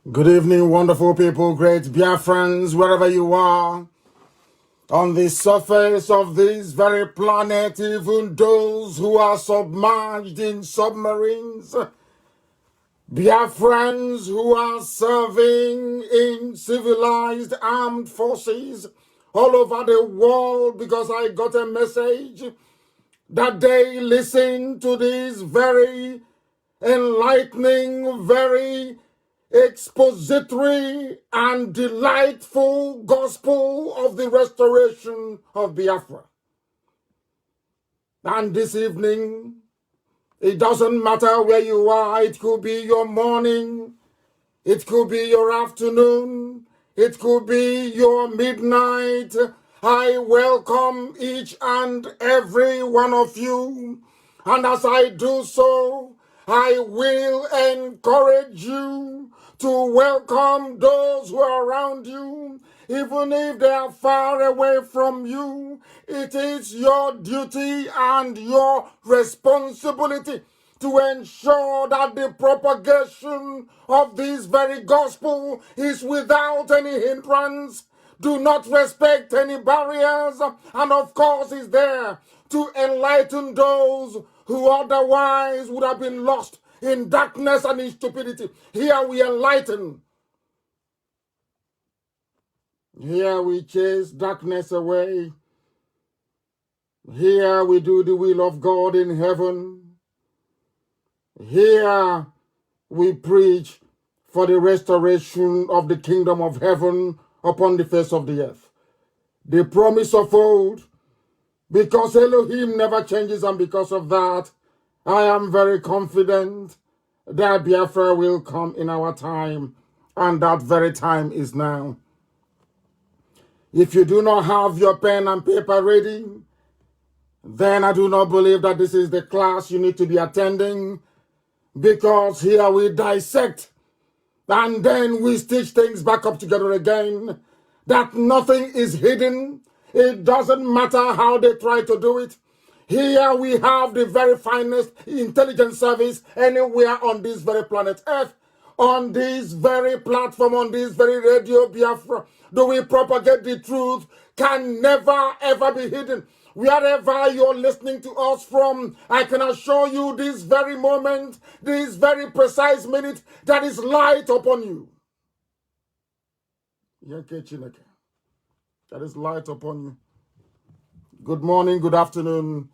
Good evening, wonderful people, great Biafrans, wherever you are. On the surface of this very planet, even those who are submerged in submarines, Biafrans who are serving in civilized armed forces all over the world, because I got a message that they listen to this very enlightening, very expository and delightful gospel of the restoration of Biafra. And this evening, it doesn't matter where you are. It could be your morning, it could be your afternoon, it could be your midnight. I welcome each and every one of you. And as I do so, I will encourage you to welcome those who are around you, even if they are far away from you. It is your duty and your responsibility to ensure that the propagation of this very gospel is without any hindrance. Do not respect any barriers, and of course is there to enlighten those who otherwise would have been lost in darkness and in stupidity. Here we enlighten. Here we chase darkness away. Here we do the will of God in heaven. Here we preach for the restoration of the kingdom of heaven upon the face of the earth. The promise of old, because Elohim never changes, and because of that, I am very confident that Biafra will come in our time, and that very time is now. If you do not have your pen and paper ready, then I do not believe that this is the class you need to be attending, because here we dissect and then we stitch things back up together again, that nothing is hidden. It doesn't matter how they try to do it. Here we have the very finest intelligence service anywhere on this very planet Earth, on this very platform, on this very radio Biafra. Do we propagate the truth? Can never ever be hidden. Wherever you're listening to us from, I can assure you this very moment, this very precise minute, that is light upon you. That is light upon you. Good morning, good afternoon,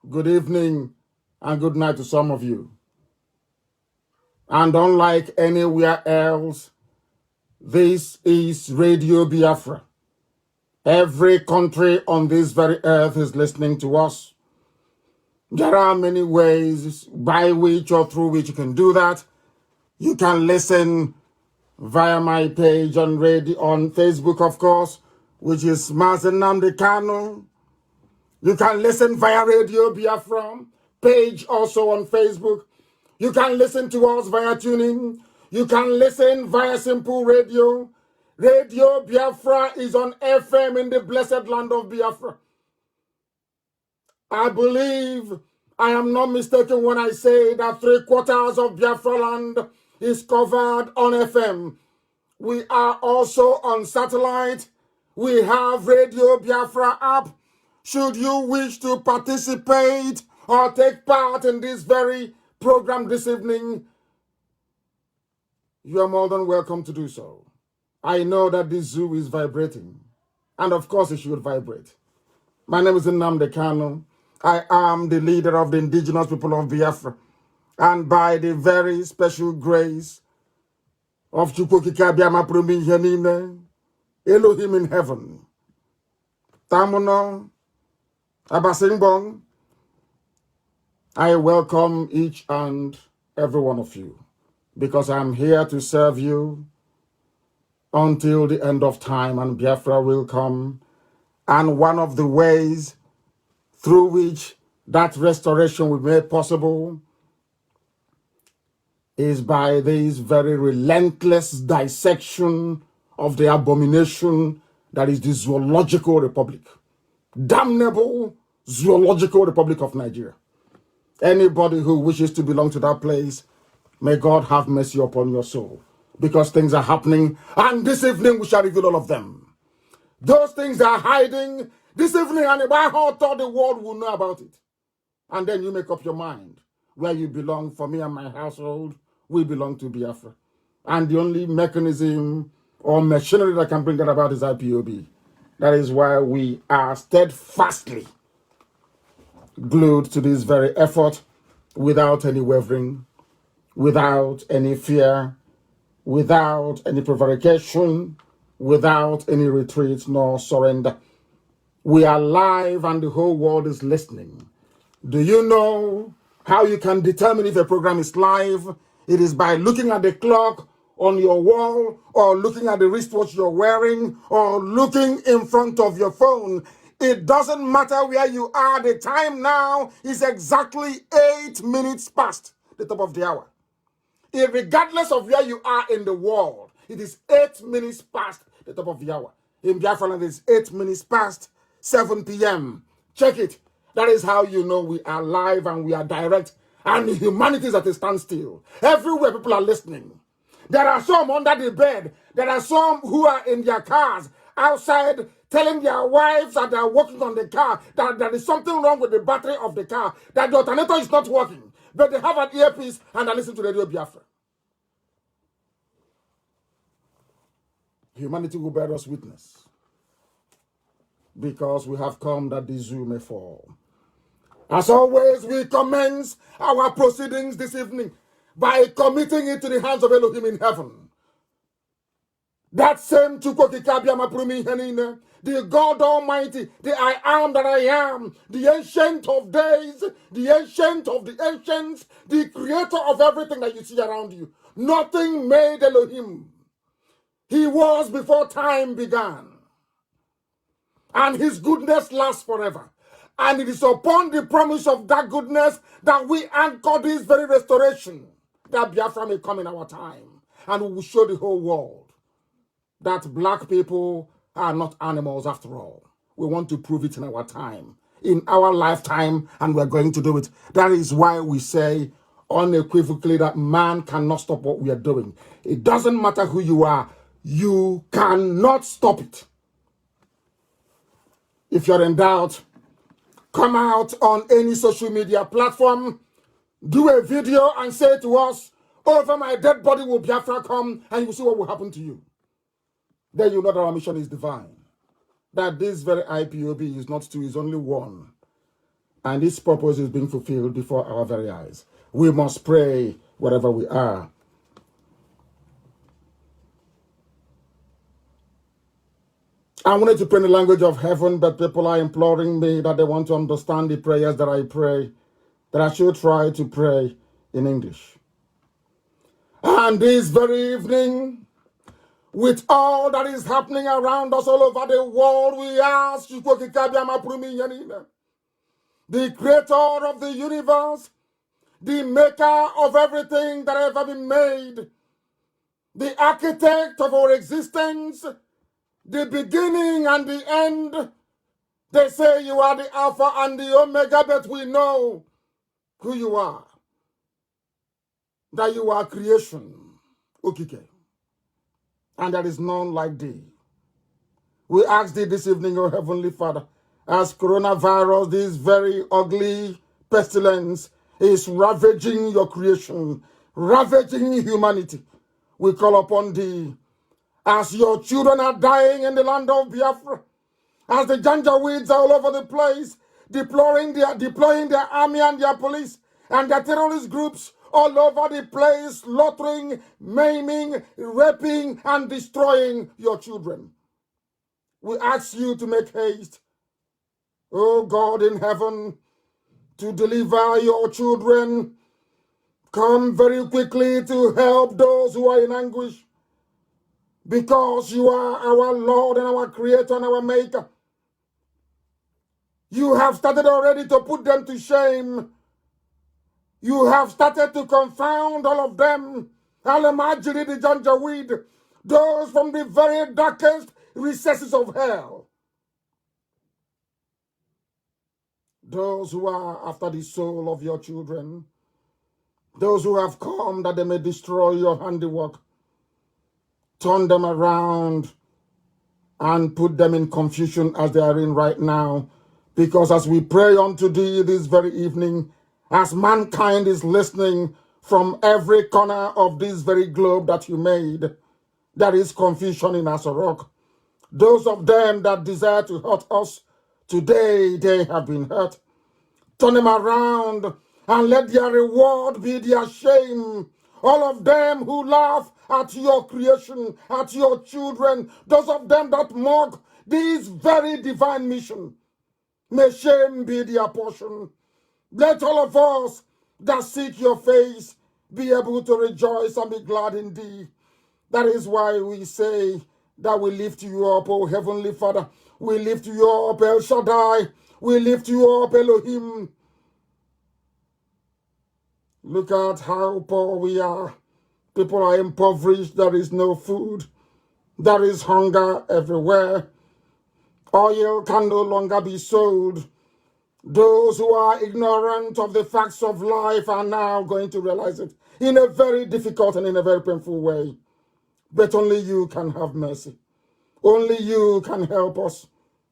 good evening, and good night to some of you. And unlike anywhere else, this is Radio Biafra. Every country on this very earth is listening to us. There are many ways by which or through which you can do that. You can listen via my page on Facebook, of course, which is Mazi Nnamdi Kanu. You can listen via Radio Biafra page, also on Facebook. You can listen to us via tuning. You can listen via Simple Radio. Radio Biafra is on FM in the blessed land of Biafra. I believe I am not mistaken when I say that 3/4 of Biafra land is covered on FM. We are also on satellite. We have Radio Biafra app. Should you wish to participate or take part in this very program this evening, you are more than welcome to do so. I know that this zoo is vibrating, and of course it should vibrate. My name is Nnamdi Kanu. I am the leader of the indigenous people of Biafra, and by the very special grace of Elohim in heaven, Tamuno, Abasingbong, I welcome each and every one of you, because I'm here to serve you until the end of time, and Biafra will come. And one of the ways through which that restoration will be made possible is by this very relentless dissection of the abomination that is the Zoological Republic. Damnable Zoological Republic of Nigeria. Anybody who wishes to belong to that place, may God have mercy upon your soul. because things are happening, and this evening we shall reveal all of them. Those things are hiding this evening, and about how thought the world will know about it. And then you make up your mind where you belong. For me and my household, we belong to Biafra. And the only mechanism or machinery that can bring that about is IPOB. That is why we are steadfastly glued to this very effort without any wavering, without any fear, without any prevarication, without any retreat nor surrender. We are live and the whole world is listening. Do you know how you can determine if a program is live? It is by looking at the clock on your wall, or looking at the wristwatch you're wearing, or looking in front of your phone. It doesn't matter where you are. The time now is exactly 8 minutes past the top of the hour. Regardless of where you are in the world, it is 8 minutes past the top of the hour. In Biafra land, it's 8 minutes past 7 p.m. Check it. That is how you know we are live and we are direct, and humanity is at a standstill. Everywhere people are listening. There are some under the bed. There are some who are in their cars outside telling their wives that they are working on the car, that there is something wrong with the battery of the car, that the alternator is not working. But they have an earpiece and they listen to Radio Biafra. Humanity will bear us witness, because we have come that the zoo may fall. As always, we commence our proceedings this evening by committing it to the hands of Elohim in heaven. That same the God Almighty, the I am that I am, the ancient of days, the ancient of the ancients, the creator of everything that you see around you. Nothing made Elohim. He was before time began. And his goodness lasts forever. And it is upon the promise of that goodness that we anchor this very restoration, that Biafra may come in our time. And we will show the whole world that black people are not animals after all. We want to prove it in our time, in our lifetime, and we're going to do it. That is why we say unequivocally that man cannot stop what we are doing. It doesn't matter who you are. You cannot stop it. If you're in doubt, come out on any social media platform, do a video and say to us, over my dead body will Biafra come, and you will see what will happen to you. Then you know that our mission is divine. That this very IPOB is not two, is only one. And its purpose is being fulfilled before our very eyes. We must pray wherever we are. I wanted to pray in the language of heaven, but people are imploring me that they want to understand the prayers that I pray, that I should try to pray in English. And this very evening, with all that is happening around us all over the world, we ask the creator of the universe, the maker of everything that ever been made, the architect of our existence, the beginning and the end. They say you are the Alpha and the Omega, but we know who you are. That you are creation, Ukike. And there is none like thee. We ask thee this evening, O Heavenly Father, as coronavirus, this very ugly pestilence, is ravaging your creation, ravaging humanity. We call upon thee, as your children are dying in the land of Biafra, as the Janjaweeds are all over the place, deploying their army and their police and their terrorist groups all over the place, slaughtering, maiming, raping, and destroying your children. We ask you to make haste, O God in heaven, to deliver your children. Come very quickly to help those who are in anguish, because you are our Lord and our Creator and our Maker. You have started already to put them to shame. You have started to confound all of them. Alamajiri the Janjaweed, those from the very darkest recesses of hell. Those who are after the soul of your children. Those who have come that they may destroy your handiwork. turn them around and put them in confusion as they are in right now. Because as we pray unto thee this very evening, as mankind is listening from every corner of this very globe that you made, there is confusion in Asorok. Those of them that desire to hurt us, today they have been hurt. Turn them around and let their reward be their shame. All of them who laugh at your creation, at your children, those of them that mock this very divine mission, may shame be their portion. Let all of us that seek your face be able to rejoice and be glad in thee. That is why we say that we lift you up, O Heavenly Father. We lift you up, El Shaddai. We lift you up, Elohim. Look at how poor we are. People are impoverished. There is no food. There is hunger everywhere. Oil can no longer be sold. Those who are ignorant of the facts of life are now going to realize it in a very difficult and in a very painful way. But only you can have mercy. Only you can help us.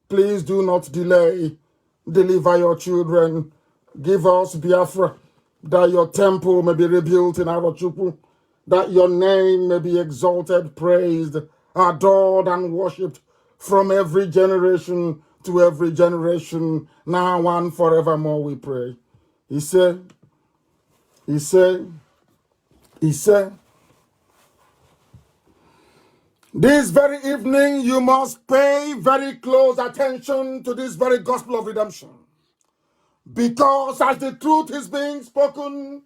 Please do not delay. Deliver your children. Give us Biafra, that your temple may be rebuilt in Arochukwu, that your name may be exalted, praised, adored, and worshipped from every generation to every generation, now and forevermore, we pray. He said, this very evening you must pay very close attention to this very gospel of redemption. Because as the truth is being spoken,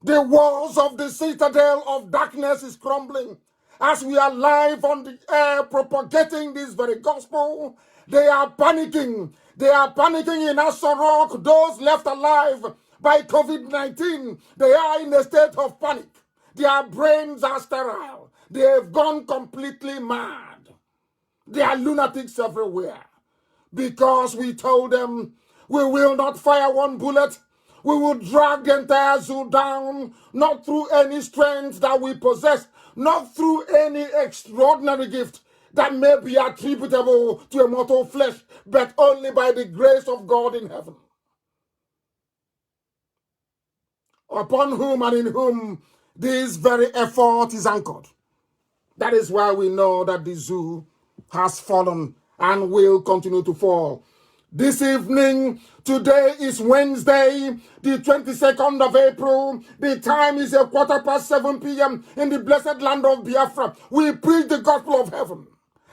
the walls of the citadel of darkness is crumbling. As we are live on the air propagating this very gospel, they are panicking. They are panicking in Asorok. Those left alive by COVID-19, they are in a state of panic. Their brains are sterile. They have gone completely mad. There are lunatics everywhere. Because we told them, we will not fire one bullet. We will drag the entire zoo down, not through any strength that we possess, not through any extraordinary gift that may be attributable to a mortal flesh, but only by the grace of God in heaven, upon whom and in whom this very effort is anchored. That is why we know that the zoo has fallen and will continue to fall. This evening, today is Wednesday, the 22nd of April. The time is 7:15 p.m. in the blessed land of Biafra. We preach the gospel of heaven,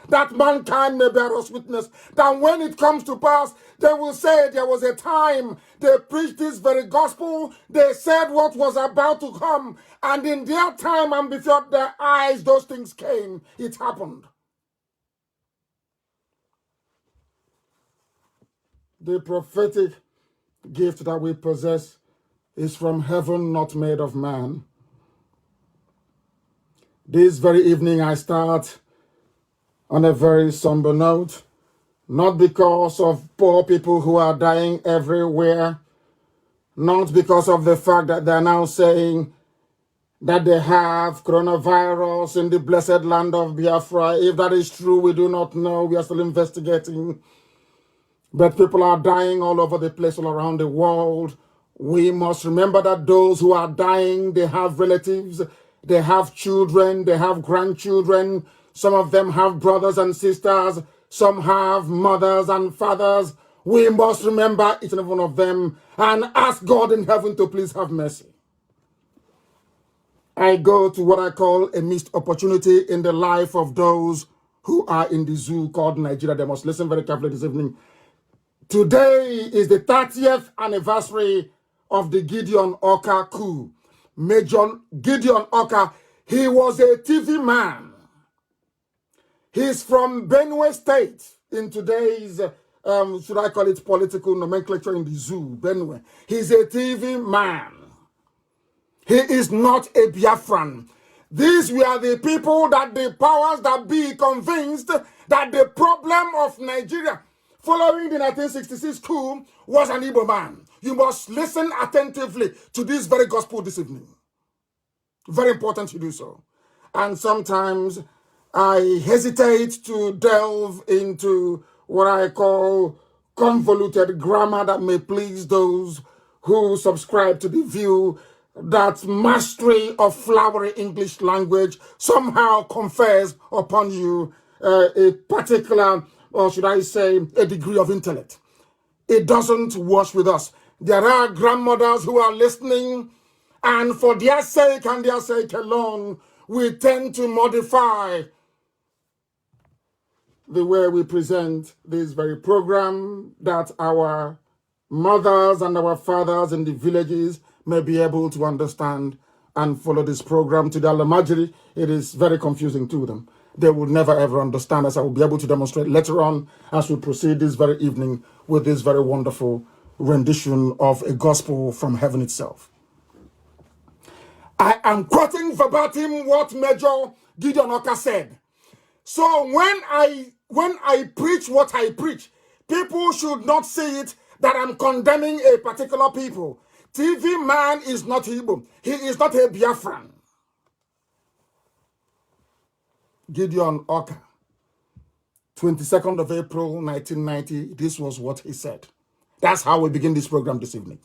that mankind may bear us witness, that when it comes to pass, they will say there was a time they preached this very gospel, they said what was about to come, and in their time and before their eyes, those things came. It happened. The prophetic gift that we possess is from heaven, not made of man. This very evening I start on a very somber note, not because of poor people who are dying everywhere, not because of the fact that they're now saying that they have coronavirus in the blessed land of Biafra. If that is true, we do not know. We are still investigating. But people are dying all over the place, all around the world. We must remember that those who are dying, they have relatives, they have children, they have grandchildren. Some of them have brothers and sisters. Some have mothers and fathers. We must remember each and every one of them and ask God in heaven to please have mercy. I go to what I call a missed opportunity in the life of those who are in the zoo called Nigeria. They must listen very carefully this evening. Today is the 30th anniversary of the Gideon Oka coup. Major Gideon Oka, he was a TV man. He's from Benue State in today's, should I call it political nomenclature in the zoo, Benue. He's a TV man. He is not a Biafran. These were the people that the powers that be convinced that the problem of Nigeria following the 1966 coup was an Igbo man. You must listen attentively to this very gospel this evening. Very important to do so. and sometimes I hesitate to delve into what I call convoluted grammar that may please those who subscribe to the view that mastery of flowery English language somehow confers upon you a particular, or should I say, a degree of intellect. It doesn't wash with us. There are grandmothers who are listening, and for their sake and their sake alone, we tend to modify the way we present this very program, that our mothers and our fathers in the villages may be able to understand and follow this program. To the Alamajiri, it is very confusing to them. They will never ever understand, as I will be able to demonstrate later on as we proceed this very evening with this very wonderful rendition of a gospel from heaven itself. I am quoting verbatim what Major Gideon Oka said. So when I preach what I preach, people should not see it that I'm condemning a particular people. TV man is not Igbo. He is not a Biafran. Gideon Oka, 22nd of April, 1990, this was what he said. That's how we begin this program this evening.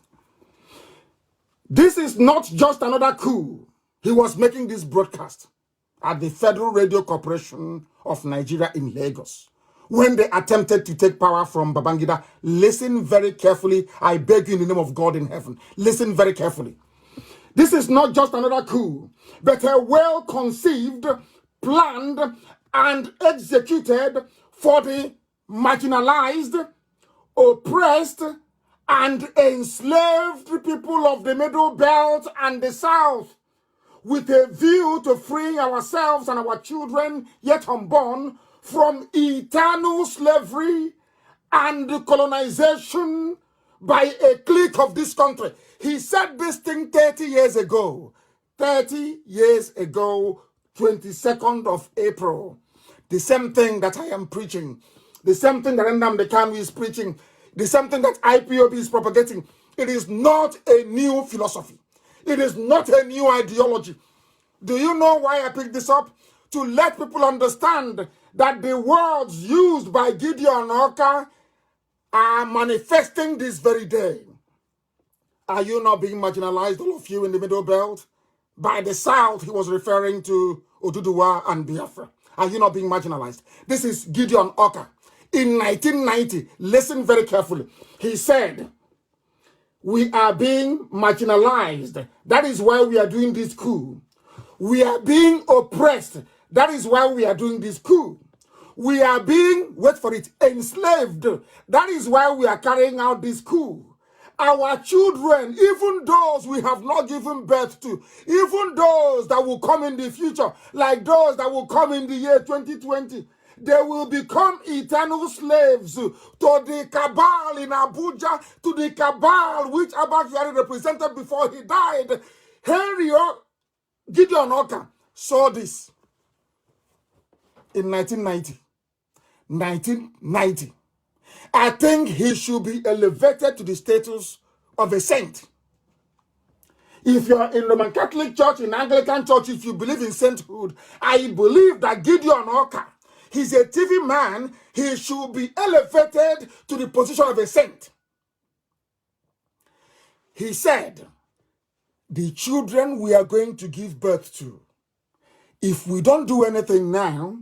This is not just another coup. He was making this broadcast at the Federal Radio Corporation of Nigeria in Lagos when they attempted to take power from Babangida. Listen very carefully. I beg you in the name of God in heaven. Listen very carefully. This is not just another coup, but a well-conceived, planned, and executed for the marginalized, oppressed, and enslaved people of the Middle Belt and the South, with a view to freeing ourselves and our children yet unborn from eternal slavery and colonization by a clique of this country. He said this thing 30 years ago. 30 years ago, 22nd of April. The same thing that I am preaching. The same thing that Nnamdi Kanu is preaching. The same thing that IPOB is propagating. It is not a new philosophy. It is not a new ideology. Do you know why I picked this up? To let people understand that the words used by Gideon Oka are manifesting this very day. Are you not being marginalized, all of you in the Middle Belt? By the South, he was referring to Oduduwa and Biafra. Are you not being marginalized? This is Gideon Oka. In 1990, listen very carefully. He said, we are being marginalized. That is why we are doing this coup. We are being oppressed. That is why we are doing this coup. We are being, wait for it, enslaved. That is why we are carrying out this coup. Our children, even those we have not given birth to, even those that will come in the future, like those that will come in the year 2020, they will become eternal slaves to the cabal in Abuja, to the cabal which Abba Kyari represented before he died. Gideon Oka saw this in 1990. 1990. I think he should be elevated to the status of a saint. If you're in Roman Catholic Church, in Anglican Church, if you believe in sainthood, I believe that Gideon Oka, he's a TV man, he should be elevated to the position of a saint. He said, the children we are going to give birth to, if we don't do anything now,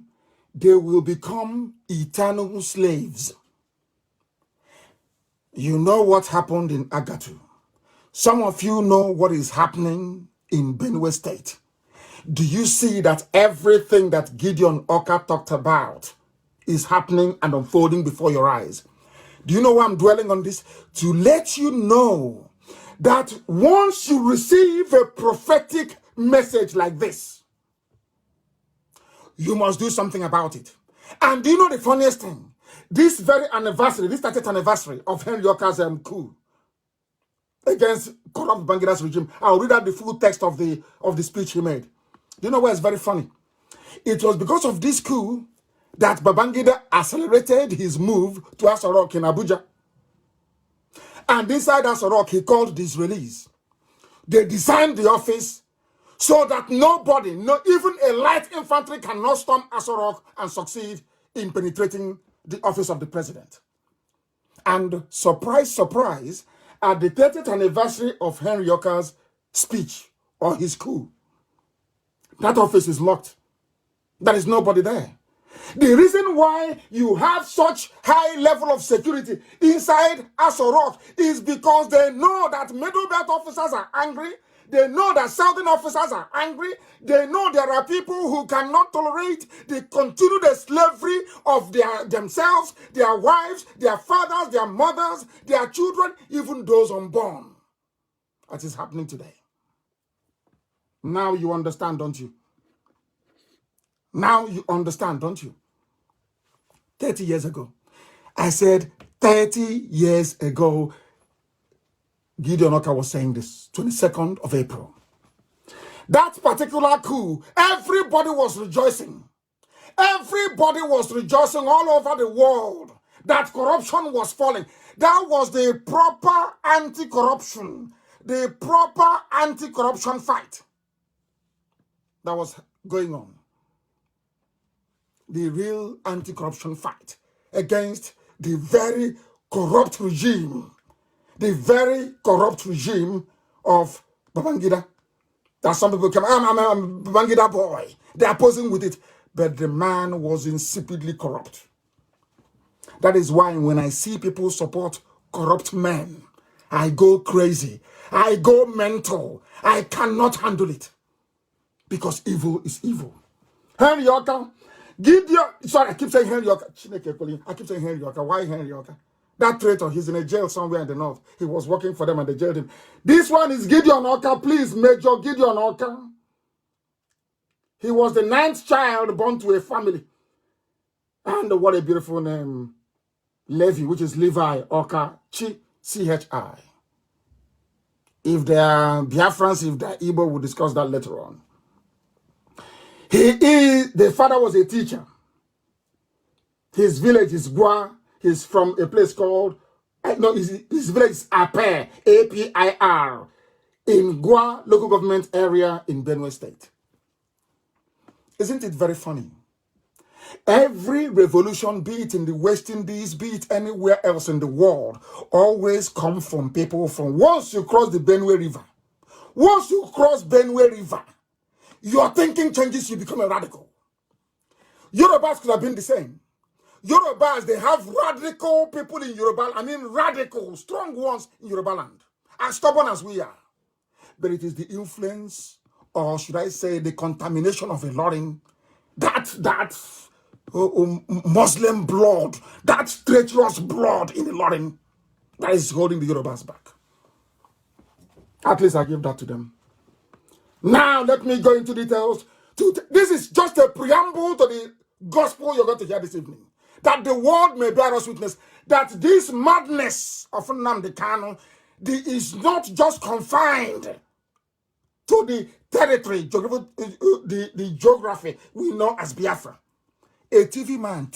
they will become eternal slaves. You know what happened in Agatu. Some of you know what is happening in Benue State. Do you see that everything that Gideon Oka talked about is happening and unfolding before your eyes? Do you know why I'm dwelling on this? To let you know that once you receive a prophetic message like this, you must do something about it. And do you know the funniest thing? This very anniversary, this 30th anniversary of Henry Oka's coup against corrupt Bangida's regime, I'll read out the full text of the speech he made. Do you know why it's very funny? It was because of this coup that Babangida accelerated his move to Asarok in Abuja. And inside Asarok, he called this release. They designed the office so that nobody, no, even a light infantry cannot storm Aso Rock and succeed in penetrating the office of the president. And surprise, surprise, at the 30th anniversary of Henry Yoka's speech or his coup, that office is locked. There is nobody there. The reason why you have such high level of security inside Aso Rock is because they know that middle belt officers are angry. They know that southern officers are angry. They know there are people who cannot tolerate the continued slavery of themselves, their wives, their fathers, their mothers, their children, even those unborn. That is happening today. Now you understand, don't you? Now you understand, don't you? 30 years ago. I said 30 years ago, Gideon Oka was saying this, 22nd of April. That particular coup, everybody was rejoicing. Everybody was rejoicing all over the world that corruption was falling. That was the proper anti-corruption, the proper anti-corruption fight that was going on. The real anti-corruption fight against the very corrupt regime, of Babangida. That some people come, I'm a Babangida boy. They are posing with it. But the man was insipidly corrupt. That is why when I see people support corrupt men, I go crazy. I go mental. I cannot handle it. Because evil is evil. Henry Yoka, Gideon, sorry, I keep saying Henry Yoka. I keep saying Henry Yoka. Why Henry Yoka? That traitor, he's in a jail somewhere in the north. He was working for them and they jailed him. This one is Gideon Oka, please, Major Gideon Oka. He was the 9th child born to a family. And what a beautiful name. Levi, which is Levi Oka, Chi. If they are Biafrans, if they are Igbo, we'll discuss that later on. The father was a teacher. His village is Gua. He's from a place called, his village is Apir, A-P-I-R, in Gua local government area in Benue State. Isn't it very funny? Every revolution, be it in the West Indies, be it anywhere else in the world, always come from people from once you cross the Benue River. Once you cross Benue River, your thinking changes, you become a radical. Yorubas could have been the same. Yorubas, they have radical people in Yoruba, radical, strong ones in Yoruba land, as stubborn as we are. But it is the influence, or should I say the contamination of Ilorin, that Muslim blood, that treacherous blood in Ilorin, that is holding the Yorubas back. At least I give that to them. Now let me go into details. This is just a preamble to the gospel you're going to hear this evening. That the world may bear us witness that this madness of Nnamdi Kanu is not just confined to the territory, the geography we know as Biafra. A TV man,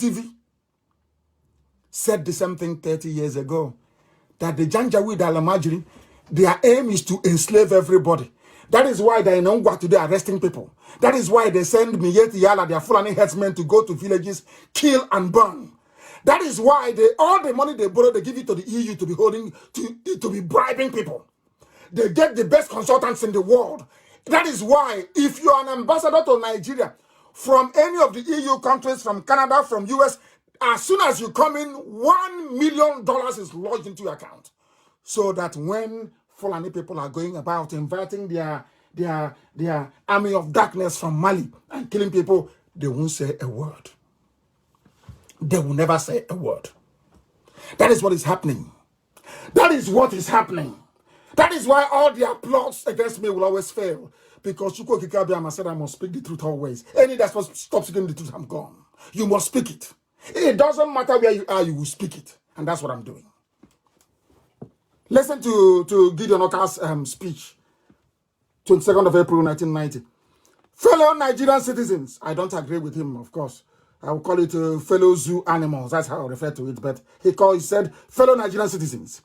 said the same thing 30 years ago, that the Janjaweed Alamajiri, their aim is to enslave everybody. That is why they are in Ongwa today arresting people. That is why they send Miyeti Yala, their Fulani headsmen, to go to villages, kill and burn. That is why all the money they borrow, they give it to the EU to be holding, to be bribing people. They get the best consultants in the world. That is why if you are an ambassador to Nigeria, from any of the EU countries, from Canada, from US, as soon as you come in, $1 million is lodged into your account. So that when Fulani people are going about inviting their army of darkness from Mali and killing people, they won't say a word. They will never say a word. That is what is happening. That is what is happening. That is why all their plots against me will always fail. Because Chukwu Kikabiama said I must speak the truth always. Any that's supposed to stop speaking the truth, I'm gone. You must speak it. It doesn't matter where you are, you will speak it. And that's what I'm doing. Listen to Gideon Oka's speech, 22nd of April, 1990. Fellow Nigerian citizens, I don't agree with him, of course. I will call it fellow zoo animals. That's how I refer to it. But he said, fellow Nigerian citizens,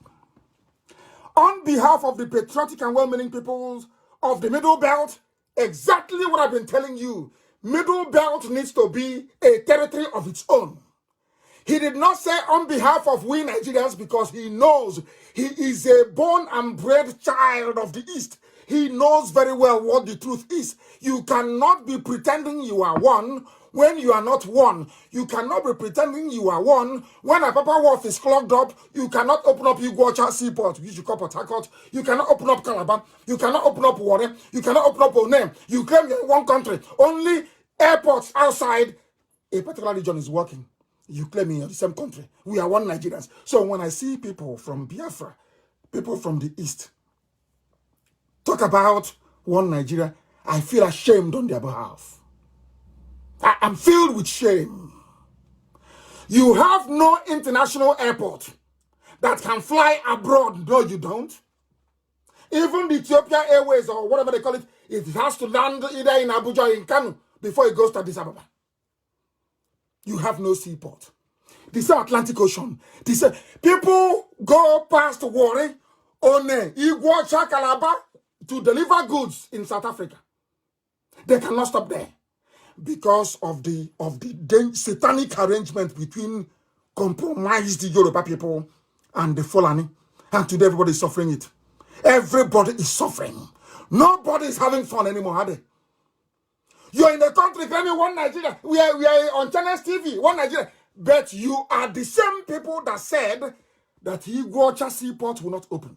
on behalf of the patriotic and well-meaning peoples of the Middle Belt, Exactly what I've been telling you. Middle Belt needs to be a territory of its own. He did not say on behalf of we Nigerians because he knows he is a born and bred child of the East. He knows very well what the truth is. You cannot be pretending you are one when you are not one. You cannot be pretending you are one when a Papa Wharf is clogged up. You cannot open up Iguacha Seaport, which you call Port Harcourt. You cannot open up Calabar. You cannot open up Warren. You cannot open up Onem. You claim you're in one country. Only airports outside a particular region is working. You claim you're the same country. We are one Nigerians. So when I see people from Biafra, people from the East, talk about one Nigeria, I feel ashamed on their behalf. I am filled with shame. You have no international airport that can fly abroad. No, you don't. Even the Ethiopia Airways or whatever they call it, it has to land either in Abuja or in Kanu before it goes to Addis Ababa. You have no seaport. The same Atlantic Ocean. The same. People go past Warri, One, Iguacha, Calabar to deliver goods in South Africa. They cannot stop there because of the satanic arrangement between compromised Yoruba people and the Fulani. And today everybody is suffering it. Everybody is suffering. Nobody is having fun anymore, are they? You're in the country claiming one Nigeria. We are on Channels TV, one Nigeria. But you are the same people that said that Iguacha Seaport will not open.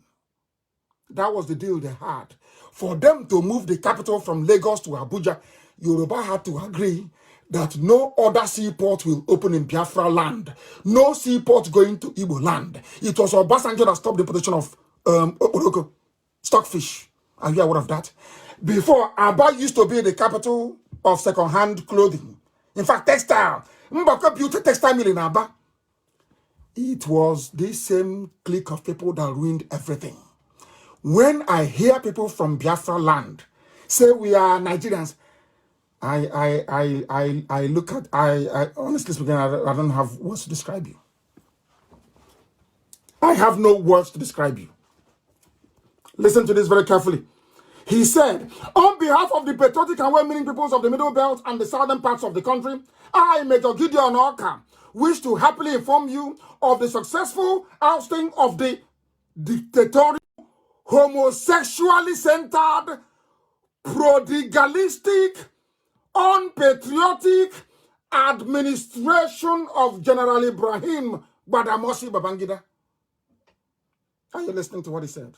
That was the deal they had. For them to move the capital from Lagos to Abuja, Yoruba had to agree that no other seaport will open in Biafra land. No seaport going to Igbo land. It was Obasanjo that stopped the production of stockfish. Are you aware of that? Before, Aba used to be the capital of second-hand clothing. In fact, textile. Mbaka built a textile mill in Aba. It was this same clique of people that ruined everything. When I hear people from Biafra land say we are Nigerians, I look at, I honestly speaking, I don't have words to describe you. I have no words to describe you. Listen to this very carefully. He said, on behalf of the patriotic and well-meaning peoples of the Middle Belt and the southern parts of the country, I, Major Gideon Orka, wish to happily inform you of the successful ousting of the dictatorial, homosexually centered, prodigalistic, unpatriotic administration of General Ibrahim Badamasi Babangida. Are you listening to what he said?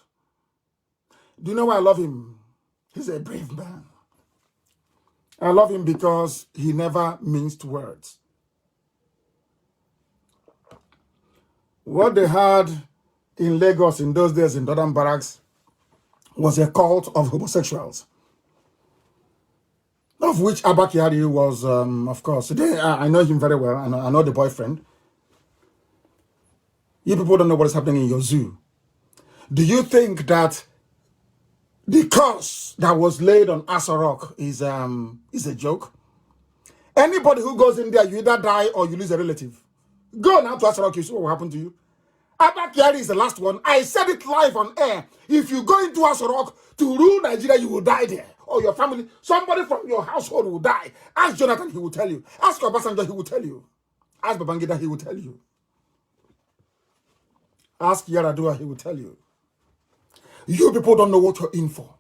Do you know why I love him? He's a brave man. I love him because he never minced words. What they had in Lagos in those days in Northern Barracks was a cult of homosexuals, of which Abakiari was, of course. I know him very well. I know the boyfriend. You people don't know what is happening in your zoo. Do you think that the curse that was laid on Asarok is a joke? Anybody who goes in there, you either die or you lose a relative. Go now to Asarok, you see what will happen to you. Abakiari is the last one. I said it live on air. If you go into Asarok to rule Nigeria, you will die there. Or your family, somebody from your household will die. Ask Jonathan, he will tell you. Ask Obasanjo, he will tell you. Ask Babangida, he will tell you. Ask Yaradua, he will tell you. You people don't know what you're in for.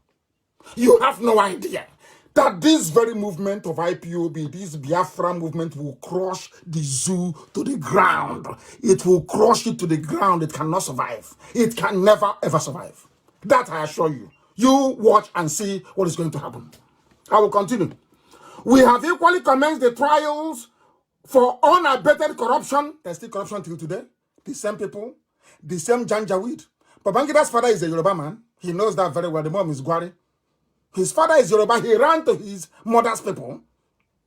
You have no idea that this very movement of IPOB, this Biafra movement, will crush the zoo to the ground. It will crush it to the ground. It cannot survive. It can never, ever survive. That I assure you. You watch and see what is going to happen. I will continue. We have equally commenced the trials for unabated corruption. There's still corruption till today. The same people, the same Janjaweed. Babangida's father is a Yoruba man. He knows that very well. The mom is Gwari. His father is Yoruba. He ran to his mother's people.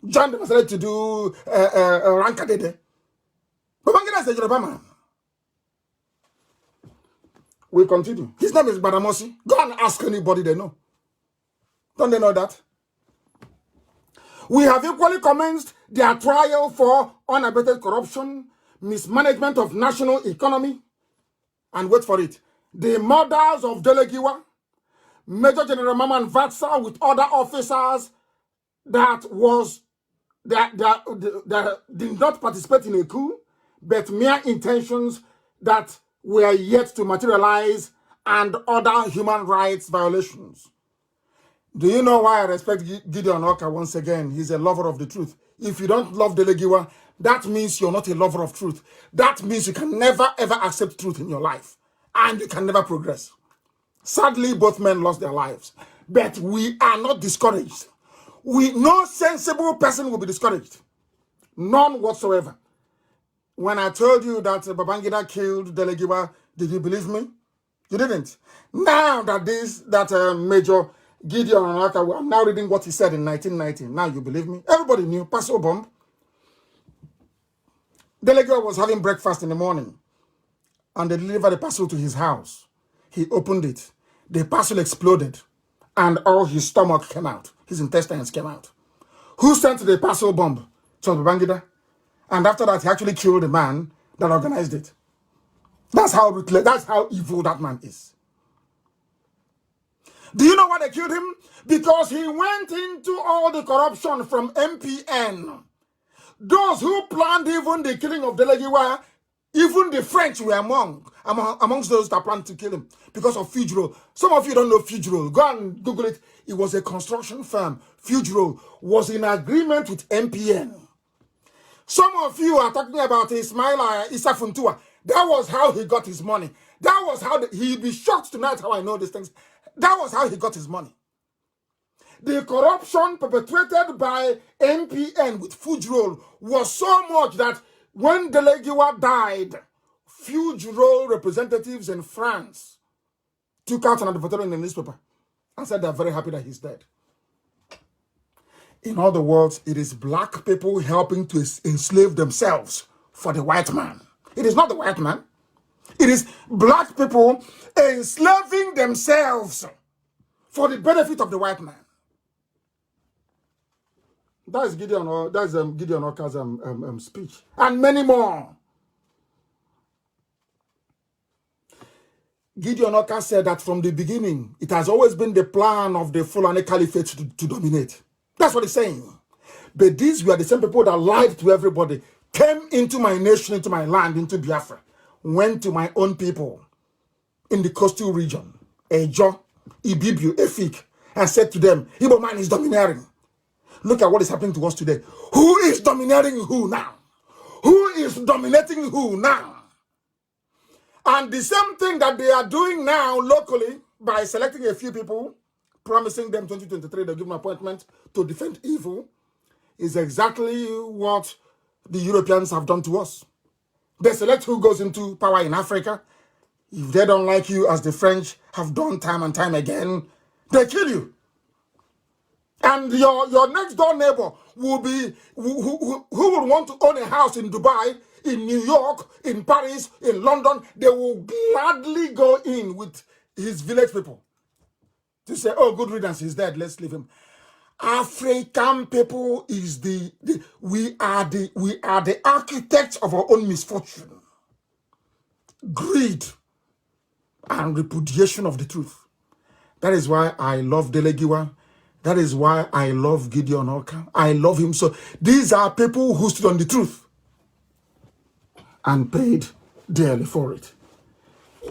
John decided to do Rankadede. Babangida is a Yoruba man. We continue. His name is Badamosi. Go and ask anybody they know. Don't they know that? We have equally commenced their trial for unabated corruption, mismanagement of national economy, and wait for it, the murders of Delegiwa, Major General Maman Vatsa with other officers that did not participate in a coup, but mere intentions that were yet to materialize, and other human rights violations. Do you know why I respect Gideon Oka once again? He's a lover of the truth. If you don't love Delegiwa, that means you're not a lover of truth. That means you can never ever accept truth in your life, and you can never progress. Sadly, both men lost their lives, but we are not discouraged. No sensible person will be discouraged. None whatsoever. When I told you that Babangida killed Delegiwa, did you believe me? You didn't. Now that Major Gideon Onaka, I'm now reading what he said in 1990. Now you believe me? Everybody knew. Parcel bomb. Delegiwa was having breakfast in the morning, and they delivered the parcel to his house. He opened it. The parcel exploded, and all his stomach came out. His intestines came out. Who sent the parcel bomb? To Babangida. And after that, he actually killed the man that organized it. That's how evil that man is. Do you know why they killed him? Because he went into all the corruption from MPN. Those who planned even the killing of Delegiwa, even the French were amongst those that planned to kill him because of Fugro. Some of you don't know Fugro. Go and Google it. It was a construction firm. Fugro was in agreement with MPN. Some of you are talking about Ismaila Isafuntua. That was how he got his money. That was how he'll be shocked tonight how I know these things. That was how he got his money. The corruption perpetrated by MPN with Fugro was so much that when Delegiwa died, Fugro representatives in France took out an advertisement in the newspaper and said they're very happy that he's dead. In other words, it is black people helping to enslave themselves for the white man. It is not the white man. It is black people enslaving themselves for the benefit of the white man. That's Gideon Oka's speech, and many more. Gideon Oka said that from the beginning, it has always been the plan of the Fulani Caliphate to dominate. That's what he's saying. But these were the same people that lied to everybody, came into my nation, into my land, into Biafra, went to my own people in the coastal region, Ejo, Ibibio, Efik, and said to them, Igbo man is domineering. Look at what is happening to us today. Who is domineering who now? Who is dominating who now? And the same thing that they are doing now locally by selecting a few people, promising them 2023, they'll give them an appointment to defend evil, is exactly what the Europeans have done to us. They select who goes into power in Africa. If they don't like you, as the French have done time and time again, they kill you. And your next door neighbor will be, who would want to own a house in Dubai, in New York, in Paris, in London. They will gladly go in with his village people to say, oh, good riddance, he's dead, let's leave him. African people is we are the architects of our own misfortune. Greed and repudiation of the truth. That is why I love Delegiwa. That is why I love Gideon Oka. I love him so. These are people who stood on the truth and paid dearly for it.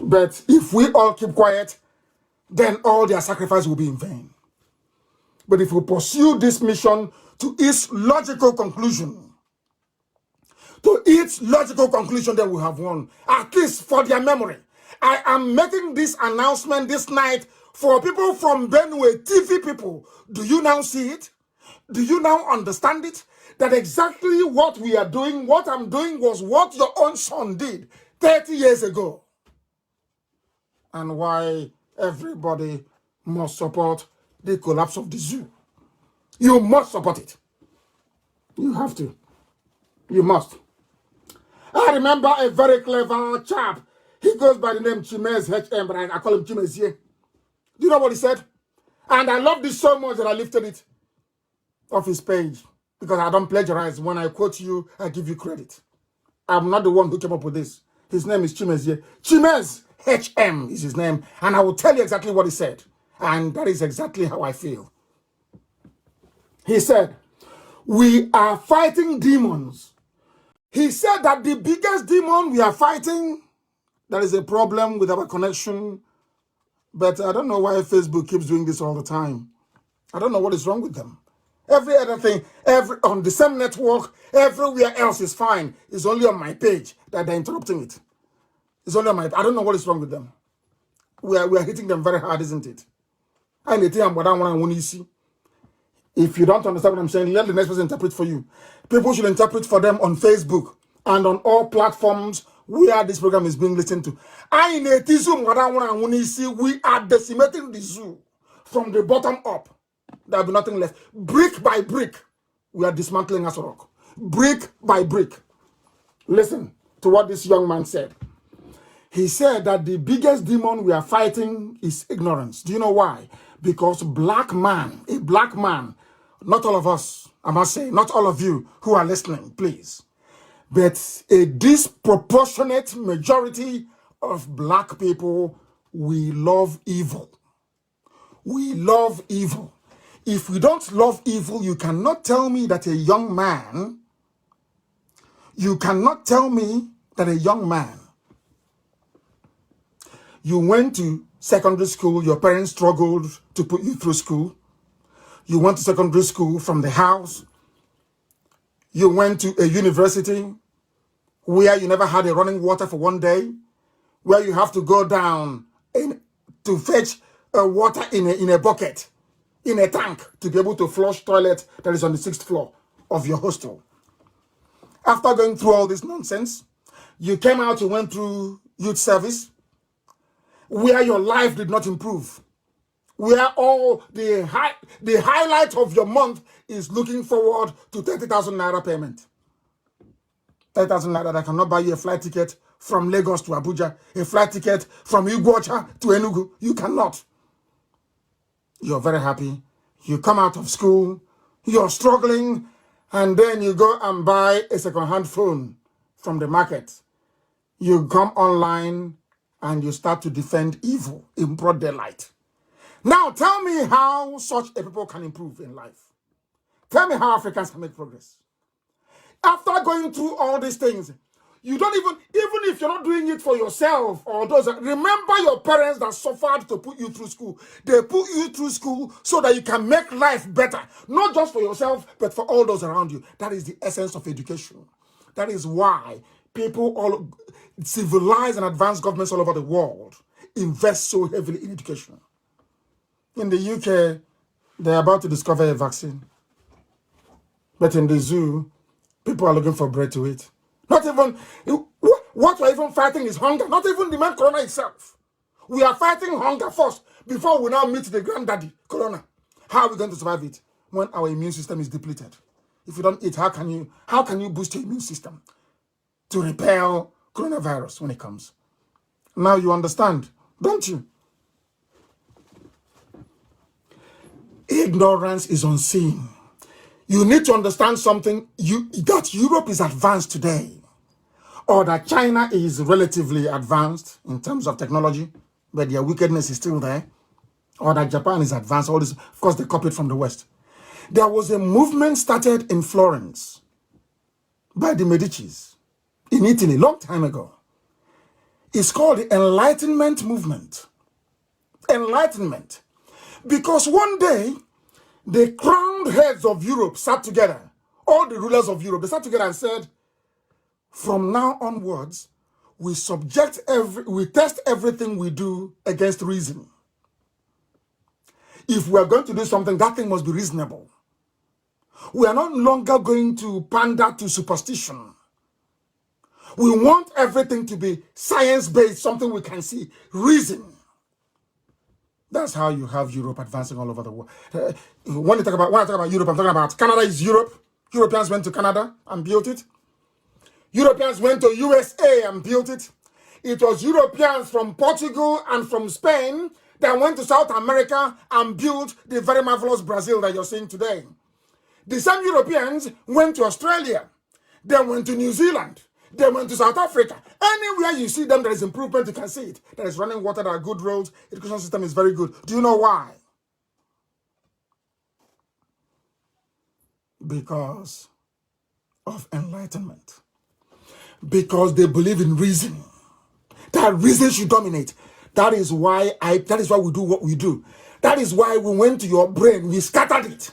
But if we all keep quiet, then all their sacrifice will be in vain. But if we pursue this mission to its logical conclusion, then we have won, at least for their memory. I am making this announcement this night for people from Benue, TV people. Do you now see it? Do you now understand it? That exactly what we are doing, what I'm doing, was what your own son did 30 years ago. And why everybody must support the collapse of the zoo. You must support it. You have to. You must. I remember a very clever chap. He goes by the name Chimez HM, but I call him Chimezie. Do you know what he said? And I love this so much that I lifted it off his page, because I don't plagiarize. When I quote you, I give you credit. I'm not the one who came up with this. His name is Chimezie. Chimez HM is his name. And I will tell you exactly what he said. And that is exactly how I feel. He said, we are fighting demons. He said that the biggest demon we are fighting, there is a problem with our connection. But I don't know why Facebook keeps doing this all the time. I don't know what is wrong with them. Every other thing, on the same network, everywhere else is fine. It's only on my page that they're interrupting it. It's only on my, I don't know what is wrong with them. We are hitting them very hard, isn't it? And the thing about that one I want to see. If you don't understand what I'm saying, let the next person interpret for you. People should interpret for them on Facebook and on all platforms where this program is being listened to. We are decimating the zoo from the bottom up. There will be nothing left. Brick by brick, we are dismantling Asorok. Brick by brick. Listen to what this young man said. He said that the biggest demon we are fighting is ignorance. Do you know why? Because a black man, not all of us, I must say, not all of you who are listening, please, but a disproportionate majority of black people, we love evil. We love evil. If we don't love evil, you cannot tell me that a young man, you went to secondary school, your parents struggled to put you through school. You went to secondary school from the house. You went to a university where you never had a running water for one day, where you have to go down to fetch water in a bucket, in a tank, to be able to flush toilet that is on the 6th floor of your hostel. After going through all this nonsense, you came out, you went through youth service, where your life did not improve, where all the highlight of your month is looking forward to 30,000 naira payment. 30,000 naira that cannot buy you a flight ticket from Lagos to Abuja, a flight ticket from Iguacha to Enugu. You cannot. You're very happy. You come out of school, you're struggling, and then you go and buy a second-hand phone from the market. You come online and you start to defend evil in broad daylight. Now tell me how such a people can improve in life. Tell me how Africans can make progress. After going through all these things, you don't even if you're not doing it for yourself or those, remember your parents that suffered to put you through school. They put you through school so that you can make life better, not just for yourself, but for all those around you. That is the essence of education. That is why people, all civilized and advanced governments all over the world, invest so heavily in education. In the UK, they're about to discover a vaccine. But in the zoo, people are looking for bread to eat. Not even, what we're even fighting is hunger. Not even the man corona itself. We are fighting hunger first before we now meet the granddaddy, corona. How are we going to survive it when our immune system is depleted? If you don't eat, how can you boost your immune system to repel coronavirus when it comes? Now you understand, don't you? Ignorance is unseen. You need to understand something, that Europe is advanced today, or that China is relatively advanced in terms of technology, but their wickedness is still there, or that Japan is advanced, all this, of course, they copied from the West. There was a movement started in Florence by the Medicis in Italy, long time ago. It's called the Enlightenment movement. Enlightenment. Because one day, the crowned heads of Europe sat together, all the rulers of Europe, they sat together and said, from now onwards, we test everything we do against reason. If we are going to do something, that thing must be reasonable. We are no longer going to pander to superstition. We want everything to be science-based, something we can see, reason. That's how you have Europe advancing all over the world. When I talk about Europe, I'm talking about Canada is Europe. Europeans went to Canada and built it. Europeans went to USA and built it. It was Europeans from Portugal and from Spain that went to South America and built the very marvelous Brazil that you're seeing today. The same Europeans went to Australia. They went to New Zealand. They went to South Africa. Anywhere you see them, there is improvement. You can see it. There is running water. There are good roads. Education system is very good. Do you know why? Because of enlightenment. Because they believe in reason. That reason should dominate. That is why we do what we do. That is why we went to your brain. We scattered it.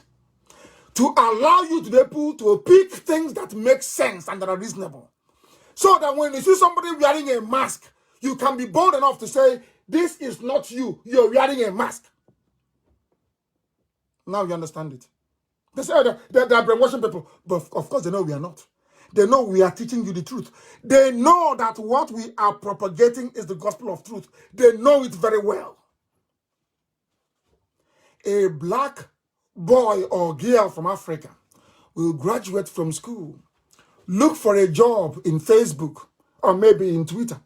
To allow you to be able to pick things that make sense and that are reasonable. So that when you see somebody wearing a mask, you can be bold enough to say, this is not you. You're wearing a mask. Now you understand it. They say they're brainwashing people. But of course they know we are not. They know we are teaching you the truth. They know that what we are propagating is the gospel of truth. They know it very well. A black boy or girl from Africa will graduate from school, look for a job in Facebook or maybe in Twitter,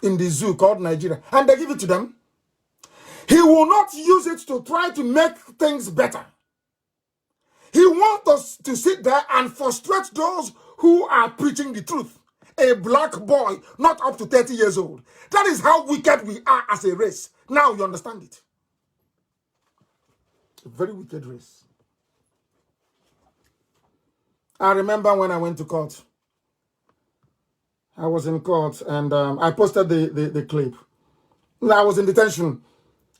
in the zoo called Nigeria, and they give it to them. He will not use it to try to make things better. He wants us to sit there and frustrate those who are preaching the truth. A black boy, not up to 30 years old. That is how wicked we are as a race. Now you understand it. A very wicked race. I remember when I went to court. I was in court and I posted the clip. I was in detention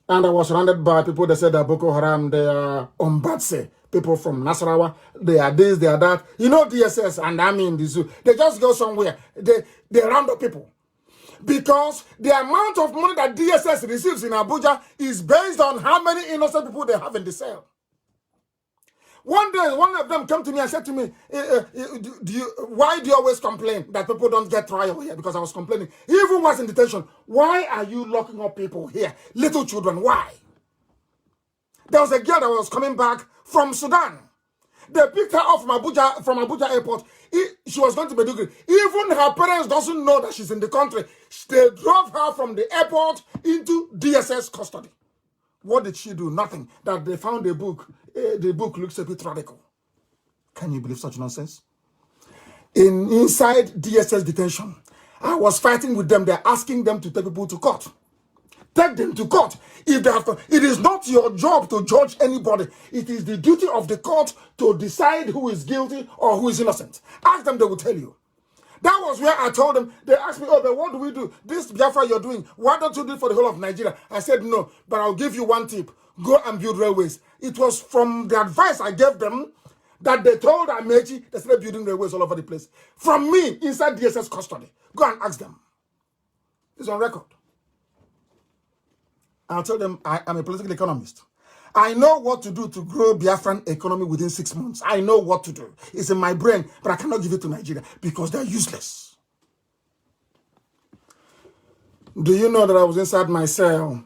and I was surrounded by people that said that Boko Haram, they are Ombatse. People from Nasarawa, they are this, they are that. You know DSS and army in the zoo. They just go somewhere. They round up people. Because the amount of money that DSS receives in Abuja is based on how many innocent people they have in the cell. One day, one of them came to me and said to me, why do you always complain that people don't get trial here? Because I was complaining. He even was in detention. Why are you locking up people here? Little children, why? There was a girl that was coming back from Sudan. They picked her up from Abuja airport. She was going to Maiduguri. Even her parents doesn't know that she's in the country. They drove her from the airport into DSS custody. What did she do? Nothing. That they found a book. The book looks a bit radical. Can you believe such nonsense? Inside DSS detention, I was fighting with them. They're asking them to take people to court. Take them to court. If they have to, it is not your job to judge anybody. It is the duty of the court to decide who is guilty or who is innocent. Ask them, they will tell you. That was where I told them. They asked me, oh, but what do we do? This Biafra you're doing, why don't you do it for the whole of Nigeria? I said, no, but I'll give you one tip. Go and build railways. It was from the advice I gave them that they told Amechi they started building railways all over the place. From me, inside DSS custody. Go and ask them. It's on record. I'll tell them I am a political economist. I know what to do to grow Biafran economy within 6 months. I know what to do. It's in my brain, but I cannot give it to Nigeria because they're useless. Do you know that I was inside my cell?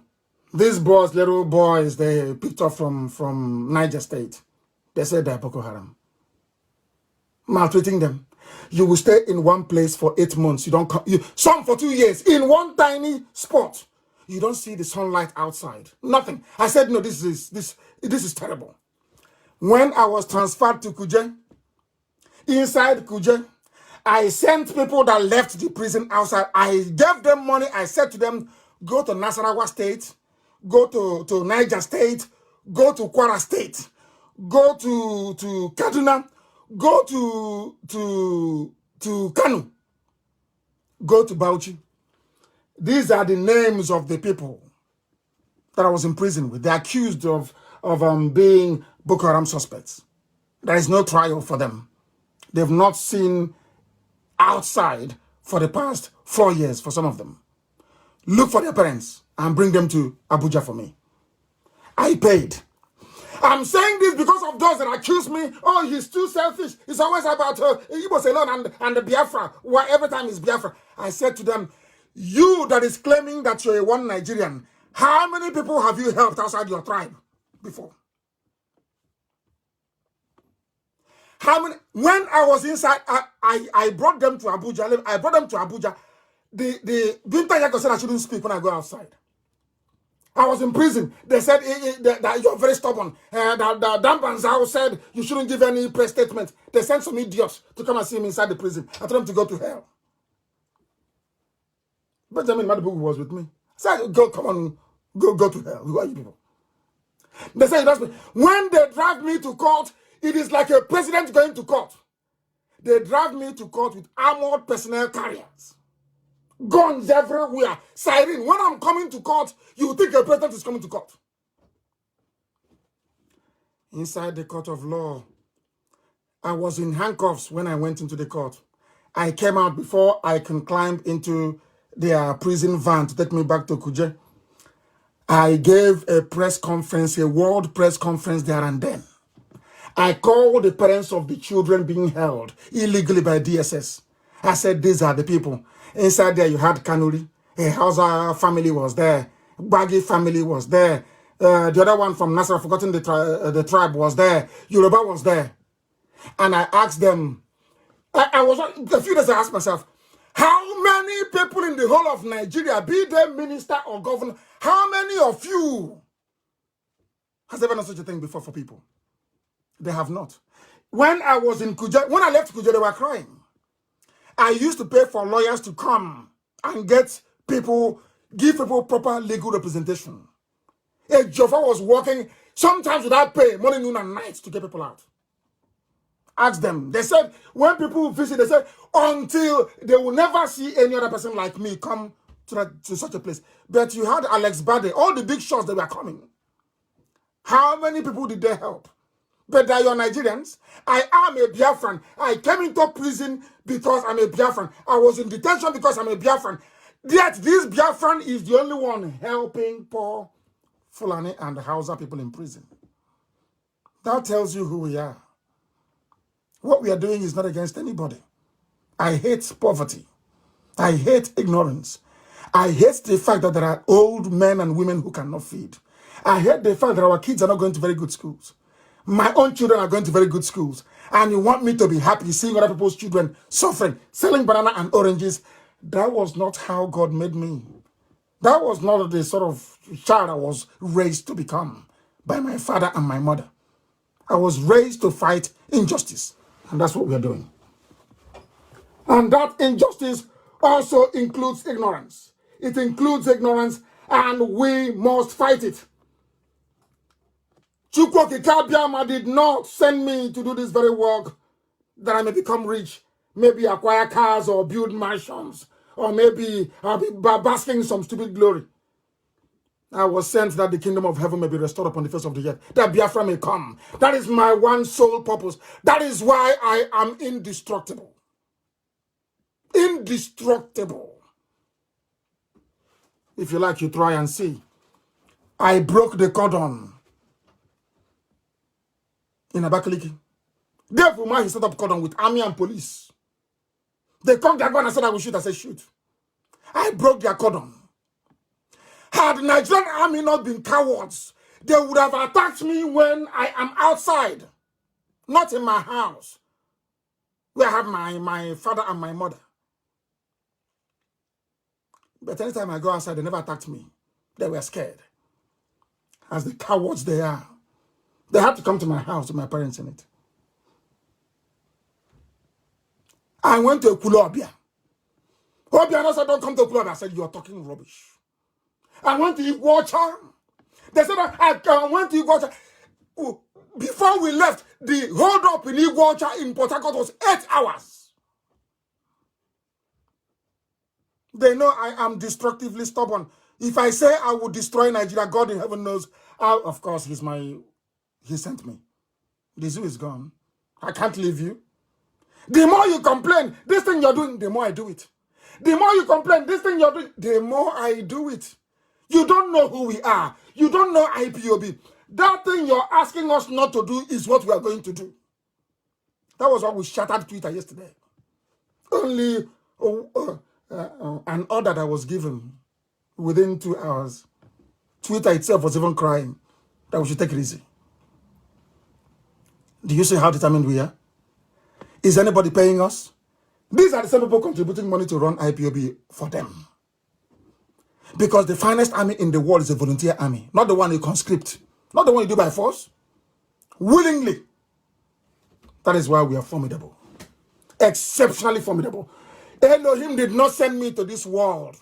These boys, little boys, they picked up from Niger State. They said they're Boko Haram. Maltreating them. You will stay in one place for 8 months. You don't come. Some for 2 years in one tiny spot. You don't see the sunlight outside. Nothing. I said, no, this is terrible. When I was transferred to Kuje, inside Kuje, I sent people that left the prison outside. I gave them money. I said to them, go to Nasarawa State, go to Niger State, go to Kwara State, go to Kaduna, go to Kanu, go to Bauchi. These are the names of the people that I was in prison with. They're accused of being Boko Haram suspects. There is no trial for them. They've not seen outside for the past 4 years for some of them. Look for their parents and bring them to Abuja for me. I paid. I'm saying this because of those that accuse me, oh, he's too selfish. It's always about Igbo alone and the Biafra, where every time is Biafra. I said to them, you that is claiming that you're a one Nigerian, how many people have you helped outside your tribe before? How many? When I was inside, I brought them to Abuja. I brought them to Abuja. The Binta Yako said I shouldn't speak when I go outside. I was in prison. They said that you're very stubborn. The Dambanzao said you shouldn't give any press statement. They sent some idiots to come and see me inside the prison. I told them to go to hell. Benjamin Madibugu was with me. I said, go, come on, go to hell. Who are you people? They say, when they drag me to court, it is like a president going to court. They drag me to court with armored personnel carriers. Guns everywhere. Siren. When I'm coming to court, you think a president is coming to court. Inside the court of law, I was in handcuffs when I went into the court. I came out before I can climb into their prison van to take me back to Kuje. I gave a press conference, a world press conference there and then. I called the parents of the children being held illegally by DSS. I said, these are the people. Inside there, you had Kanuri. A Hausa family was there. Bagi family was there. The other one from Nasser, I've forgotten the tribe, was there. Yoruba was there. And I asked them, a few days I asked myself, how many people in the whole of Nigeria, be they minister or governor, how many of you has ever done such a thing before for people? They have not. When I was in Kuja, when I left Kuja, they were crying. I used to pay for lawyers to come and give people proper legal representation. A Joffa was working sometimes without pay, morning, noon, and night to get people out. Ask them. They said, when people visit, they said, until they will never see any other person like me come to such a place. But you had Alex Bade, all the big shots that were coming. How many people did they help? But they are your Nigerians. I am a Biafran. I came into prison because I'm a Biafran. I was in detention because I'm a Biafran. Yet this Biafran is the only one helping poor Fulani and Hausa people in prison. That tells you who we are. What we are doing is not against anybody. I hate poverty. I hate ignorance. I hate the fact that there are old men and women who cannot feed. I hate the fact that our kids are not going to very good schools. My own children are going to very good schools. And you want me to be happy seeing other people's children suffering, selling banana and oranges. That was not how God made me. That was not the sort of child I was raised to become by my father and my mother. I was raised to fight injustice. And that's what we are doing. And that injustice also includes ignorance. It includes ignorance, and we must fight it. Chukwoki Kabiama did not send me to do this very work that I may become rich, maybe acquire cars or build mansions, or maybe I'll be basking in some stupid glory. I was sent that the kingdom of heaven may be restored upon the face of the earth, that Biafra may come. That is my one sole purpose. That is why I am indestructible. Indestructible. If you like, you try and see. I broke the cordon in Abakaliki. Therefore, he set up cordon with army and police. They come their gun and said, I will shoot. I said, shoot. I broke their cordon. Had the Nigerian army not been cowards, they would have attacked me when I am outside, not in my house, where I have my father and my mother. But anytime I go outside, they never attacked me. They were scared. As the cowards they are, they had to come to my house with my parents in it. I went to Kulobia. Obia said, don't come to Kulobia. I said, you are talking rubbish. I went to Iguacha. They said, I went to Iguacha. Before we left, the hold up in Iguacha in Port Harcourt was 8 hours. They know I am destructively stubborn. If I say I will destroy Nigeria, God in heaven knows. Of course, he sent me. The zoo is gone. I can't leave you. The more you complain, this thing you're doing, the more I do it. The more you complain, this thing you're doing, the more I do it. You don't know who we are. You don't know IPOB. That thing you're asking us not to do is what we are going to do. That was what we shattered Twitter yesterday. Only an order that was given within 2 hours. Twitter itself was even crying that we should take it easy. Do you see how determined we are? Is anybody paying us? These are the same people contributing money to run IPOB for them. Because the finest army in the world is a volunteer army, not the one you conscript, not the one you do by force. Willingly. That is why we are formidable. Exceptionally formidable. Elohim did not send me to this world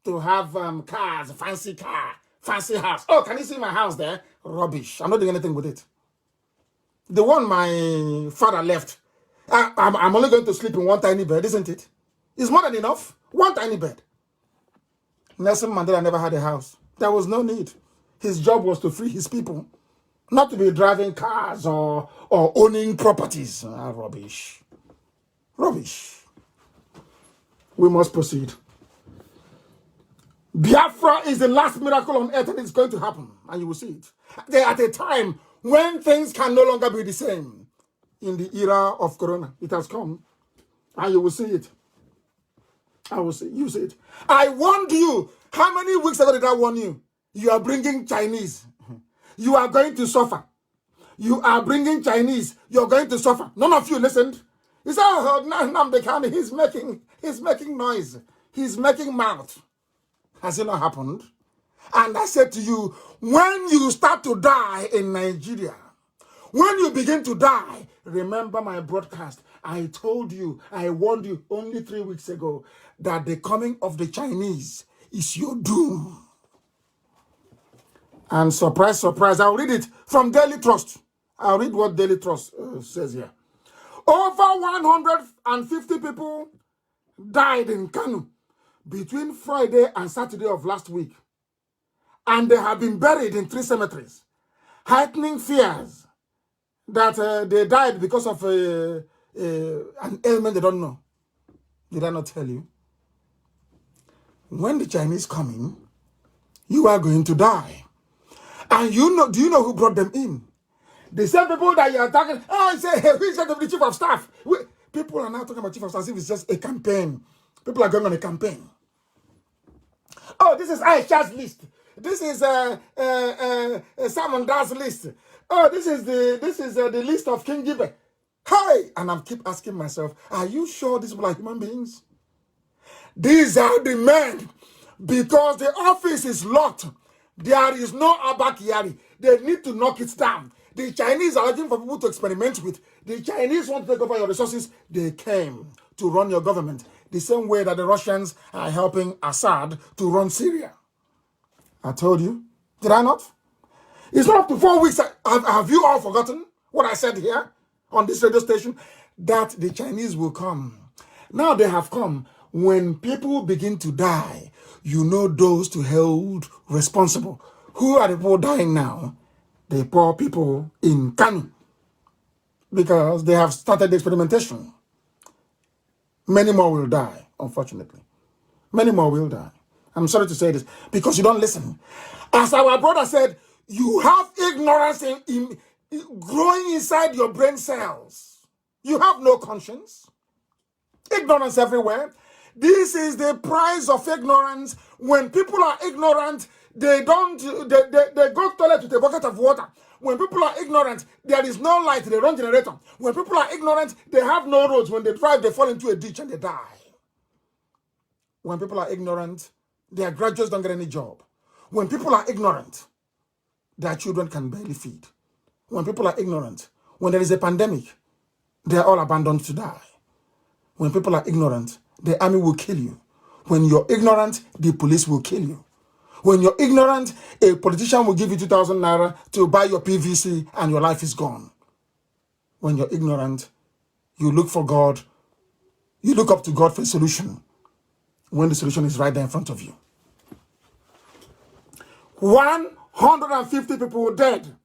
to have cars, fancy car, fancy house. Oh, can you see my house there? Rubbish. I'm not doing anything with it. The one my father left, I'm only going to sleep in one tiny bed, isn't it? It's more than enough. One tiny bed. Nelson Mandela never had a house. There was no need. His job was to free his people, not to be driving cars or owning properties. Rubbish. Rubbish. We must proceed. Biafra is the last miracle on earth, and it's going to happen, and you will see it. They're at a time when things can no longer be the same. In the era of Corona, it has come, and you will see it. I will see. You see it. I warned you. How many weeks ago did I warn you? You are bringing Chinese. You are going to suffer. You are bringing Chinese. You're going to suffer. None of you listened. He said, oh, Nnamdi Kanu, he's making noise. He's making mouth. Has it not happened? And I said to you, when you start to die in Nigeria, when you begin to die, remember my broadcast. I told you, I warned you only 3 weeks ago that the coming of the Chinese is your doom. And surprise, surprise, I'll read it from Daily Trust. I'll read what Daily Trust says here. Over 150 people died in Kanu between Friday and Saturday of last week. And they have been buried in 3 cemeteries, heightening fears that they died because of an ailment they don't know. Did I not tell you? When the Chinese come in, you are going to die. And you know, do you know who brought them in? The same people that you are talking, oh, say, hey, who is the chief of staff? People are now talking about chief of staff as if it's just a campaign. People are going on a campaign. Oh, this is Aisha's list. This is Simon Da's list. Oh, this is the list of King Gibe. Hi! And I keep asking myself, are you sure these people are human beings? These are the men. Because the office is locked. There is no Abakiyari. They need to knock it down. The Chinese are looking for people to experiment with. The Chinese want to take over your resources. They came to run your government. The same way that the Russians are helping Assad to run Syria. I told you. Did I not? It's not up to 4 weeks. Have you all forgotten what I said here on this radio station? That the Chinese will come. Now they have come. When people begin to die, you know those to hold responsible. Who are the people dying now? The poor people in Kanu. Because they have started the experimentation. Many more will die, unfortunately. Many more will die. I'm sorry to say this, because you don't listen. As our brother said, you have ignorance growing inside your brain cells. You have no conscience. Ignorance everywhere. This is the price of ignorance. When people are ignorant, they go to the toilet with a bucket of water. When people are ignorant, there is no light, they run generator. When people are ignorant, they have no roads. When they drive, they fall into a ditch and they die. When people are ignorant, their graduates don't get any job. When people are ignorant, their children can barely feed. When people are ignorant, when there is a pandemic, they are all abandoned to die. When people are ignorant, the army will kill you. When you're ignorant, the police will kill you. When you're ignorant, a politician will give you 2,000 naira to buy your PVC and your life is gone. When you're ignorant, you look for God. You look up to God for a solution when the solution is right there in front of you. 150 people dead.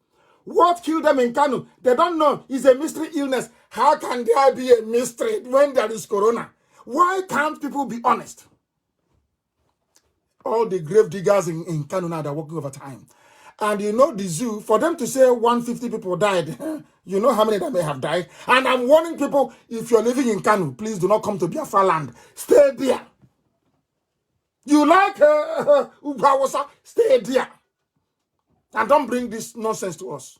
What killed them in Kanu? They don't know. It's a mystery illness. How can there be a mystery when there is corona? Why can't people be honest? All the grave diggers in Kanu now, they're working overtime. And you know the zoo, for them to say 150 people died, you know how many that may have died? And I'm warning people, if you're living in Kanu, please do not come to Biafra land. Stay there. You like Ubawasa? Stay there. And don't bring this nonsense to us.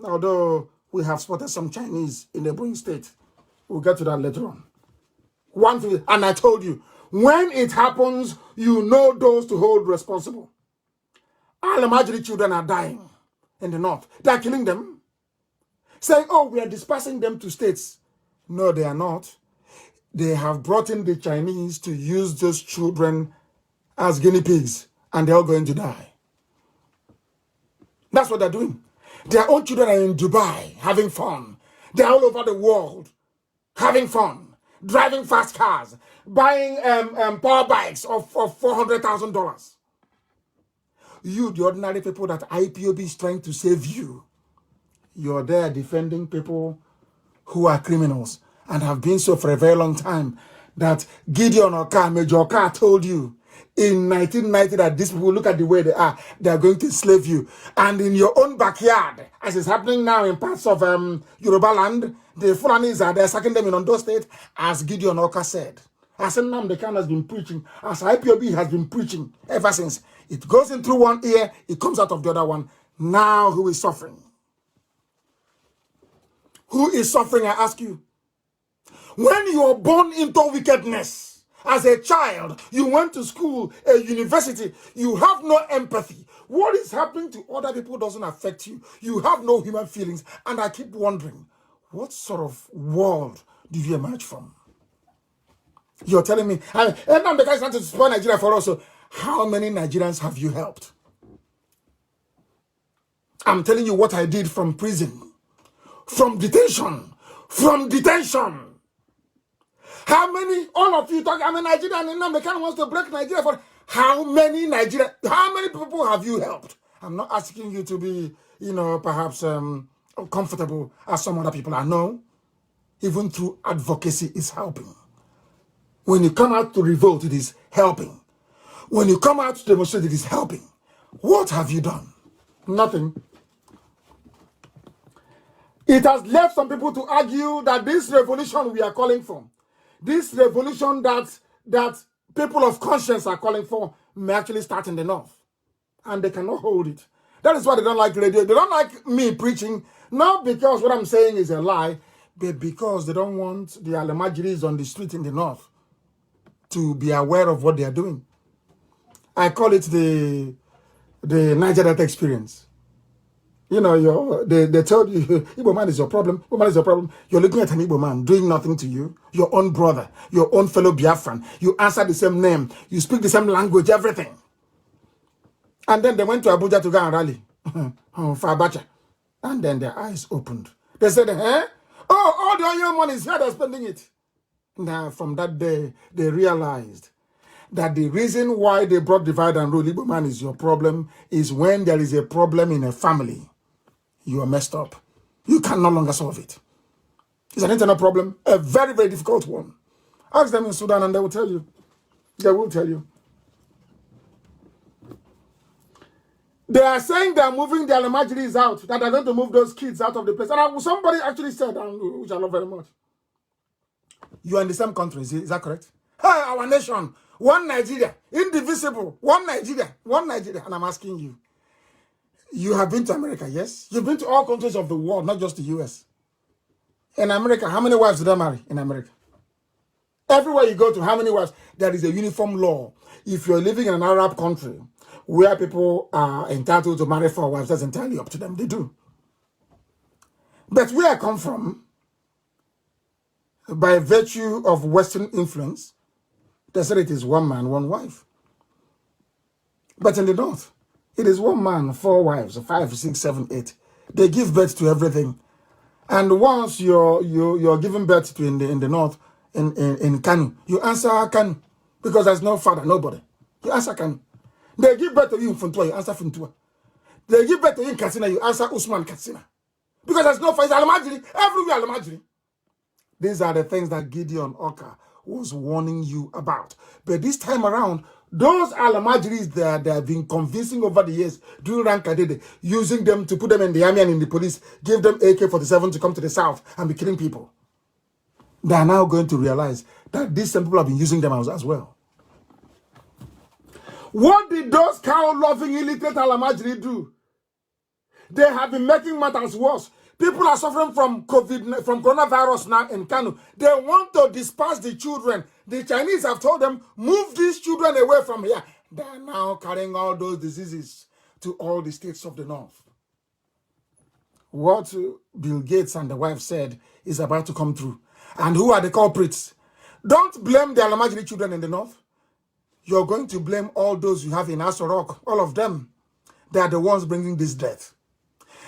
Although we have spotted some Chinese in the neighboring state. We'll get to that later on. 150, and I told you, when it happens, you know those to hold responsible. All the Majori children are dying in the north. They are killing them. Saying, oh, we are dispersing them to states. No, they are not. They have brought in the Chinese to use those children as guinea pigs, and they're all going to die. That's what they're doing. Their own children are in Dubai having fun. They're all over the world having fun, driving fast cars, buying power bikes of $400,000. You, the ordinary people that IPOB is trying to save you, you're there defending people who are criminals and have been so for a very long time, that Gideon Oka, Major Oka told you in 1990 that these people, look at the way they are going to enslave you. And in your own backyard, as is happening now in parts of Yoruba land, the Fulanis are there sacking them in Ondo State, as Gideon Oka said. As Nnamdi Kanu has been preaching, as IPOB has been preaching ever since. It goes in through one ear, it comes out of the other one. Now who is suffering? Who is suffering, I ask you? When you are born into wickedness, as a child, you went to school, a university, you have no empathy. What is happening to other people doesn't affect you. You have no human feelings. And I keep wondering, what sort of world did you emerge from? You're telling me, and now the guy's trying to spoil Nigeria for us. So how many Nigerians have you helped? I'm telling you what I did from prison, from detention. How many, all of you talk, I'm a Nigerian, and Nnamdi Kanu wants to break Nigeria for how many people have you helped? I'm not asking you to be, perhaps comfortable as some other people are. No, even through advocacy is helping. When you come out to revolt, it is helping. When you come out to demonstrate, it is helping. What have you done? Nothing. It has left some people to argue that this revolution we are calling for, this revolution that people of conscience are calling for, may actually start in the north. And they cannot hold it. That is why they don't like radio. They don't like me preaching, not because what I'm saying is a lie, but because they don't want the Alamajiris on the street in the north to be aware of what they are doing. I call it the Niger Delta experience. They told you, Igbo man is your problem. Igbo man is your problem. You're looking at an Igbo man doing nothing to you. Your own brother, your own fellow Biafran. You answer the same name. You speak the same language, everything. And then they went to Abuja to go and rally for Abacha. And then their eyes opened. They said, all the oil money is here, they're spending it. Now, from that day, they realized that the reason why they brought divide and rule, Igbo man is your problem, is when there is a problem in a family, you are messed up. You can no longer solve it. It's an internal problem, a very, very difficult one. Ask them in Sudan and they will tell you. They will tell you. They are saying they are moving the Alamajiris out, that they're going to move those kids out of the place. And somebody actually said, which I love very much, you are in the same country, is that correct? Hey, our nation, one Nigeria, indivisible, one Nigeria. And I'm asking you, you have been to America, yes? You've been to all countries of the world, not just the US. In America, how many wives did they marry in America? Everywhere you go to, how many wives? There is a uniform law. If you're living in an Arab country where people are entitled to marry 4 wives, that's entirely up to them. They do. But where I come from, by virtue of Western influence, they said it is 1 man, 1 wife. But in the north, it is 1 man, 4 wives, 5, 6, 7, 8. They give birth to everything. And once you're giving birth to in the north, in Kanu, you answer Kanu, because there's no father, nobody. You answer Kanu. They give birth to you in Funtua, you answer Funtua. They give birth to you in Katsina, you answer Usman Katsina. Because there's no father, Alamajiri, everywhere Alamajiri. These are the things that Gideon Oka was warning you about. But this time around, those Alamajiris that they have been convincing over the years, doing Rankadede, using them to put them in the army and in the police, give them AK-47 to come to the south and be killing people. They are now going to realize that these same people have been using them as well. What did those cow-loving illiterate Alamajiri do? They have been making matters worse. People are suffering from coronavirus now in Kanu. They want to disperse the children. The Chinese have told them, move these children away from here. They are now carrying all those diseases to all the states of the north. What Bill Gates and the wife said is about to come true. And who are the culprits? Don't blame the Alamajiri children in the north. you're going to blame all those you have in Aso Rock, all of them. They are the ones bringing this death.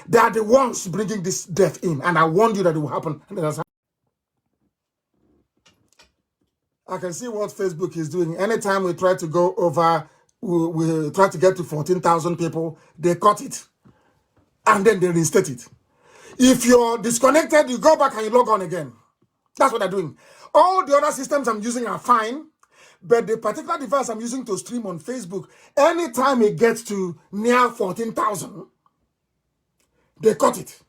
They are the ones bringing this death in, and I warned you that it will happen. And that's I can see what Facebook is doing. Anytime we try to go over, we try to get to 14,000 people, they cut it. And then they reinstate it. If you're disconnected, you go back and you log on again. That's what they're doing. All the other systems I'm using are fine, but the particular device I'm using to stream on Facebook, anytime it gets to near 14,000, they cut it.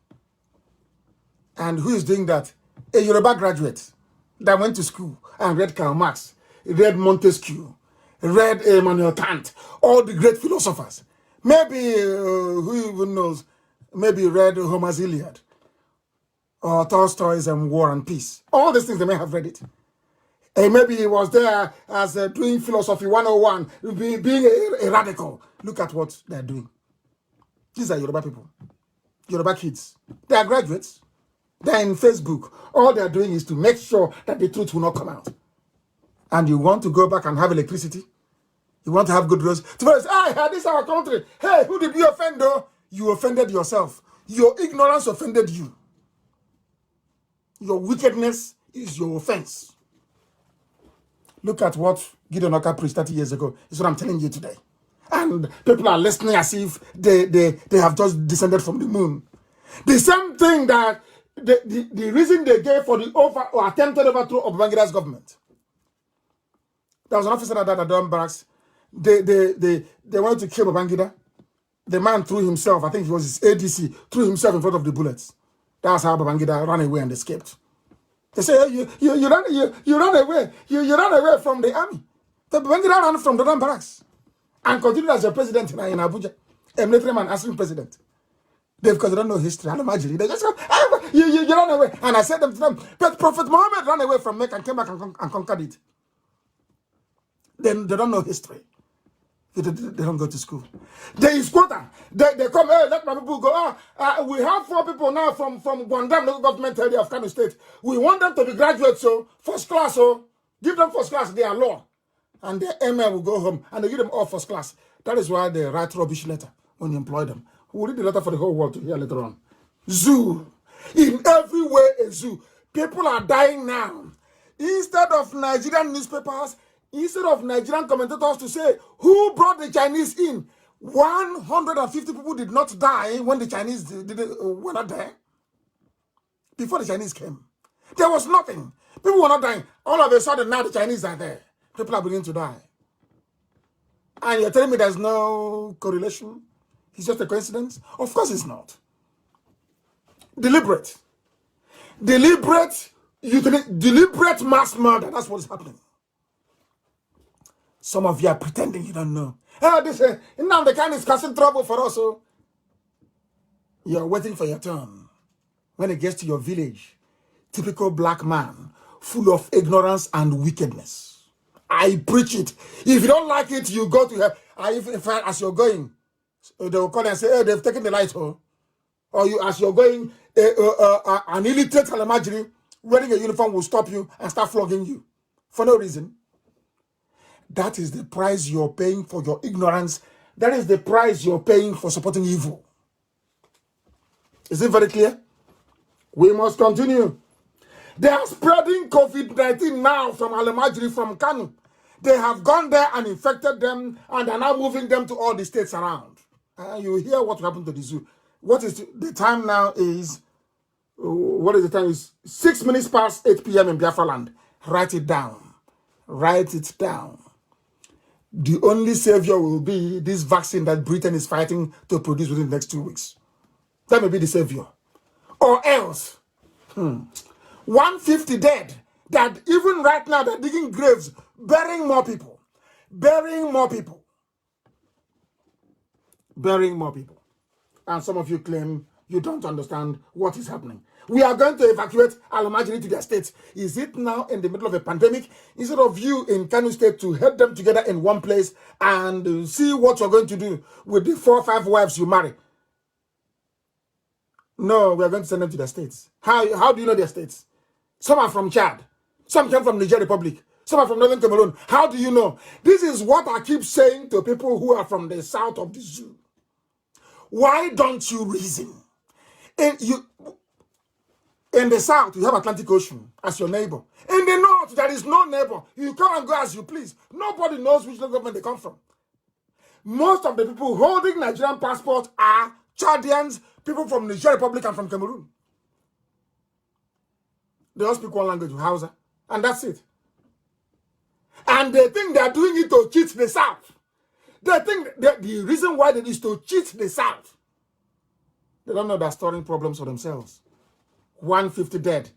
And who is doing that? A Yoruba graduate that went to school and read Karl Marx, read Montesquieu, read Immanuel Kant, all the great philosophers. Maybe, who even knows, maybe read Homer's Iliad or Tolstoy's War and Peace. All these things, they may have read it. And maybe he was there as doing philosophy 101, being a radical. Look at what they're doing. These are Yoruba people, Yoruba kids. They are graduates. They're in Facebook. All they're doing is to make sure that the truth will not come out. And you want to go back and have electricity? You want to have good roads? To say, this is our country. Hey, who did you offend though? You offended yourself. Your ignorance offended you. Your wickedness is your offense. Look at what Gideon Oka preached 30 years ago. It's what I'm telling you today. And people are listening as if they have just descended from the moon. The same thing that the reason they gave for the attempted overthrow of Babangida government. There was an officer that died at Durham Barracks. They wanted to kill Babangida. The man threw himself, I think it was his ADC, threw himself in front of the bullets. That's how Babangida ran away and escaped. They say, you ran away. You ran away from the army. The Babangida ran from Durham Barracks and continued as a president in Abuja, a military man answering president. Because they don't know history. I'll imagine. They just go, you ran away. And I said them to them, but Prophet Muhammad ran away from Mecca and came back and conquered it. Then they don't know history. They don't go to school. There is quota. They come, hey, let my people go. We have 4 people now from Gwandam local government area of Kano State. We want them to be graduates, so first class, so give them first class, they are law. And the ML will go home and they give them all first class. That is why they write rubbish letter when you employ them. We'll read the letter for the whole world to hear later on. Zoo. In every way, a zoo. People are dying now. Instead of Nigerian newspapers, instead of Nigerian commentators to say, who brought the Chinese in? 150 people did not die when the Chinese were not there. Before the Chinese came. There was nothing. People were not dying. All of a sudden, now the Chinese are there. People are beginning to die. And you're telling me there's no correlation? It's just a coincidence? Of course it's not. Deliberate mass murder. That's what's happening. Some of you are pretending you don't know. Now the kind is causing trouble for us. So you're waiting for your turn. When it gets to your village, typical black man, full of ignorance and wickedness. I preach it. If you don't like it, you go to hell. As you're going, they will call and say, hey, they've taken the light. Or you, as you're going, an illiterate Kalamajiri wearing a uniform will stop you and start flogging you for no reason. That is the price you're paying for your ignorance. That is the price you're paying for supporting evil. Is it very clear? We must continue. They are spreading COVID-19 now from Alamajiri, from Kanu. They have gone there and infected them, and are now moving them to all the states around. You hear what happened to the zoo. What is the time now is, what is the time? Is 6 minutes past 8 p.m. in Biafra land. Write it down. Write it down. The only savior will be this vaccine that Britain is fighting to produce within the next 2 weeks. That may be the savior. Or else, 150 dead, that even right now they're digging graves, burying more people. Burying more people. Burying more people. And some of you claim you don't understand what is happening. We are going to evacuate Alamajiri to their states. Is it now in the middle of a pandemic? Instead of you in Kano State to head them together in one place and see what you're going to do with the 4 or 5 wives you marry. No, we are going to send them to their states. How do you know their states? Some are from Chad. Some came from Niger Republic. Some are from northern Cameroon. How do you know? This is what I keep saying to people who are from the south of the zoo. Why don't you reason? In the south, you have Atlantic Ocean as your neighbor. In the north, there is no neighbor. You come and go as you please. Nobody knows which local government they come from. Most of the people holding Nigerian passports are Chadians, people from the Niger Republic and from Cameroon. They all speak one language, Hausa, and that's it. And they think they are doing it to cheat the South. They think that the reason why it is to cheat the South. They don't know they're storing problems for themselves. 150 dead.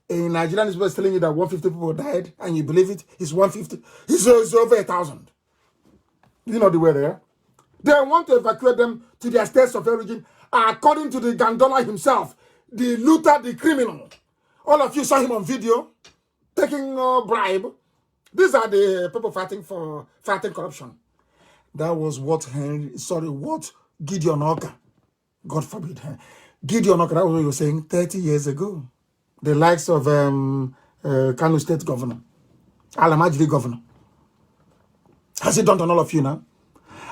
A Nigerian is telling you that 150 people died, and you believe it? It's 150. It's over 1,000. You know the way they are. They want to evacuate them to their states of origin, according to the Gandola himself, the looter, the criminal. All of you saw him on video, taking a bribe. These are the people fighting corruption. That was what Gideon Oka, God forbid, Gideon Oka, that was what he was saying 30 years ago. The likes of Kanu State Governor, Alamajiri Governor. Has it done to all of you now?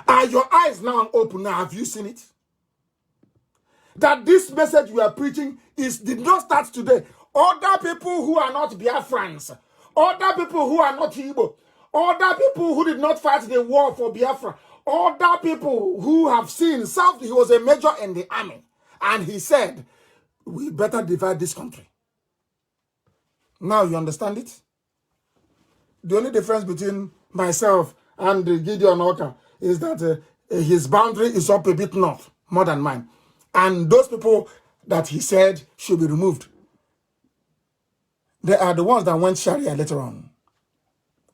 Are your eyes now open now? Have you seen it? That this message we are preaching did not start today. Other people who are not Biafrans, other people who are not Igbo, other people who did not fight the war for Biafra, other people who have seen South, he was a major in the army. And he said, we better divide this country. Now you understand it? The only difference between myself and Gideon Oka is that his boundary is up a bit north, more than mine. And those people that he said should be removed, they are the ones that went Sharia later on.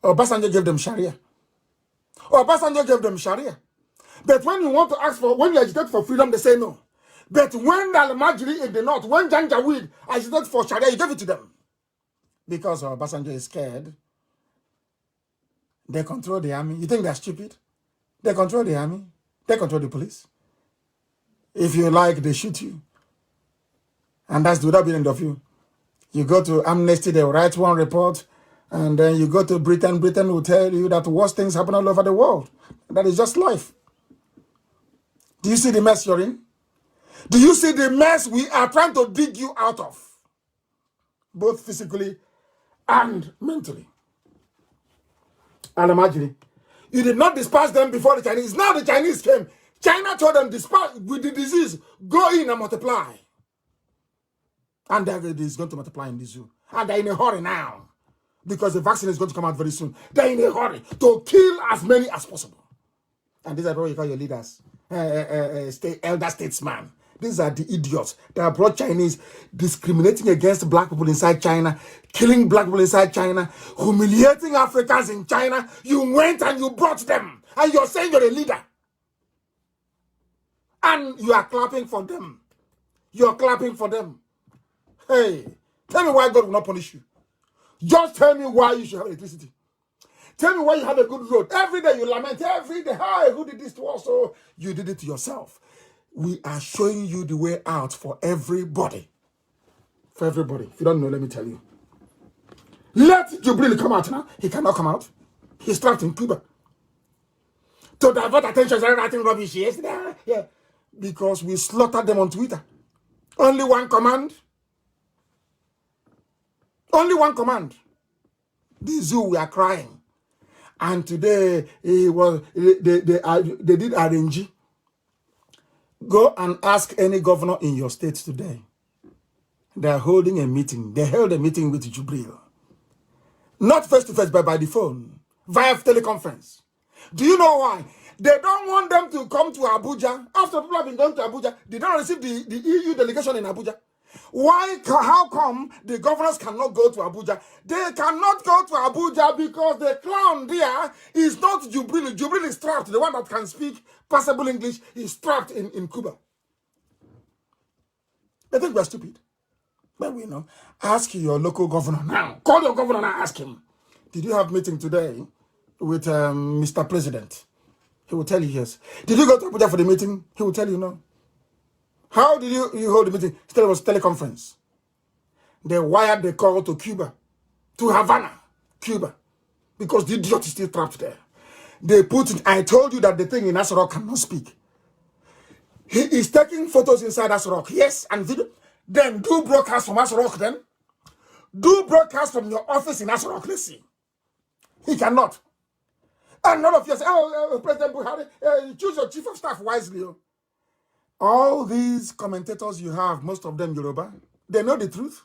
Obasanjo gave them Sharia. But when you want to ask for, when you agitate for freedom, they say no. But when the Al-Majri in the north, when Janjaweed agitated for Sharia, you gave it to them. Because Obasanjo is scared. They control the army. You think they're stupid? They control the army. They control the police. If you like, they shoot you. And that's without being end of you. You go to Amnesty, they will write one report, and then you go to Britain, Britain will tell you that worse things happen all over the world. That is just life. Do you see the mess you're in? Do you see the mess we are trying to dig you out of? Both physically and mentally. Alamajiri, you did not despise them before the Chinese. Now the Chinese came. China told them, despise with the disease, go in and multiply. And it is going to multiply in the zoo. And they're in a hurry now. Because the vaccine is going to come out very soon. They're in a hurry to kill as many as possible. And these are what you call your leaders. Elder statesmen. These are the idiots that brought Chinese discriminating against black people inside China, killing black people inside China, humiliating Africans in China. You went and you brought them. And you're saying you're a leader. And you are clapping for them. You're clapping for them. Hey, tell me why God will not punish you. Just tell me why you should have electricity. Tell me why you have a good road. Every day you lament, every day, hi, who did this to us? So you did it to yourself. We are showing you the way out for everybody. For everybody. If you don't know, let me tell you. Let Jubril come out now. He cannot come out. He's trapped in Cuba. To divert attention, started writing rubbish yesterday. Yeah. Because we slaughtered them on Twitter. Only one command. Only one command. The zoo, we are crying. And today, they did arrange. Go and ask any governor in your state today. They are holding a meeting. They held a meeting with Jubril. Not face-to-face, but by the phone. Via teleconference. Do you know why? They don't want them to come to Abuja. After people have been going to Abuja, they don't receive the EU delegation in Abuja. Why? How come the governors cannot go to Abuja? They cannot go to Abuja because the clown there is not Jubril. Jubril is trapped. The one that can speak passable English is trapped in Cuba. They think we're stupid. But we know. Ask your local governor now. Call your governor and ask him. Did you have a meeting today with Mr. President? He will tell you yes. Did you go to Abuja for the meeting? He will tell you no. How did you hold the meeting? Still, it was teleconference. They wired the call to Cuba, to Havana, Cuba. because the idiot is still trapped there. They put it, I told you that the thing in Asarok cannot speak. He is taking photos inside Asarok, yes, and video. Then do broadcast from Asarok then. Do broadcast from your office in Asarok, let's see. He cannot. And none of you say, President Buhari, choose your chief of staff wisely. All these commentators you have, most of them Yoruba, they know the truth.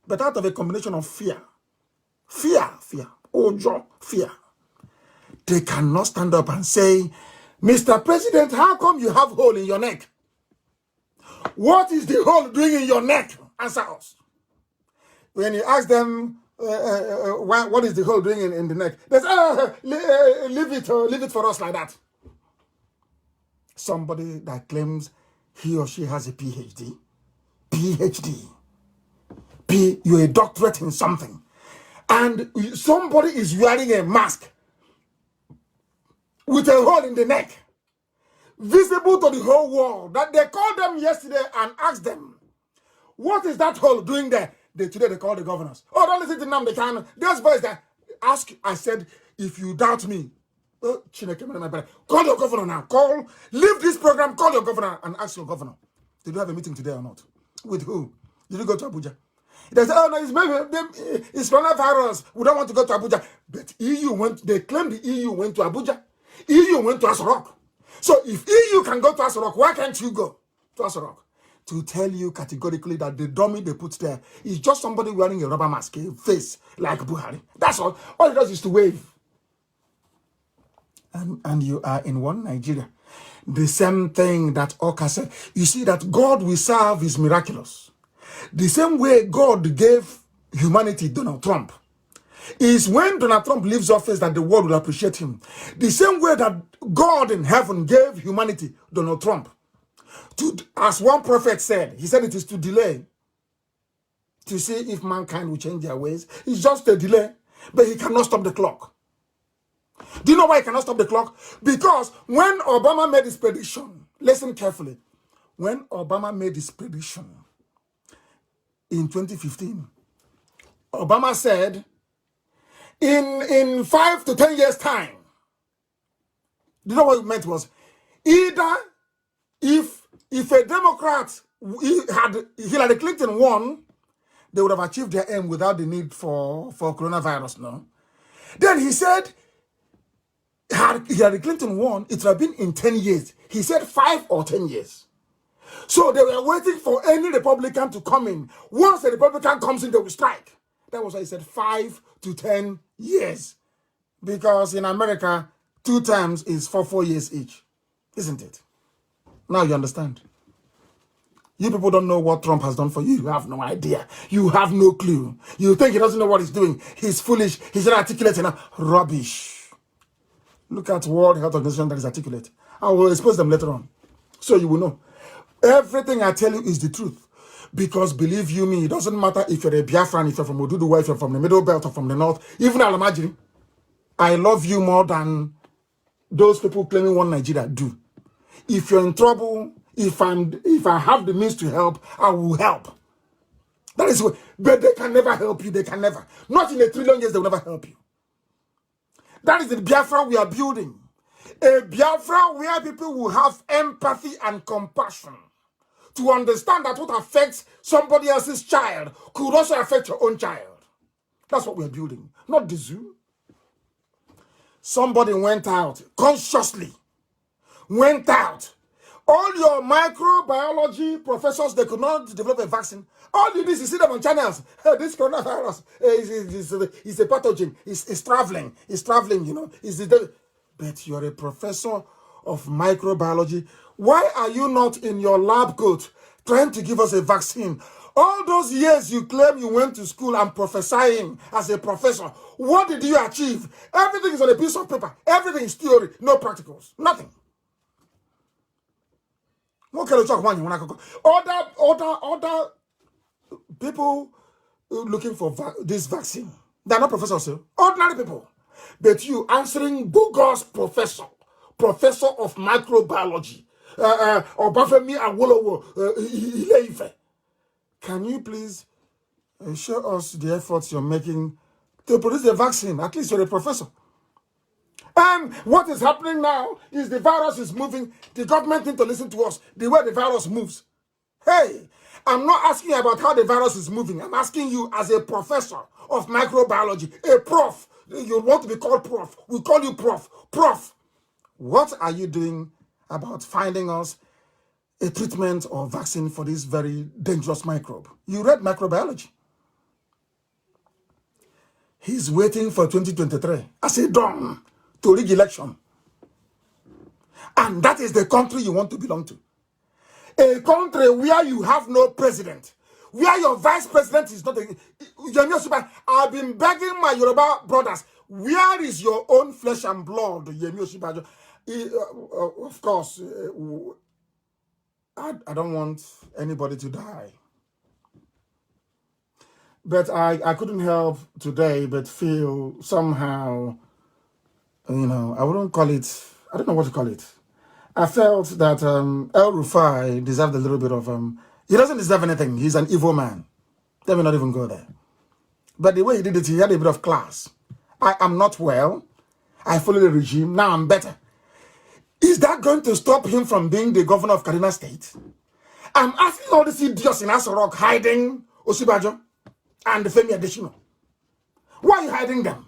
But out of a combination of fear, ojo, fear, they cannot stand up and say, Mr. President, how come you have hole in your neck? What is the hole doing in your neck? Answer us. When you ask them, what is the hole doing in the neck? They say, leave it for us like that. Somebody that claims he or she has a PhD, you're a doctorate in something, and somebody is wearing a mask with a hole in the neck, visible to the whole world, that they called them yesterday and asked them, what is that hole doing there? Today they call the governors. Oh, don't listen to Nnamdi Kanu. Those boys that ask, I said, if you doubt me, call your governor now. Leave this program, call your governor and ask your governor. Did you have a meeting today or not? With who? Did you go to Abuja? They said, oh no, it's coronavirus. We don't want to go to Abuja. But they claim the EU went to Abuja. EU went to Asarok. So if EU can go to Asarok, why can't you go to Asarok? To tell you categorically that the dummy they put there is just somebody wearing a rubber mask, a face like Buhari. That's all. All he does is to wave. And you are in one Nigeria. The same thing that Oka said. You see that God we serve is miraculous. The same way God gave humanity Donald Trump is when Donald Trump leaves office that the world will appreciate him. The same way that God in heaven gave humanity Donald Trump. As one prophet said, he said it is to delay to see if mankind will change their ways. It's just a delay, but he cannot stop the clock. Do you know why he cannot stop the clock? Because when Obama made his prediction, listen carefully, when Obama made his prediction in 2015, Obama said, in 5 to 10 years' time, do you know what it meant was, either if a Democrat had Hillary Clinton won, they would have achieved their aim without the need for coronavirus, no? Then he said, had Hillary Clinton won, it would have been in 10 years. He said 5 or 10 years. So they were waiting for any Republican to come in. Once a Republican comes in, they will strike. That was why he said 5 to 10 years. Because in America, 2 terms is for 4 years each. Isn't it? Now you understand. You people don't know what Trump has done for you. You have no idea. You have no clue. You think he doesn't know what he's doing. He's foolish. He's not articulate enough. Rubbish. Look at World Health Organization that is articulate. I will expose them later on. So you will know. Everything I tell you is the truth. Because believe you me, it doesn't matter if you're a Biafran, if you're from Oduduwa, if you're from the Middle Belt or from the North, even Alamajiri. I love you more than those people claiming one Nigeria do. If you're in trouble, if I have the means to help, I will help. That is what, but they can never help you. They can never. Not in a trillion years, they will never help you. That is the Biafra we are building. A Biafra where people will have empathy and compassion to understand that what affects somebody else's child could also affect your own child. That's what we are building, not the zoo. Somebody went out, consciously went out. All your microbiology professors, they could not develop a vaccine. All you do is you see them on channels. Hey, this coronavirus is a pathogen. It's traveling. It's traveling, you know. But you're a professor of microbiology. Why are you not in your lab coat trying to give us a vaccine? All those years you claim you went to school and prophesying as a professor, what did you achieve? Everything is on a piece of paper. Everything is theory, no practicals, nothing. Other people looking for this vaccine, they're not professors, ordinary people. But you answering bogus professor of microbiology, Obafemi Awolowo, Ile-Ife. Can you please show us the efforts you're making to produce a vaccine. At least you're a professor. And what is happening now is the virus is moving. The government need to listen to us, the way the virus moves. Hey, I'm not asking you about how the virus is moving. I'm asking you as a professor of microbiology, a prof. You want to be called prof. We call you prof. Prof, what are you doing about finding us a treatment or vaccine for this very dangerous microbe? You read microbiology. He's waiting for 2023 as a dawn to rig election. And that is the country you want to belong to. A country where you have no president, where your vice president is not a... I've been begging my Yoruba brothers, where is your own flesh and blood, Yemi Osinbajo? Of course, I don't want anybody to die. But I couldn't help today but feel somehow, you know, I wouldn't call it, I don't know what to call it. I felt that El Rufai deserved a little bit of, he doesn't deserve anything. He's an evil man. Let me not even go there. But the way he did it, he had a bit of class. I am not well. I follow the regime. Now I'm better. Is that going to stop him from being the governor of Kaduna State? I'm asking all these idiots in Asorok hiding Osinbajo and the Femi Adesina. Why are you hiding them?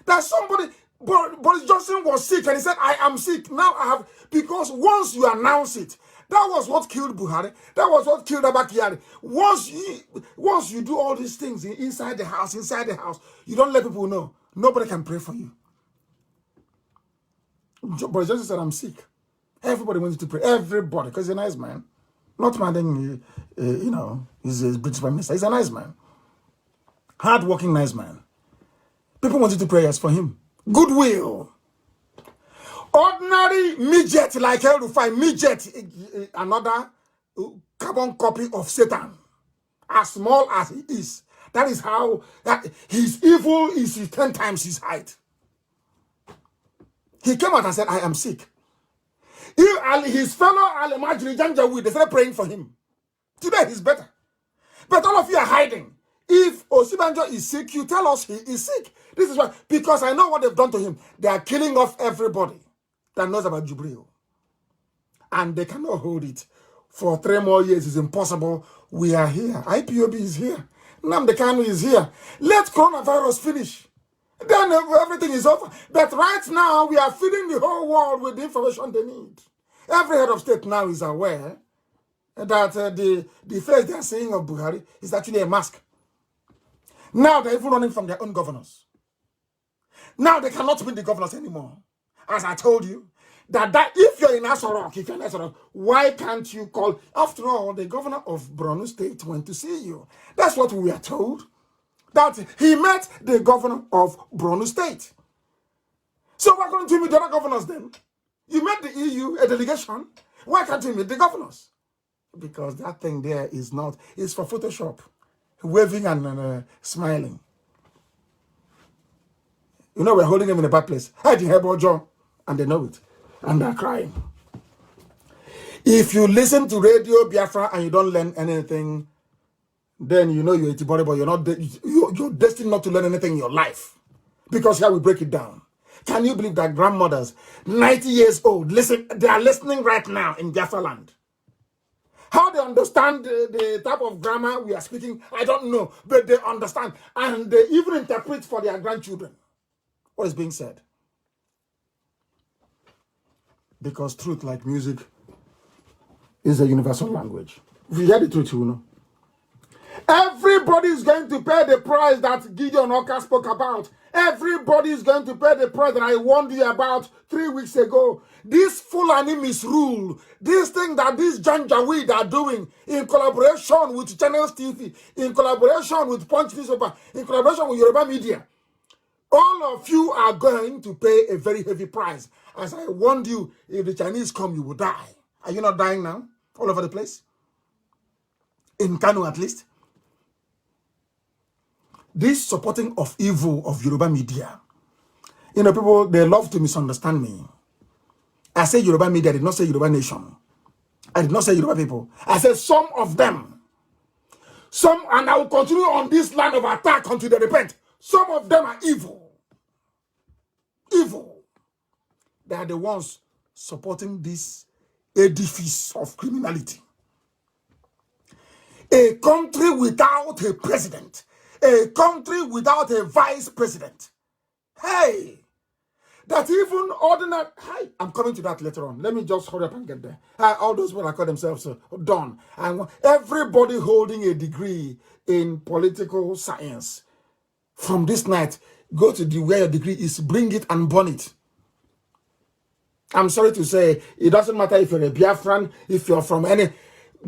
There's somebody, Boris Johnson was sick and he said, I am sick. Now I have, because once you announce it, that was what killed Buhari. That was what killed Abakari. Once you do all these things inside the house, you don't let people know. Nobody can pray for you. Boris Johnson said, I'm sick. Everybody wants to pray. Everybody, because he's a nice man. Not minding, you know, he's a British Prime Minister. He's a nice man. Hard-working, nice man. People wanted to pray for him. Goodwill. Ordinary midget like El Rufai, midget, another carbon copy of Satan. As small as he is. That is how his evil is 10 times his height. He came out and said, I am sick. His fellow Al-Majri Janjaweed, they started praying for him. Today he's better. But all of you are hiding. If Osinbajo is sick, you tell us he is sick. This is why, because I know what they've done to him. They are killing off everybody that knows about Jubril. And they cannot hold it. For 3 more years, it's impossible. We are here. IPOB is here. Nnamdi Kanu is here. Let coronavirus finish. Then everything is over. But right now, we are feeding the whole world with the information they need. Every head of state now is aware that the face they are seeing of Buhari is actually a mask. Now they're even running from their own governors. Now they cannot win the governors anymore. As I told you, that if you're in Asorok, why can't you call? After all, the governor of Borno State went to see you. That's what we are told. That he met the governor of Borno State. So why can't you meet the other governors then? You met the EU, a delegation. Why can't you meet the governors? Because that thing there is not, it's for Photoshop. Waving and smiling. You know, we're holding them in a bad place. I didn't have John, and they know it. And they're crying. If you listen to Radio Biafra and you don't learn anything, then you know you're a Tibori, but you're destined not to learn anything in your life. Because here we break it down. Can you believe that grandmothers, 90 years old, listen, they are listening right now in Biafra land? How they understand the type of grammar we are speaking, I don't know. But they understand. And they even interpret for their grandchildren what is being said. Because truth, like music, is a universal language. If you hear the truth, you know. Everybody is going to pay the price that Gideon Oka spoke about. Everybody is going to pay the price that I warned you about 3 weeks ago. This Fulani misrule, this thing that these Janjaweed are doing in collaboration with Channels TV, in collaboration with Punch Newspaper, in collaboration with Yoruba Media, all of you are going to pay a very heavy price. As I warned you, if the Chinese come, you will die. Are you not dying now? All over the place? In Kano at least? This supporting of evil of Yoruba media. You know, people, they love to misunderstand me. I say Yoruba media, I did not say Yoruba nation. I did not say Yoruba people. I said some of them. Some, and I will continue on this line of attack until they repent. Some of them are evil. Evil. They are the ones supporting this edifice of criminality. A country without a president, a country without a vice president. Hey, that even ordinary, hi, I'm coming to that later on. Let me just hurry up and get there. All those people that call themselves done. And everybody holding a degree in political science, from this night, go to where your degree is, bring it and burn it. I'm sorry to say, it doesn't matter if you're a Biafran, if you're from any,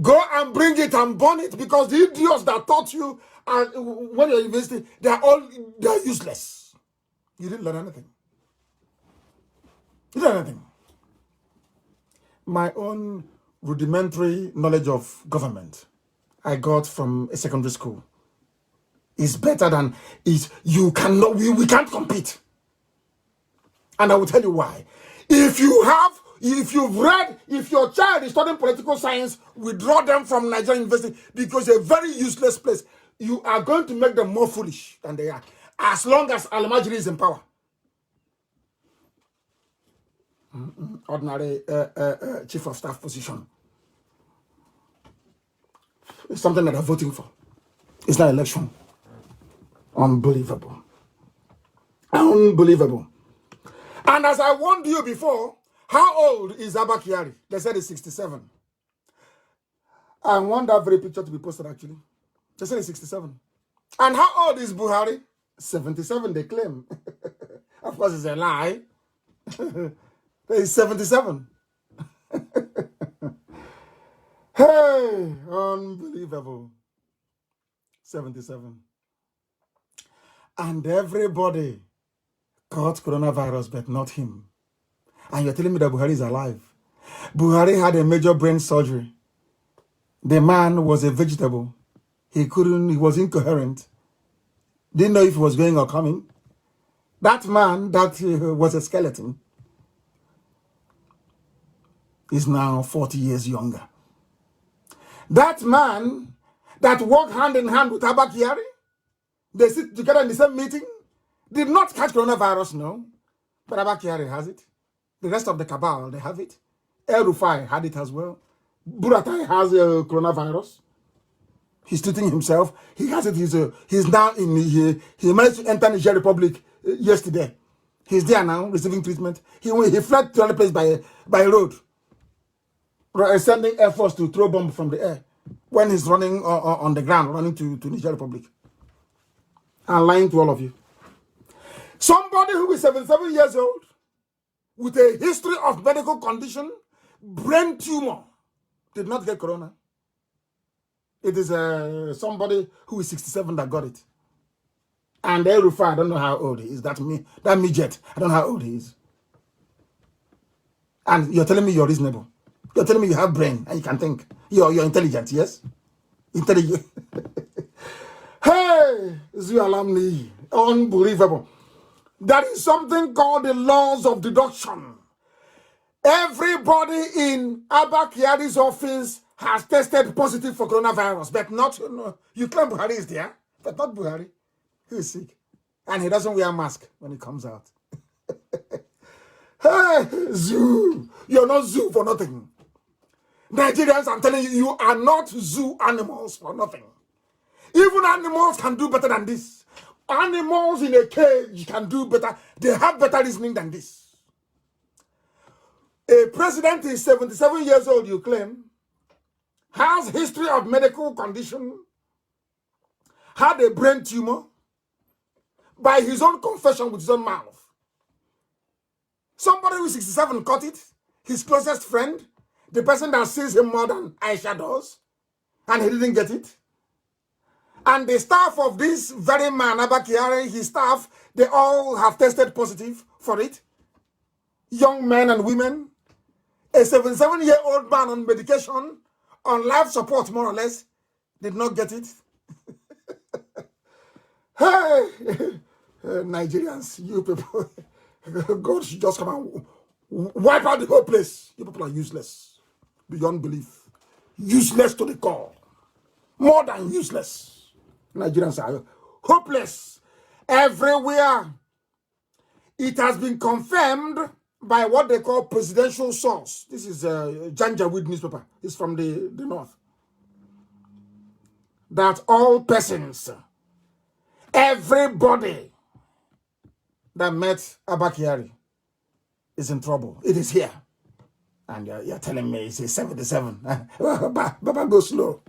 go and bring it and burn it, because the idiots that taught you when you're university, they're useless. You didn't learn anything. You didn't learn anything. My own rudimentary knowledge of government I got from a secondary school is better than you cannot, we can't compete. And I will tell you why. If your child is studying political science, withdraw them from Nigerian university, because it's a very useless place. You are going to make them more foolish than they are, as long as Al-Majri is in power. Ordinary chief of staff position. It's something that they're voting for. It's not election. Unbelievable. Unbelievable. And as I warned you before, how old is Abba Kyari? They said he's 67. I want that very picture to be posted, actually. They said he's 67. And how old is Buhari? 77, they claim. Of course, it's a lie. He's 77. Hey, unbelievable. 77. And everybody caught coronavirus, but not him. And you're telling me that Buhari is alive. Buhari had a major brain surgery. The man was a vegetable. He was incoherent. Didn't know if he was going or coming. That man that was a skeleton is now 40 years younger. That man that walked hand in hand with Abba Kyari, they sit together in the same meeting, did not catch coronavirus, no. But Abba Kyari has it. The rest of the cabal, they have it. El Rufai had it as well. Buratai has coronavirus. He's treating himself. He has it. He's now he managed to enter Niger Republic yesterday. He's there now, receiving treatment. He fled to another place by road, sending Air Force to throw bomb from the air when he's running on the ground, running to Niger Republic. I'm lying to all of you. Somebody who is 77 years old, with a history of medical condition, brain tumor, did not get corona. It is somebody who is 67 that got it. And El Rufai, I don't know how old he is. That midget, I don't know how old he is. And you're telling me you're reasonable. You're telling me you have brain and you can think. You're intelligent, yes? Intelligent. Hey, Zualamni, unbelievable. There is something called the laws of deduction. Everybody in Abba Kyari's office has tested positive for coronavirus, but not, you claim Buhari is there, but not Buhari. He is sick. And he doesn't wear a mask when he comes out. Hey, zoo. You're not zoo for nothing. Nigerians, I'm telling you, you are not zoo animals for nothing. Even animals can do better than this. Animals in a cage can do better. They have better reasoning than this. A president is 77 years old, you claim, has history of medical condition, had a brain tumor, by his own confession with his own mouth. Somebody who is 67 caught it, his closest friend, the person that sees him more than Aisha does, and he didn't get it. And the staff of this very man, Abba Kyari, his staff, they all have tested positive for it. Young men and women. A 77-year-old man on medication, on life support more or less, did not get it. Hey, Nigerians, you people, God should just come and wipe out the whole place. You people are useless, beyond belief. Useless to the core. More than useless. Nigerians are hopeless. everywhere. It has been confirmed by what they call presidential source. This is a Janjaweed newspaper. It's from the north. That all persons, everybody that met Abakari is in trouble. It is here. And you're telling me it's a 77. Baba go slow.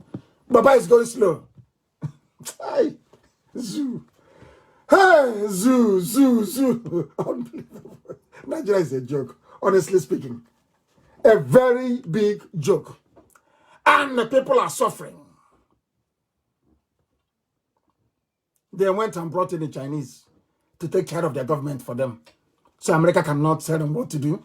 Baba is going slow. Hey, zoo. Hey, zoo. Unbelievable. Nigeria is a joke, honestly speaking. A very big joke. And the people are suffering. They went and brought in the Chinese to take care of their government for them. So America cannot tell them what to do.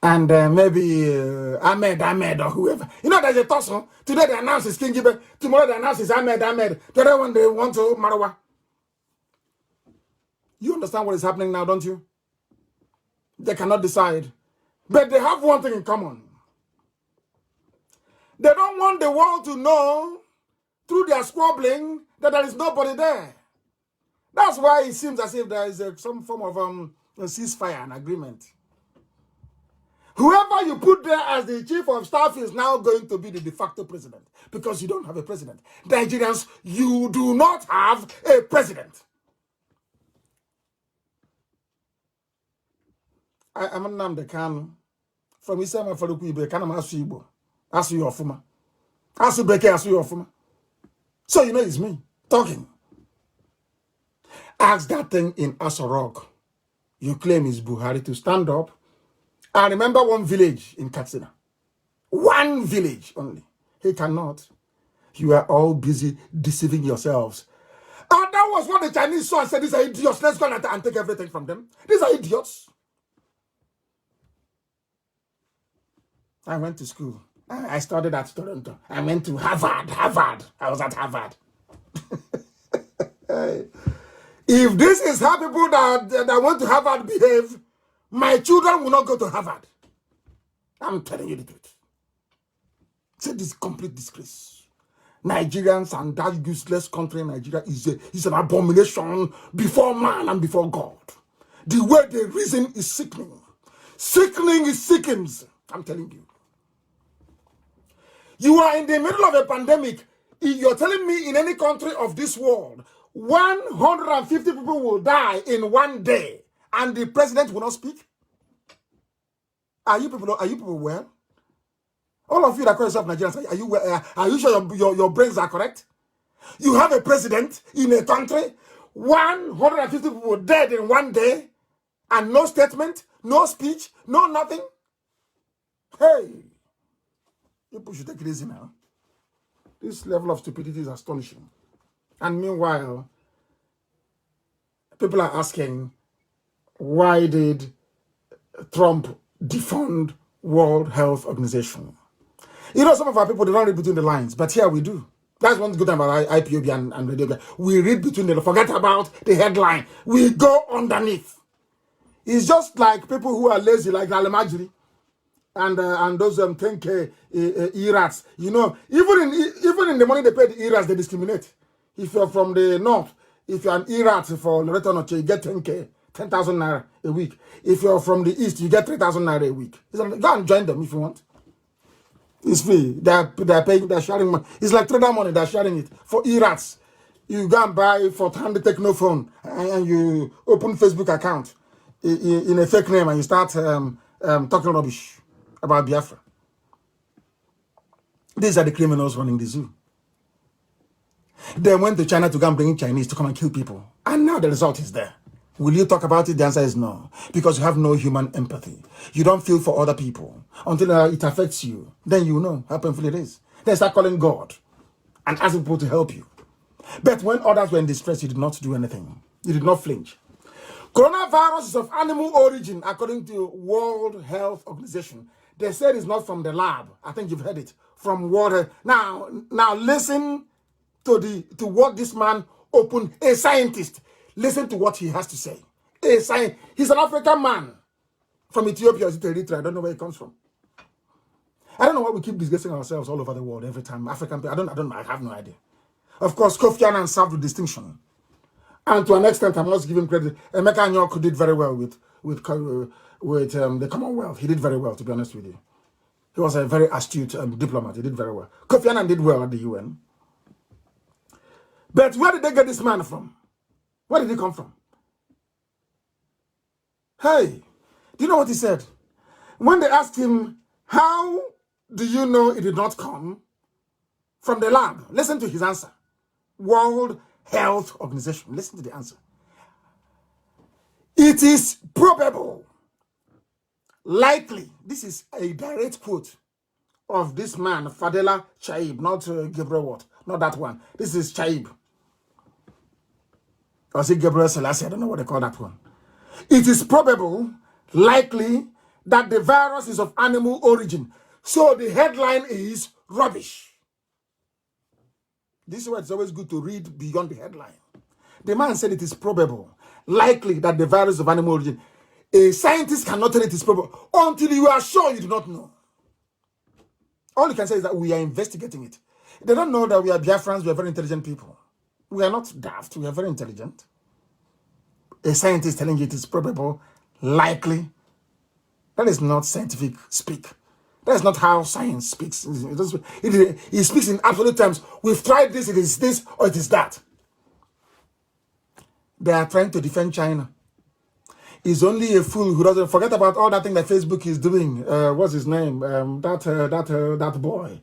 And maybe Ahmed or whoever. You know, there's a tussle. Today they announce it's King Gibe. Tomorrow they announce it's Ahmed. The other one they want to Marawa. You understand what is happening now, don't you? They cannot decide. But they have one thing in common. They don't want the world to know through their squabbling that there is nobody there. That's why it seems as if there is some form of a ceasefire, an agreement. Whoever you put there as the chief of staff is now going to be the de facto president because you don't have a president. Nigerians, you do not have a president. I'm Nnamdi Kanu from Isama Faruku Kanam Asu Igbo. Asu Yofuma. Asu Beke Asu Yofuma. So you know it's me talking. Ask that thing in Asorok. You claim it's Buhari to stand up. I remember one village in Katsina. One village only. He cannot. You are all busy deceiving yourselves. And that was what the Chinese saw and said, these are idiots. Let's go and take everything from them. These are idiots. I went to school. I studied at Toronto. I went to Harvard. I was at Harvard. If this is how people that went to Harvard behave, my children will not go to Harvard. I'm telling you the truth. It's this complete disgrace. Nigerians and that useless country, Nigeria, is an abomination before man and before God. The way they reason is sickening. Sickening is sickens. I'm telling you. You are in the middle of a pandemic. If you're telling me in any country of this world, 150 people will die in one day, and the president will not speak? Are you people well? All of you that call yourself Nigerians, are you well? Are you sure your brains are correct? You have a president in a country, 150 people dead in one day, and no statement, no speech, no nothing. Hey, people should take it easy now. This level of stupidity is astonishing. And meanwhile, people are asking, why did Trump defund World Health Organization? You know, some of our people, they don't read between the lines, but here we do. That's one good thing about IPOB and radio. We read between the lines. Forget about the headline. We go underneath. It's just like people who are lazy, like Alamajiri and those 10K ERATs. You know, even in the money they pay the ERATs, they discriminate. If you're from the north, if you're an ERAT for Loreto Noche, you get 10K, 10,000 naira a week. If you're from the east, you get 3,000 naira a week. Go and join them if you want. It's free. They're paying, they're sharing money. It's like trader money, they're sharing it. For ERATs, you go and buy for 100 techno phone and you open Facebook account in a fake name and you start talking rubbish about Biafra. These are the criminals running the zoo. They went to China to go and bring Chinese to come and kill people. And now the result is there. Will you talk about it? The answer is no. Because you have no human empathy. You don't feel for other people. Until it affects you. Then you know how painful it is. Then start calling God and ask people to help you. But when others were in distress, you did not do anything. You did not flinch. Coronavirus is of animal origin, according to World Health Organization. They said it's not from the lab. I think you've heard it. From water. Now listen to what this man opened. A scientist. Listen to what he has to say. He's an African man from Ethiopia. Is it Eritrea? I don't know where he comes from. I don't know why we keep disgracing ourselves all over the world every time. African people. I don't know. I have no idea. Of course, Kofi Annan served with distinction. And to an extent, I must give him credit. Emeka Anyaoku did very well with the Commonwealth. He did very well, to be honest with you. He was a very astute diplomat. He did very well. Kofi Annan did well at the UN. But where did they get this man from? Where did he come from? Hey, do you know what he said? When they asked him, how do you know it did not come from the lab? Listen to his answer. World Health Organization. Listen to the answer. It is probable, likely, this is a direct quote of this man, Fadela Chaib, not Gabriel Watt, not that one. This is Chaib. Or is it Gabriel Selassie? I don't know what they call that one. It is probable, likely, that the virus is of animal origin. So the headline is rubbish. This is why it's always good to read beyond the headline. The man said it is probable, likely, that the virus is of animal origin. A scientist cannot tell it is probable until you are sure you do not know. All you can say is that we are investigating it. They don't know that we are Biafrans, we are very intelligent people. We are not daft, we are very intelligent. A scientist telling you it is probable, likely. That is not scientific speak. That is not how science speaks. It speaks in absolute terms. We've tried this, it is this, or it is that. They are trying to defend China. It's only a fool who doesn't forget about all that thing that Facebook is doing. What's his name? That boy.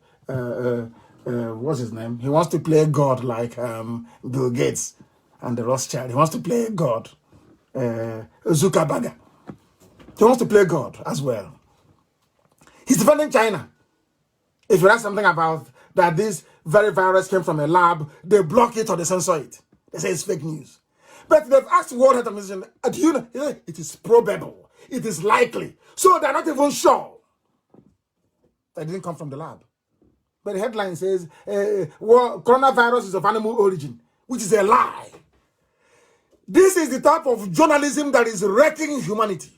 What's his name? He wants to play God like Bill Gates and the Rothschild. He wants to play God. Zuckerberg. He wants to play God as well. He's defending China. If you ask something about that this very virus came from a lab, they block it or they censor it. They say it's fake news. But they've asked World Health Organization, do you know? It is probable. It is likely. So they're not even sure that it didn't come from the lab. But the headline says, coronavirus is of animal origin, which is a lie. This is the type of journalism that is wrecking humanity.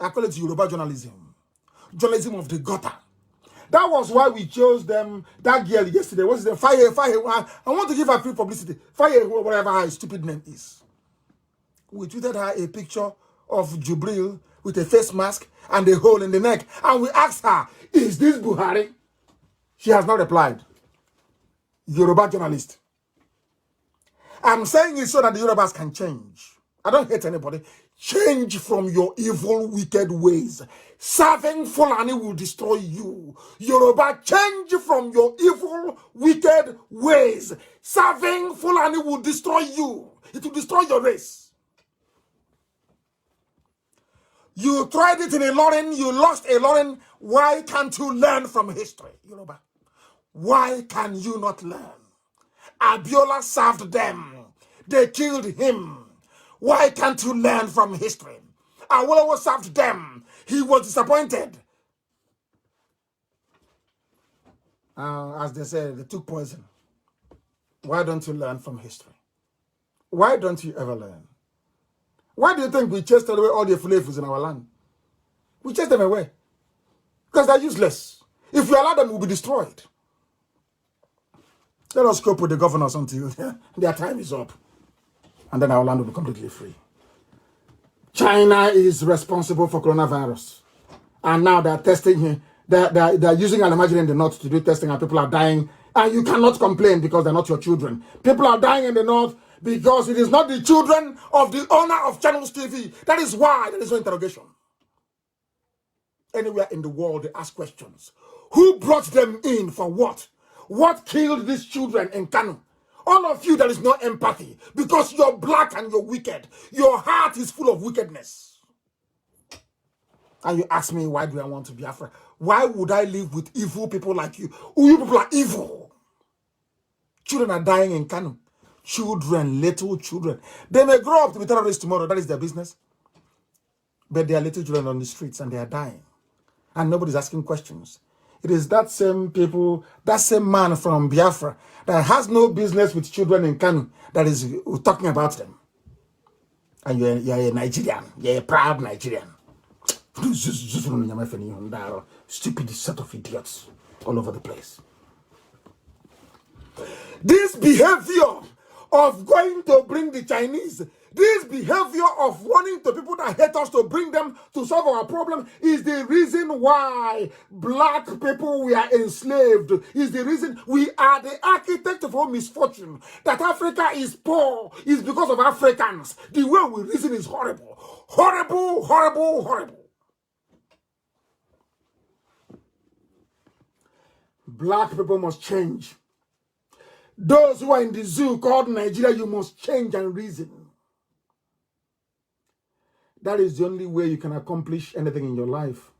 I call it Yoruba journalism. Journalism of the gutter. That was why we chose them, that girl yesterday. What's the Fire? I want to give her free publicity. Fire, whatever her stupid name is. We tweeted her a picture of Jubril with a face mask and a hole in the neck. And we asked her, is this Buhari? She has not replied. Yoruba journalist. I'm saying it so that the Yorubas can change. I don't hate anybody. Change from your evil, wicked ways. Serving Fulani will destroy you. Yoruba, change from your evil, wicked ways. Serving Fulani will destroy you. It will destroy your race. You tried it in a Lauren, you lost a Lauren. Why can't you learn from history, Yoruba? Why can you not learn? Abiola served them. They killed him. Why can't you learn from history? Awolowo served them. He was disappointed. As they said, they took poison. Why don't you learn from history? Why don't you ever learn? Why do you think we chased away all the Fulefus in our land? We chased them away. Because they're useless. If we allow them, we'll be destroyed. Let us cope with the governors until their time is up. And then our land will be completely free. China is responsible for coronavirus. And now they're testing here. They're using Al-Majid in the north to do testing and people are dying. And you cannot complain because they're not your children. People are dying in the north because it is not the children of the owner of Channels TV. That is why there is no interrogation. Anywhere in the world, they ask questions. Who brought them in for what? What killed these children in Kanu? All of you, there is no empathy because you're black and you're wicked. Your heart is full of wickedness. And you ask me, why do I want to be Biafra? Why would I live with evil people like you? You people are evil. Children are dying in Kanu. Children, little children. They may grow up to be terrorists tomorrow. That is their business. But they are little children on the streets and they are dying. And nobody's asking questions. It is that same people, that same man from Biafra that has no business with children in Kanu that is talking about them. And you're a Nigerian. You're a proud Nigerian. Stupid set of idiots all over the place. This behavior of going to bring the Chinese. This behavior of wanting to people that hate us to bring them to solve our problem is the reason why black people were enslaved. Is the reason we are the architect of our misfortune. That Africa is poor is because of Africans. The way we reason is horrible. Horrible, horrible, horrible. Black people must change. Those who are in the zoo called Nigeria, you must change and reason. That is the only way you can accomplish anything in your life.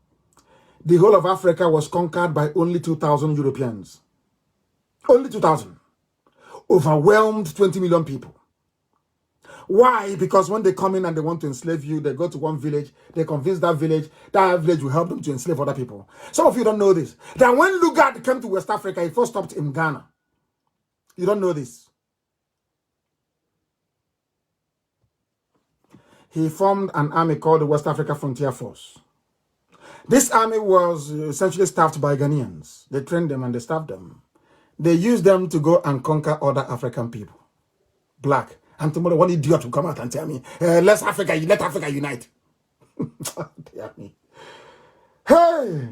The whole of Africa was conquered by only 2,000 Europeans. Only 2,000. Overwhelmed 20 million people. Why? Because when they come in and they want to enslave you, they go to one village, they convince that village will help them to enslave other people. Some of you don't know this. That when Lugard came to West Africa, he first stopped in Ghana. You don't know this. He formed an army called the West Africa Frontier Force. This army was essentially staffed by Ghanaians. They trained them and they staffed them. They used them to go and conquer other African people. Black. And tomorrow one idiot will come out and tell me, let Africa unite. Damn me. Hey!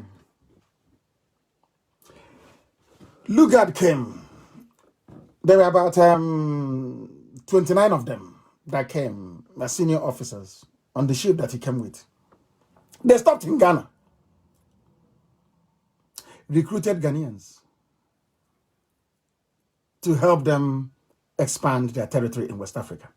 Lugard came. There were about 29 of them that came, senior officers, on the ship that he came with. They stopped in Ghana. Recruited Ghanaians to help them expand their territory in West Africa.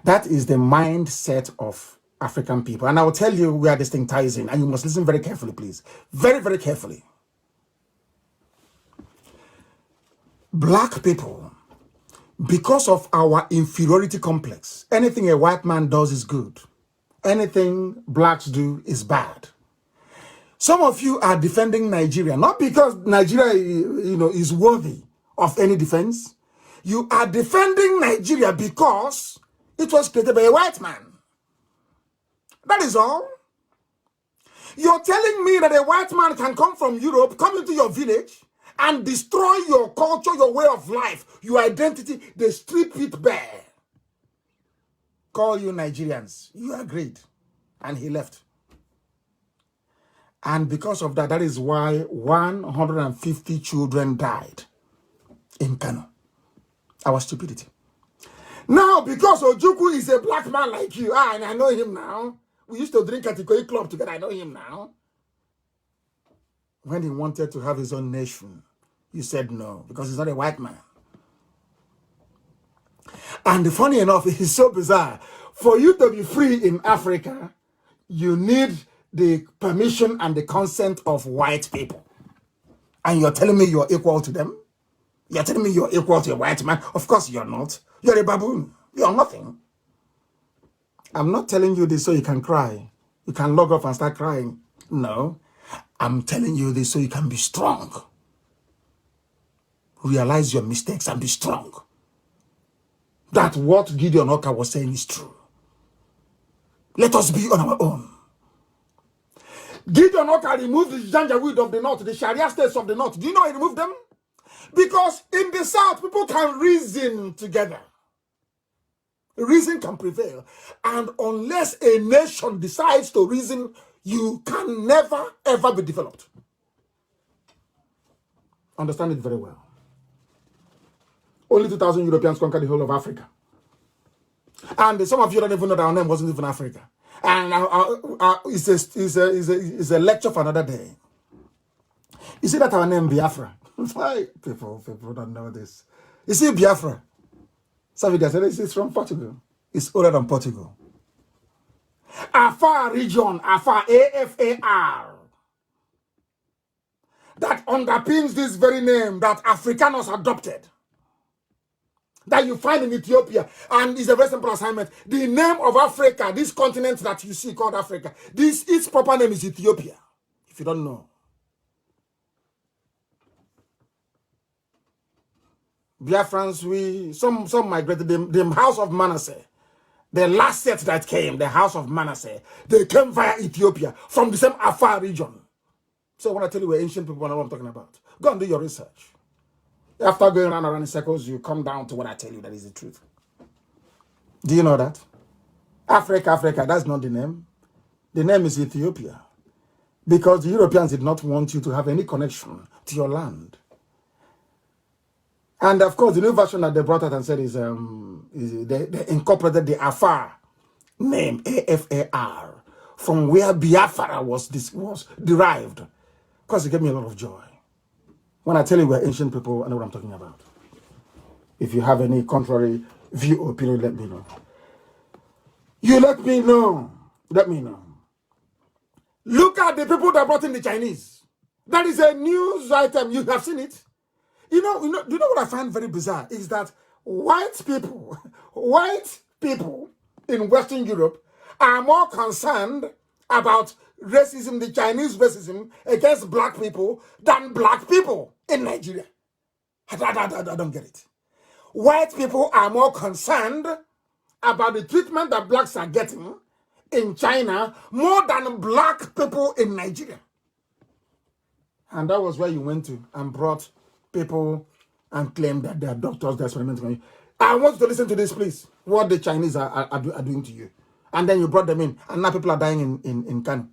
That is the mindset of African people. And I will tell you where this thing ties in, and you must listen very carefully, please. Very, very carefully. Black people, because of our inferiority complex, anything a white man does is good. Anything blacks do is bad. Some of you are defending Nigeria, not because Nigeria, is worthy of any defense. You are defending Nigeria because it was created by a white man. That is all. You're telling me that a white man can come from Europe, come into your village, and destroy your culture, your way of life, your identity. They strip it bare. Call you Nigerians. You agreed. And he left. And because of that, that is why 150 children died in Kano. Our stupidity. Now, because Ojukwu is a black man like you, and I know him now. We used to drink at the Koi Club together. I know him now. When he wanted to have his own nation, you said no, because he's not a white man. And funny enough, it is so bizarre. For you to be free in Africa, you need the permission and the consent of white people. And you're telling me you're equal to them? You're telling me you're equal to a white man? Of course you're not. You're a baboon. You're nothing. I'm not telling you this so you can cry. You can log off and start crying. No. I'm telling you this so you can be strong. Realize your mistakes and be strong. That what Gideon Oka was saying is true. Let us be on our own. Gideon Oka removed the Janjaweed of the north, the Sharia states of the north. Do you know he removed them? Because in the south, people can reason together. Reason can prevail. And unless a nation decides to reason, you can never, ever be developed. Understand it very well. Only 2,000 Europeans conquered the whole of Africa. And some of you don't even know that our name wasn't even Africa. And it's a lecture for another day. You see that our name Biafra? People don't know this. You see Biafra? Savida said it's from Portugal. It's older than Portugal. Afar region, Afar, AFAR. That underpins this very name that Afrikaners adopted. That you find in Ethiopia, and it's a very simple assignment. The name of Africa, this continent that you see called Africa, its proper name is Ethiopia, if you don't know. Biafrans, some migrated, the house of Manasseh, the last set that came, the house of Manasseh, they came via Ethiopia, from the same Afar region. So when I tell you we're ancient people, I know what I'm talking about. Go and do your research. After going around in circles, you come down to what I tell you that is the truth. Do you know that? Africa, that's not the name. The name is Ethiopia. Because the Europeans did not want you to have any connection to your land. And of course, the new version that they brought out and said is they incorporated the Afar name, AFAR, from where Biafra was derived. Of course, it gave me a lot of joy. When I tell you we're ancient people, I know what I'm talking about. If you have any contrary view or opinion, let me know. You let me know. Let me know. Look at the people that brought in the Chinese. That is a news item. You have seen it. You know what I find very bizarre is that white people in Western Europe are more concerned about racism, the Chinese racism against black people than black people in Nigeria. I don't get it. White people are more concerned about the treatment that blacks are getting in China more than black people in Nigeria. And that was where you went to and brought people and claimed that they are doctors, they're experimenting on you. I want you to listen to this, please. What the Chinese are doing to you. And then you brought them in, and now people are dying in Kanu.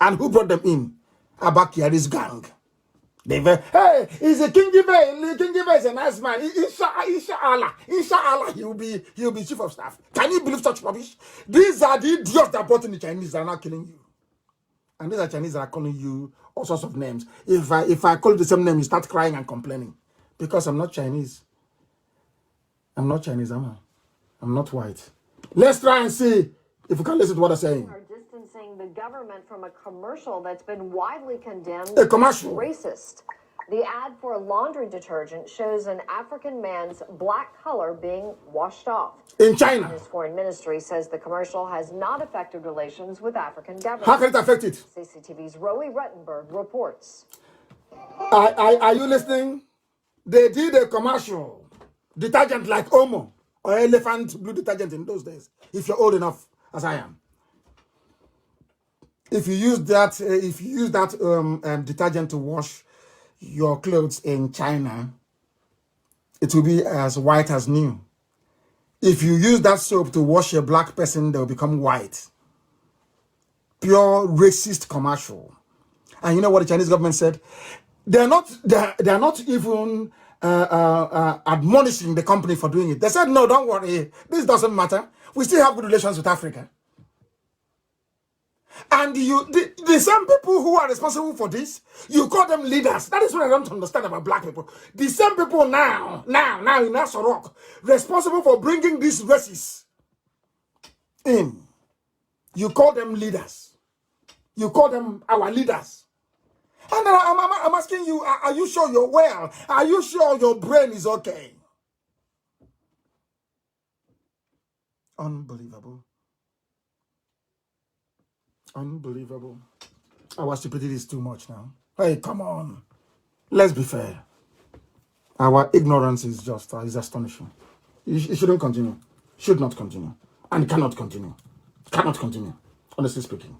And who brought them in? Abakiari's gang. They were, hey, he's a King Gibe. King Gibe is a nice man. Inshallah, he'll be chief of staff. Can you believe such rubbish? These are the idiots that brought in the Chinese that are now killing you. And these are Chinese that are calling you all sorts of names. If I call you the same name, you start crying and complaining. Because I'm not Chinese. I'm not Chinese, am I? I'm not white. Let's try and see if we can listen to what I'm saying. Are distancing the government from a commercial that's been widely condemned A commercial. as racist. The ad for a laundry detergent shows an African man's black color being washed off. In China. His foreign ministry says the commercial has not affected relations with African governments. How can it affect it? CCTV's Rowie Rettenberg reports. Are you listening? They did a commercial detergent like Omo or elephant blue detergent in those days. If you're old enough, as I am. If you use that, detergent to wash your clothes in China, it will be as white as new. If you use that soap to wash a black person, they'll become white. Pure racist commercial. And you know what the Chinese government said? They're not even admonishing the company for doing it. They said, no, don't worry. This doesn't matter. We still have good relations with Africa. And the same people who are responsible for this, you call them leaders. That is what I don't understand about black people. The same people now in Asorok, responsible for bringing these races in. You call them leaders. You call them our leaders. And I'm asking you, are you sure you're well? Are you sure your brain is okay? Unbelievable. Unbelievable. Our stupidity is too much now. Hey, come on. Let's be fair. Our ignorance is just is astonishing. It shouldn't continue. Should not continue. And cannot continue. Cannot continue. Honestly speaking.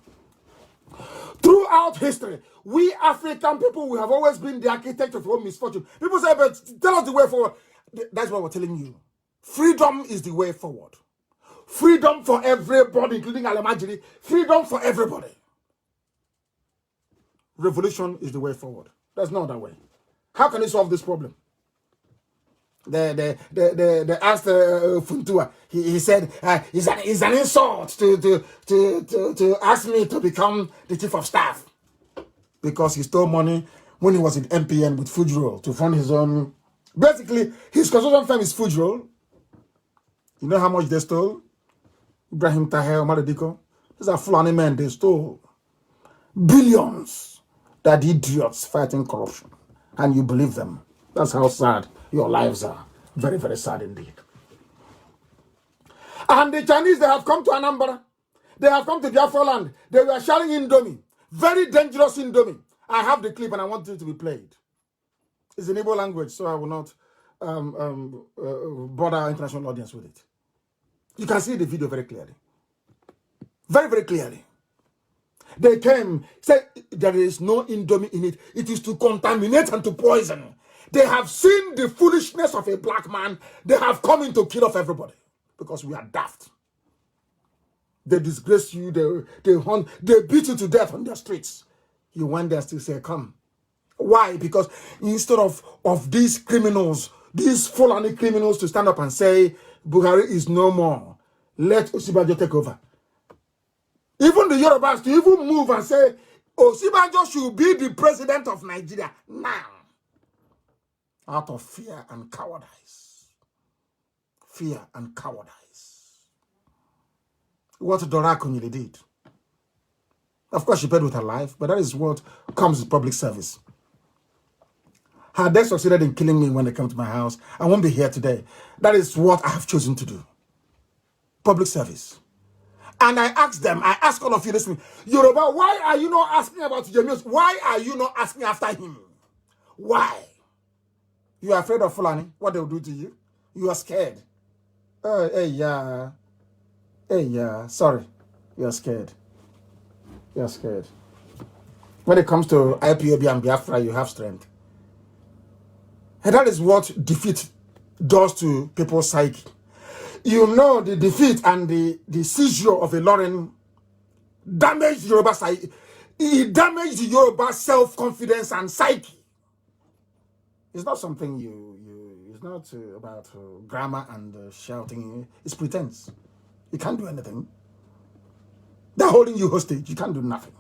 Throughout history, we African people, we have always been the architect of our misfortune. People say, but tell us the way forward. That's what we're telling you. Freedom is the way forward. Freedom for everybody, including Alamajiri. Freedom for everybody. Revolution is the way forward. There's no other way. How can you solve this problem? They asked Funtua. He said it's an insult to ask me to become the chief of staff because he stole money when he was in MPN with Fujro to fund his own. Basically, his construction firm is Fujro. You know how much they stole? Ibrahim Taher, Maradiko. These are Fulani men. They stole billions. That idiots fighting corruption, and you believe them. That's how sad your lives are. Very, very sad indeed. And the Chinese, they have come to Anambra. They have come to Biafra land. They were sharing Indomie. Very dangerous Indomie. I have the clip and I want it to be played. It's in Igbo language, so I will not bother our international audience with it. You can see the video very clearly. Very, very clearly. They came, said there is no Indomie in it. It is to contaminate and to poison. They have seen the foolishness of a black man. They have come in to kill off everybody because we are daft. They disgrace you. They hunt. They beat you to death on the streets. You went there still say, come. Why? Because instead of these criminals, these Fulani criminals to stand up and say, Buhari is no more, let Osibanjo take over. Even the Yorubas to even move and say, Osibanjo should be the president of Nigeria now. Out of fear and cowardice. Fear and cowardice. What Dora Akunyili did. Of course, she paid with her life, but that is what comes with public service. Had they succeeded in killing me when they come to my house, I won't be here today. That is what I have chosen to do. Public service. And I asked them, I ask all of you listening, Yoruba, why are you not asking about Jemius? Why are you not asking after him? Why? You are afraid of Fulani, what they will do to you? You are scared. Sorry. You are scared. You are scared. When it comes to IPOB and Biafra, you have strength. And that is what defeat does to people's psyche. You know, the defeat and the seizure of a Lauren damaged Yoruba psyche. It damaged the Yoruba self-confidence and psyche. It's not something it's not about grammar and shouting. It's pretense. You can't do anything. They're holding you hostage. You can't do nothing.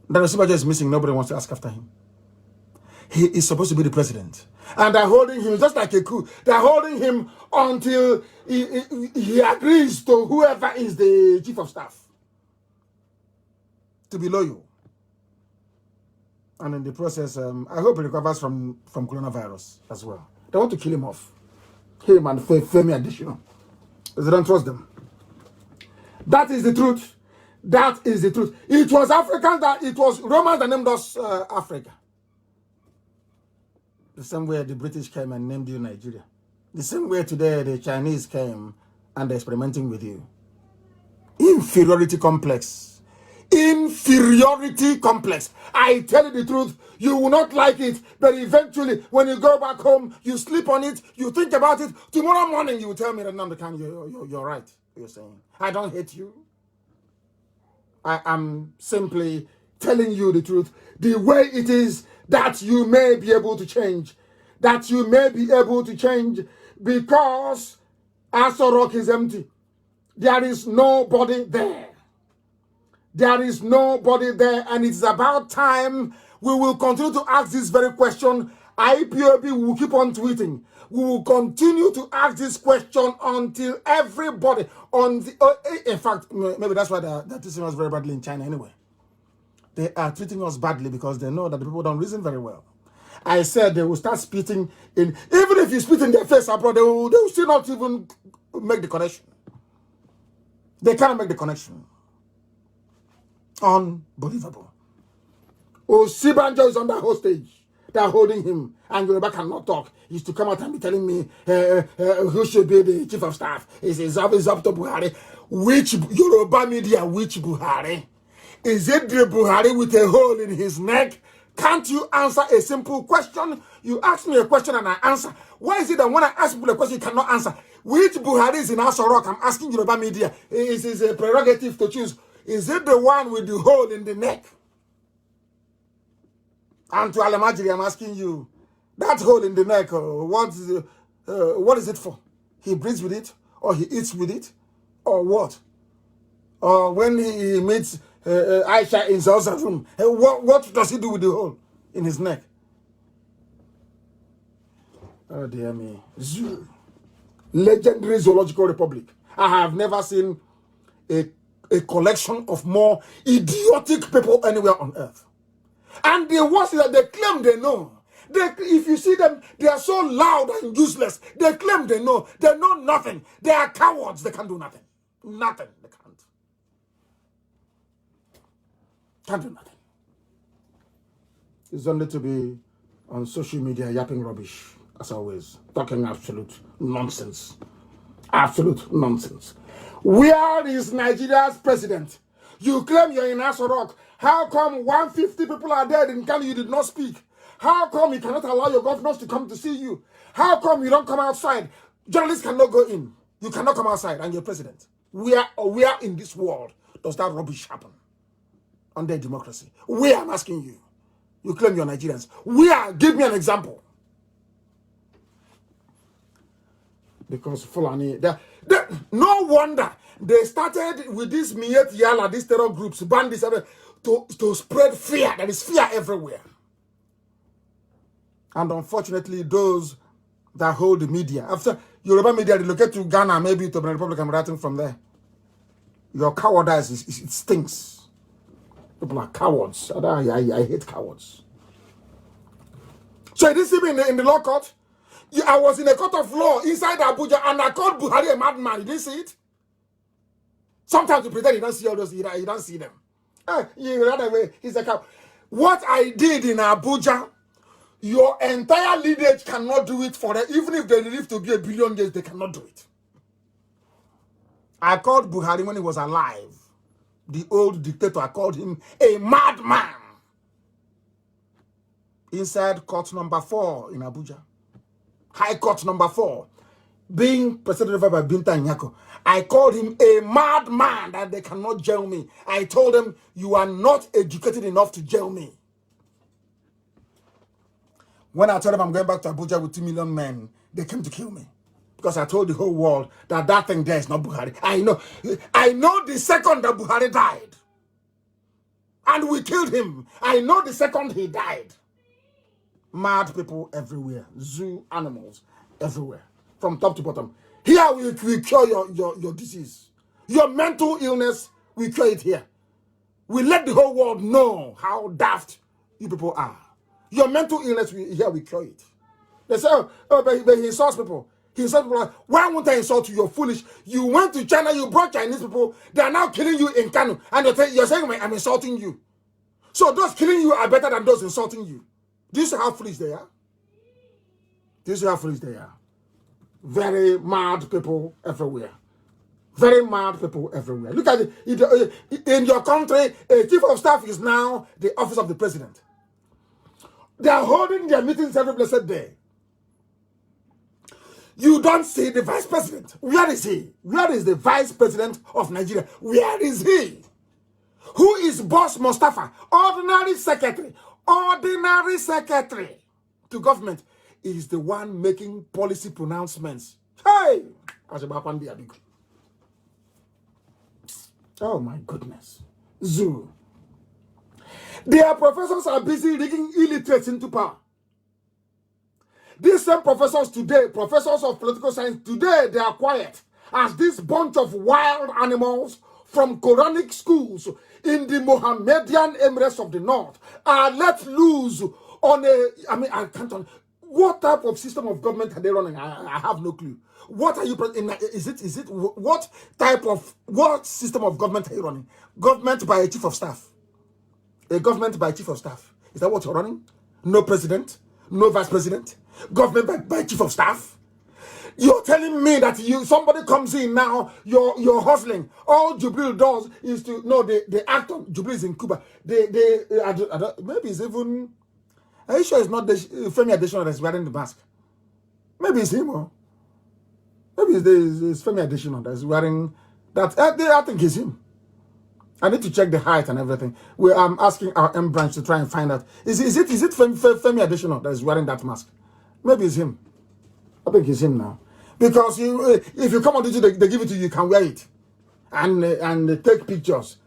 The Osibanjo is missing. Nobody wants to ask after him. He is supposed to be the president. And they're holding him just like a coup. They're holding him until he agrees to whoever is the chief of staff to be loyal. And in the process, I hope he recovers from coronavirus as well. They want to kill him off. Him and Femi Additional. They don't trust them. That is the truth. That is the truth. It was it was Romans that named us Africa. The same way the British came and named you Nigeria. The same way today the Chinese came and they're experimenting with you. Inferiority complex. Inferiority complex. I tell you the truth, you will not like it, but eventually when you go back home, you sleep on it, you think about it, tomorrow morning you will tell me that Nnamdi Kanu, you're right. You're saying, I don't hate you. I am simply telling you the truth, the way it is, that you may be able to change. That you may be able to change because Aso Rock is empty. There is nobody there. There is nobody there, and it's about time we will continue to ask this very question. IPOB will keep on tweeting. We will continue to ask this question until everybody in fact, maybe that's why they're treating us very badly in China anyway. They are treating us badly because they know that the people don't reason very well. I said they will start spitting in, even if you spit in their face abroad, they will still not even make the connection. They cannot make the connection. Unbelievable. Osibanjo is under hostage. They are holding him, and Yoruba cannot talk. He's to come out and be telling me who should be the chief of staff. It's up to Buhari. Which Yoruba media, which Buhari? Is it the Buhari with a hole in his neck? Can't you answer a simple question? You ask me a question and I answer. Why is it that when I ask people a question, you cannot answer? Which Buhari is in Aso Rock? I'm asking Yoruba media. It is a prerogative to choose. Is it the one with the hole in the neck? And to Alamajiri, I'm asking you, that hole in the neck, what is it for? He breathes with it? Or he eats with it? Or what? Or when he meets Aisha in Zawza's room, what does he do with the hole in his neck? Oh dear me. Zoo. Legendary Zoological Republic. I have never seen a collection of more idiotic people anywhere on earth. And the worst is that they claim they know. If you see them, they are so loud and useless. They claim they know. They know nothing. They are cowards. They can't do nothing. Nothing. They can't. Can't do nothing. It's only to be on social media yapping rubbish, as always. Talking absolute nonsense. Absolute nonsense. Where is Nigeria's president? You claim you're in Aso Rock. How come 150 people are dead in Kanu you did not speak? How come you cannot allow your governors to come to see you? How come you don't come outside? Journalists cannot go in. You cannot come outside and you're president. Where in this world does that rubbish happen? Under democracy. Where, I'm asking you. You claim you're Nigerians. Where? Give me an example. Because Fulani, no wonder they started with this Miet Yala, these terror groups, bandits, to spread fear. There is fear everywhere. And unfortunately, those that hold the media, after Yoruba media relocate to Ghana, maybe to the Republic, I'm writing from there. Your cowardice, it stinks. People are cowards. I hate cowards. So you didn't see me in the law court? I was in a court of law inside Abuja and I called Buhari a madman. You didn't see it? Sometimes you pretend you don't see all those, you don't see them. You ran away. He's a coward. What I did in Abuja, your entire lineage cannot do it for them. Even if they live to be 1 billion years, they cannot do it. I called Buhari when he was alive. The old dictator, I called him a madman. Inside court number 4 in Abuja. High court number 4. Being presided over by Binta Nyako. I called him a madman that they cannot jail me. I told them, you are not educated enough to jail me. When I told them I'm going back to Abuja with 2 million men, they came to kill me. Because I told the whole world that thing there is not Buhari. I know the second that Buhari died. And we killed him. I know the second he died. Mad people everywhere. Zoo animals everywhere. From top to bottom. Here we cure your disease. Your mental illness, we cure it here. We let the whole world know how daft you people are. Your mental illness, here we cure it. They say, but he insults people. He insults people like, why won't I insult you? You're foolish. You went to China, you brought Chinese people. They are now killing you in Kanu. And you're saying, I'm insulting you. So those killing you are better than those insulting you. Do you see how foolish they are? Do you see how foolish they are? Very mad people everywhere. Very mad people everywhere. Look at it. In your country, a chief of staff is now the office of the president. They are holding their meetings every blessed day. You don't see the vice president. Where is he? Where is the vice president of Nigeria? Where is he? Who is Boss Mustafa? Ordinary secretary to government is the one making policy pronouncements. Hey! Oh my goodness. Zoo. Their professors are busy rigging illiterates into power. These same professors today, professors of political science, today they are quiet as this bunch of wild animals from Quranic schools in the Mohammedan Emirates of the North are let loose on I can't. What type of system of government are they running? I have no clue. What are you? What system of government are you running? Government by a chief of staff. A government by chief of staff. Is that what you're running? No president, no vice president. Government by chief of staff. You're telling me that somebody comes in now, you're hustling. All Jubril does is the actor, Jubril is in Cuba. Maybe it's even, are you sure it's not the Femi Adesina that's wearing the mask? Maybe it's him, or maybe it's Femi Adesina that's wearing that. I think it's him. I need to check the height and everything. I'm asking our M branch to try and find out. Is it Femi Adesina that is wearing that mask? Maybe it's him. I think it's him now. Because if you come on duty, they give it to you, you can wear it. And take pictures.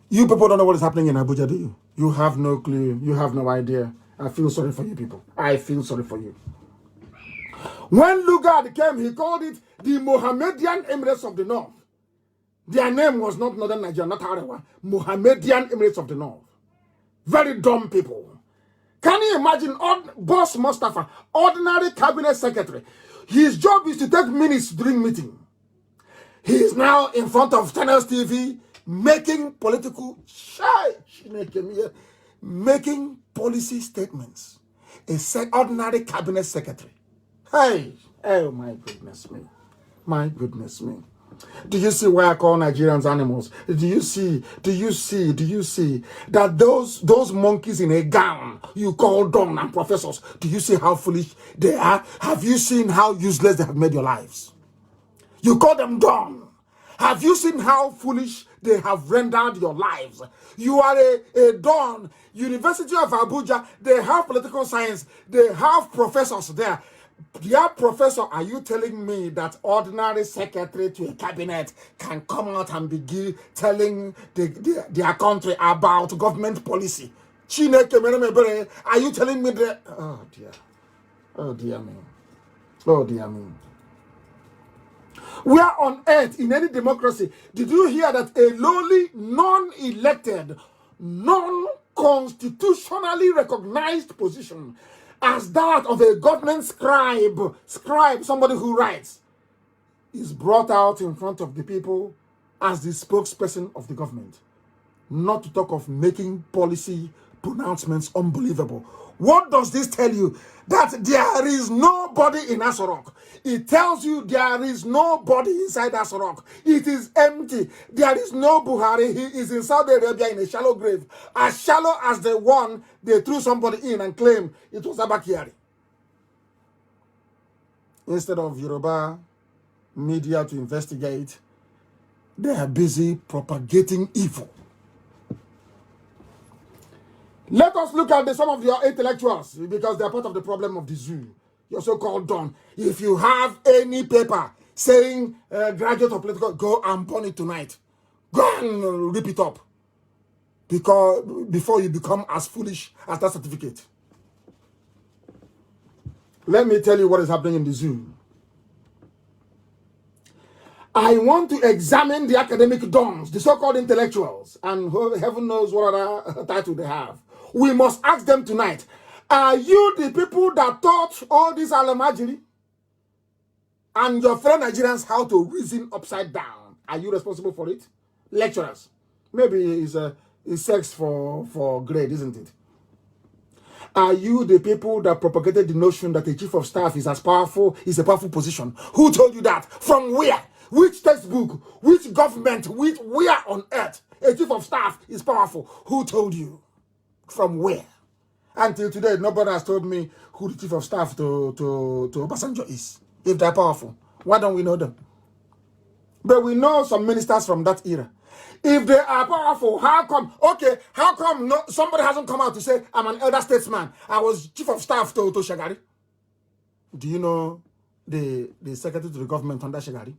You people don't know what is happening in Abuja, do you? You have no clue. You have no idea. I feel sorry for you people. I feel sorry for you. When Lugard came, he called it the Mohammedan Emirates of the North. Their name was not Northern Nigeria, not Arewa. Mohammedan Emirates of the North. Very dumb people. Can you imagine Boss Mustafa, ordinary cabinet secretary? His job is to take minutes during meeting. He is now in front of Channels TV making political making policy statements. Ordinary cabinet secretary. Hey, oh my goodness me. My goodness me. Do you see why I call Nigerians animals? Do you see that those monkeys in a gown you call dumb and professors, do you see how foolish they are? Have you seen how useless they have made your lives? You call them dumb. Have you seen how foolish they have rendered your lives? You are a don. University of Abuja, they have political science. They have professors there. Dear professor, are you telling me that ordinary secretary to a cabinet can come out and begin telling their country about government policy? Are you telling me that? Oh dear. Oh dear me. Oh dear me. Where on earth, in any democracy, did you hear that a lowly, non-elected, non-constitutionally recognized position as that of a government scribe, somebody who writes, is brought out in front of the people as the spokesperson of the government? Not to talk of making policy pronouncements unbelievable. What does this tell you? That there is nobody in Asorok. It tells you there is nobody inside Asorok. It is empty. There is no Buhari. He is in Saudi Arabia in a shallow grave. As shallow as the one they threw somebody in and claimed it was Abakari. Instead of Yoruba media to investigate, they are busy propagating evil. Let us look at some of your intellectuals, because they are part of the problem of the zoo. You're so-called done. If you have any paper saying graduate of political, go and burn it tonight. Go and rip it up. Because before you become as foolish as that certificate. Let me tell you what is happening in the zoo. I want to examine the academic dons, the so-called intellectuals, and heaven knows what other title they have. We must ask them tonight, are you the people that taught all this alamajiri and your fellow Nigerians how to reason upside down? Are you responsible for it? Lecturers. Maybe it's sex for grade, isn't it? Are you the people that propagated the notion that a chief of staff is a powerful position? Who told you that? From where? Which textbook? Which government? Where on earth a chief of staff is powerful? Who told you? From where? Until today, nobody has told me who the chief of staff to Obasanjo is. If they're powerful, why don't we know them? But we know some ministers from that era. If they are powerful, how come somebody hasn't come out to say, I'm an elder statesman, I was chief of staff to Shagari? Do you know the secretary to the government under Shagari?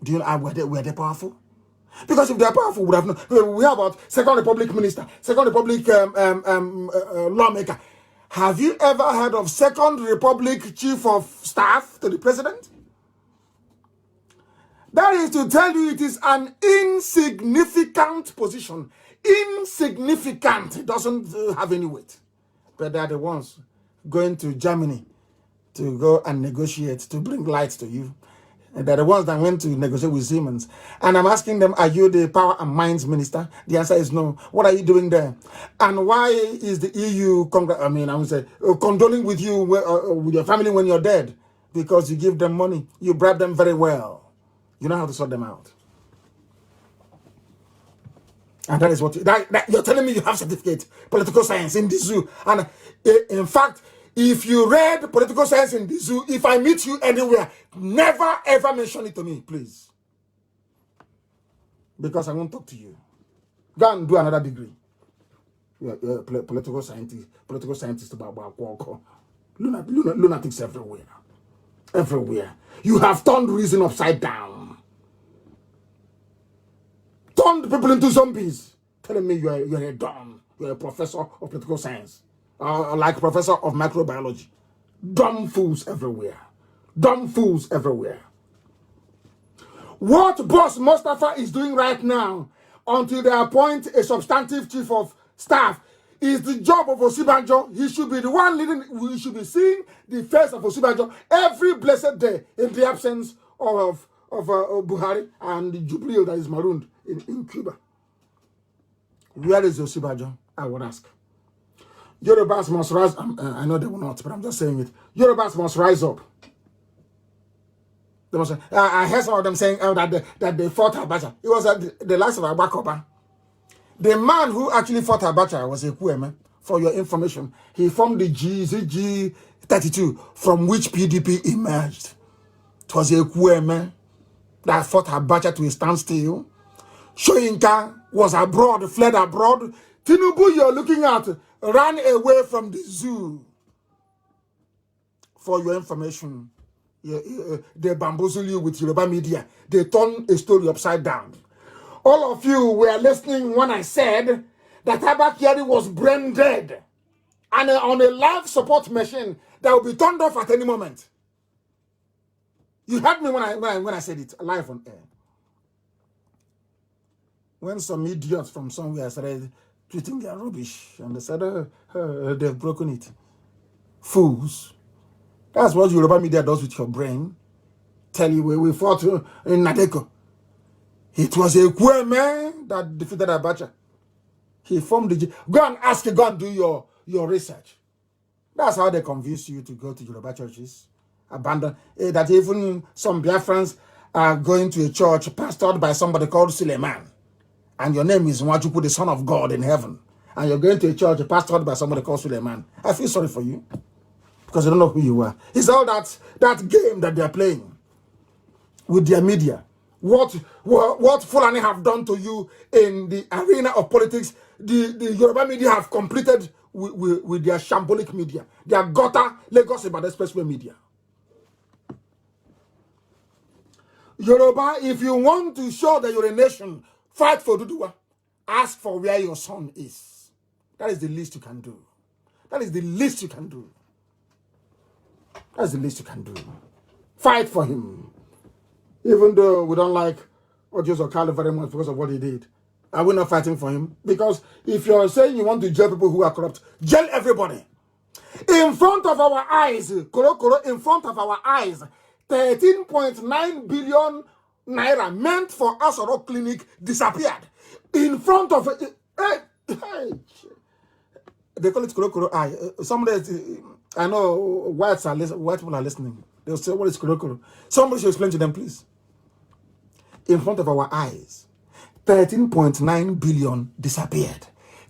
Do you know were they powerful? Because if they are powerful, we would have known. We have about Second Republic minister, Second Republic lawmaker. Have you ever heard of Second Republic chief of staff to the president? That is to tell you it is an insignificant position. Insignificant. It doesn't have any weight. But they are the ones going to Germany to go and negotiate, to bring light to you. And they're the ones that went to negotiate with Siemens. And I'm asking them, are you the power and mines minister? The answer is no. What are you doing there? And why is the EU, condoling with you, with your family when you're dead? Because you give them money. You bribe them very well. You know how to sort them out. And that is what you're telling me you have certificate, political science in the zoo. And in fact, if you read political science in the zoo, if I meet you anywhere, never ever mention it to me, please. Because I won't talk to you. Go and do another degree. You're a political scientist about lunatics everywhere. Everywhere. You have turned reason upside down. Turned people into zombies. Telling me you're a dumb. You're a professor of political science. Like professor of microbiology. Dumb fools everywhere. Dumb fools everywhere. What Boss Mustafa is doing right now, until they appoint a substantive chief of staff, is the job of Osibanjo. He should be the one leading. We should be seeing the face of Osibanjo every blessed day in the absence of Buhari and the Jubilee that is marooned in Cuba. Where is Osibanjo? I would ask. Yorubas must rise. I know they will not, but I'm just saying it. Yorubas must rise up. There was I heard some of them saying that they fought Abacha. It was the last of Abakoba. The man who actually fought Abacha was a Kweme. For your information, he formed the G32, from which PDP emerged. It was a Kweme that fought Abacha to a standstill. Shoyinka was abroad, fled abroad. Tinubu, you're looking at, ran away from the zoo. For your information, they bamboozle you with Yoruba media. They turn a story upside down. All of you were listening when I said that Abba Kyari was brain dead and on a life support machine that will be turned off at any moment. You heard me when I said it live on air. When some idiots from somewhere started tweeting their rubbish and they said, they've broken it. Fools. That's what Yoruba media does with your brain. Tell you we fought in Nadeko. It was a Kweme that defeated Abacha. He formed the... Go and ask, go and do your research. That's how they convince you to go to Yoruba churches. Abandon. That even some Biafrans are going to a church pastored by somebody called Suleiman. And your name is Nwajuku, the Son of God in heaven. And you're going to a church pastored by somebody called Suleiman. I feel sorry for you. Because I don't know who you are. It's all that game that they're playing with their media. What Fulani have done to you in the arena of politics, the Yoruba media have completed with their shambolic media. Their gutter, Lagos about expressway media. Yoruba, if you want to show that you're a nation, fight for Duduwa. Ask for where your son is. That is the least you can do. That is the least you can do. That's the least you can do. Fight for him. Even though we don't like Ojo Okalo very much because of what he did. Are we not fighting for him? Because if you're saying you want to jail people who are corrupt, jail everybody. In front of our eyes, Koro, in front of our eyes, 13.9 billion naira meant for Asoro Clinic disappeared. In front of they call it Koro Eye. Somebody, I know white people are listening. They'll say, what is Koro? Somebody should explain to them, please. In front of our eyes, 13.9 billion disappeared.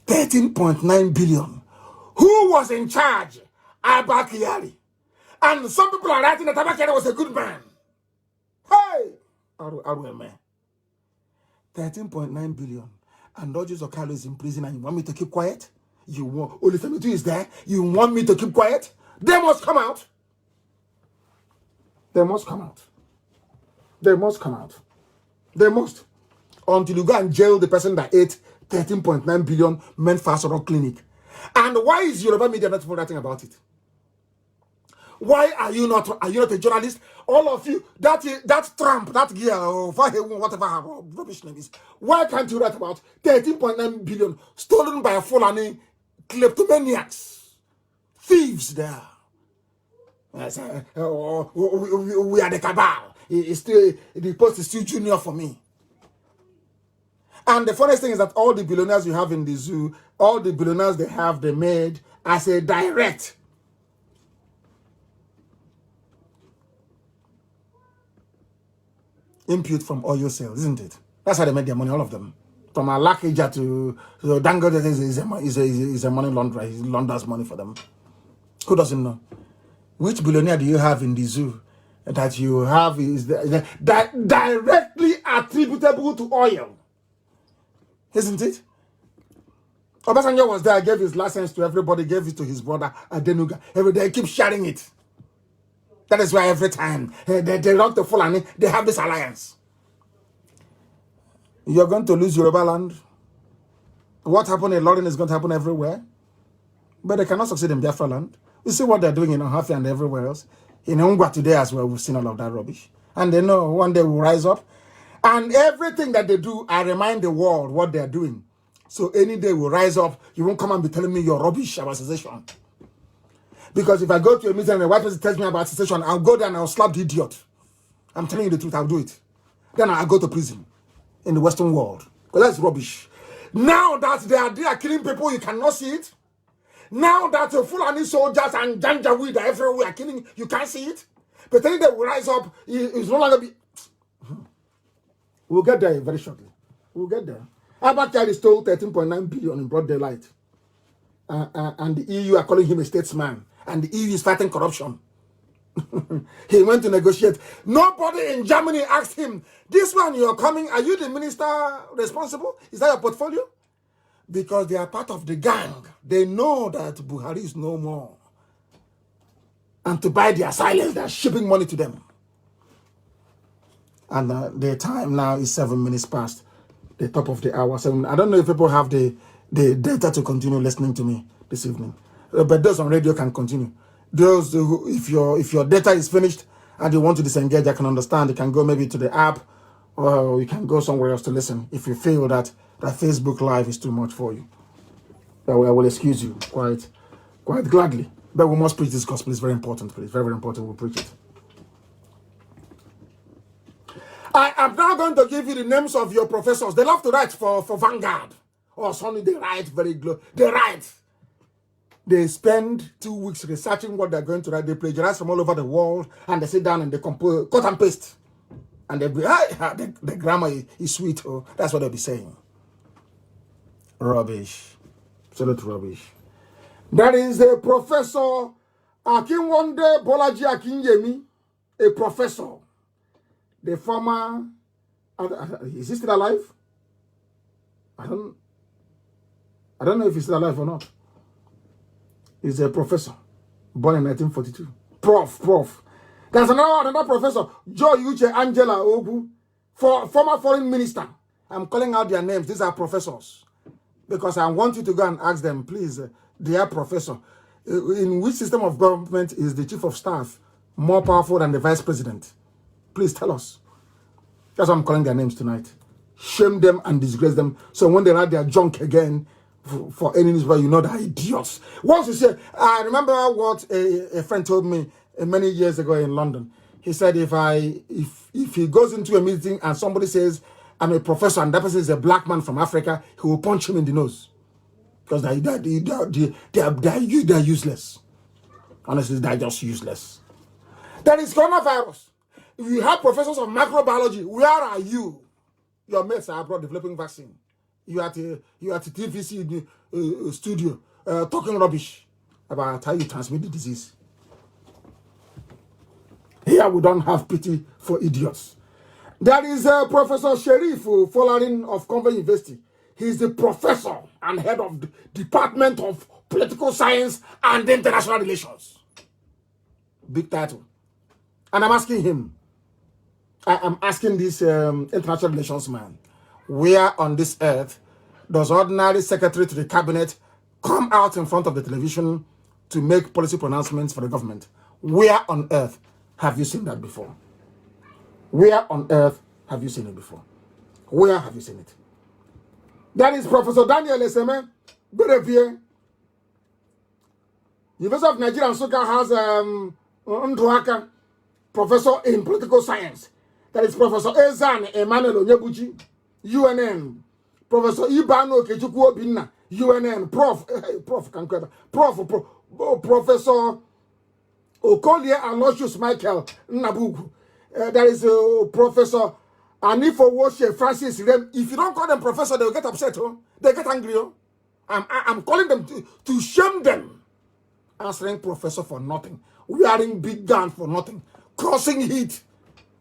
13.9 billion. Who was in charge? Abba Kyari. And some people are writing that Abba Kyari was a good man. Hey! 13.9 billion. And Dodges Okalo is in prison and you want me to keep quiet? You want Olufemitu is there? You want me to keep quiet? They must come out. They must come out. They must come out. They must. Until you go and jail the person that ate 13.9 billion meant for Asoro Clinic. And why is Yoruba media not writing about it? Why are you not a journalist? All of you, that Trump, that gear, or whatever rubbish name is, why can't you write about 13.9 billion stolen by Fulani kleptomaniacs, thieves there? Yes, we are the cabal. The post is still junior for me. And the funniest thing is that all the billionaires you have in the zoo, all the billionaires they made as a direct input from oil sales, isn't it? That's how they make their money, all of them. From Alakija to Dangote is a money launderer. He launders money for them. Who doesn't know? Which billionaire do you have in the zoo that you have is that directly attributable to oil? Isn't it? Obasanjo was there, gave his license to everybody, gave it to his brother Adenuga. Every day, keep sharing it. That is why every time they rock the Fulani, they have this alliance. You're going to lose Yoruba land. What happened in London is going to happen everywhere. But they cannot succeed in Biafra land. You see what they're doing in Ohafia and everywhere else. In Ungwa today as well, we've seen all of that rubbish. And they know one day we'll rise up. And everything that they do, I remind the world what they're doing. So any day we'll rise up. You won't come and be telling me your rubbish about secession. Because if I go to a meeting and a white person tells me about secession, I'll go there and I'll slap the idiot. I'm telling you the truth, I'll do it. Then I'll go to prison in the Western world. Because that's rubbish. Now that they are there killing people, you cannot see it. Now that Fulani soldiers and Janjaweed are everywhere killing, you can't see it. pretending they will rise up, is no longer be. We'll get there very shortly. We'll get there. Abakari stole 13.9 billion in broad daylight. And the EU are calling him a statesman. And the EU is fighting corruption. He went to negotiate. Nobody in Germany asked him, this one you're coming, are you the minister responsible? Is that your portfolio? Because they are part of the gang. They know that Buhari is no more. And to buy their silence, they're shipping money to them. And the time now is 7 minutes past the top of the hour. I don't know if people have the data to continue listening to me this evening. But those on radio can continue. Those who, if your data is finished and you want to disengage, I can understand. You can go maybe to the app, or you can go somewhere else to listen if you feel that Facebook Live is too much for you. I will excuse you quite gladly. But we must preach this gospel. It's very important, please. Very, very important. We'll preach it. I am now going to give you the names of your professors. They love to write for Vanguard. Or Sunday, they write They write. They spend 2 weeks researching what they're going to write. They plagiarize from all over the world. And they sit down and they compose, cut and paste. And they'll be, the grammar is sweet. Oh, that's what they'll be saying. Rubbish. Absolute rubbish. That is a Professor Akinwande Bolaji Akinyemi, a professor. The former, is he still alive? I don't know if he's still alive or not. He's a professor, born in 1942. Prof. There's another professor, Joe Uche Angela Ogu, former foreign minister. I'm calling out their names. These are professors. Because I want you to go and ask them, please, dear professor, in which system of government is the chief of staff more powerful than the vice president? Please tell us. That's why I'm calling their names tonight. Shame them and disgrace them. So when they write their junk again for any newspaper, you know they're idiots. Once you say, I remember what a friend told me many years ago in London. He said, if he goes into a meeting and somebody says, I'm a professor and that person is a black man from Africa, he will punch him in the nose. Because they're useless. Honestly, they're just useless. There is coronavirus. You have professors of microbiology. Where are you? Your mates are abroad developing vaccine. You are at TVC studio talking rubbish about how you transmit the disease. Here we don't have pity for idiots. There is Professor Sherif Folarin of Convent University. He's the professor and head of the Department of Political Science and International Relations. Big title. And I'm asking him, I am asking this international relations man, where on this earth does ordinary secretary to the cabinet come out in front of the television to make policy pronouncements for the government? Where on earth have you seen that before? Where on earth have you seen it before? Where have you seen it? That is Professor Daniel Eseme Berevier. University of Nigeria and Nsukka has Nduaka, professor in political science. That is Professor Ezan Emmanuel Onyebuchi, UNN. Professor Ibano Kechukwu Obinna, UNN. Professor Okolie Aloysius Michael Nabugu. There is Professor Anifo Woshe Francis Rem. If you don't call them professor, they will get upset. Oh? They get angry. Oh? I'm calling them to shame them. Answering professor for nothing. Wearing big gun for nothing. Causing heat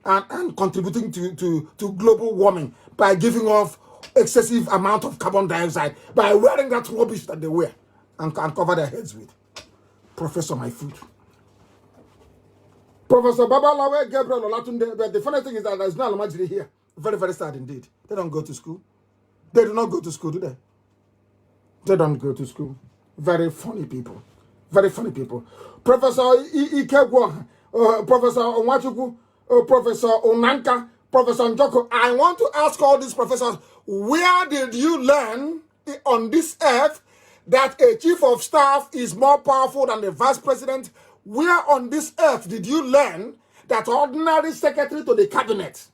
and contributing to global warming by giving off excessive amount of carbon dioxide by wearing that rubbish that they wear and cover their heads with. Professor, my food. Professor Babalawe Gabriel Olatunde, but the funny thing is that there's no Almajiri here. Very, very sad indeed. They don't go to school. They do not go to school, do they? They don't go to school. Very funny people. Very funny people. Professor Ikegwa, Professor Onwachuku, Professor Onanka, Professor Njoko. I want to ask all these professors, where did you learn on this earth that a chief of staff is more powerful than the vice president? Where on this earth did you learn that ordinary secretary to the cabinet,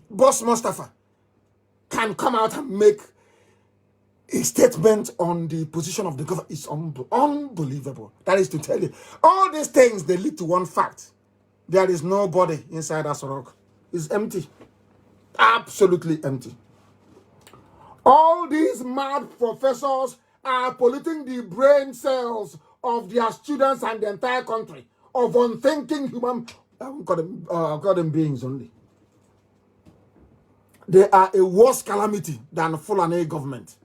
Boss Mustafa, can come out and make a statement on the position of the government is unbelievable. That is to tell you, all these things, they lead to one fact. There is nobody inside Asorok. It's empty. Absolutely empty. All these mad professors are polluting the brain cells of their students and the entire country, of unthinking human, I'll call them beings only. They are a worse calamity than Fulani government.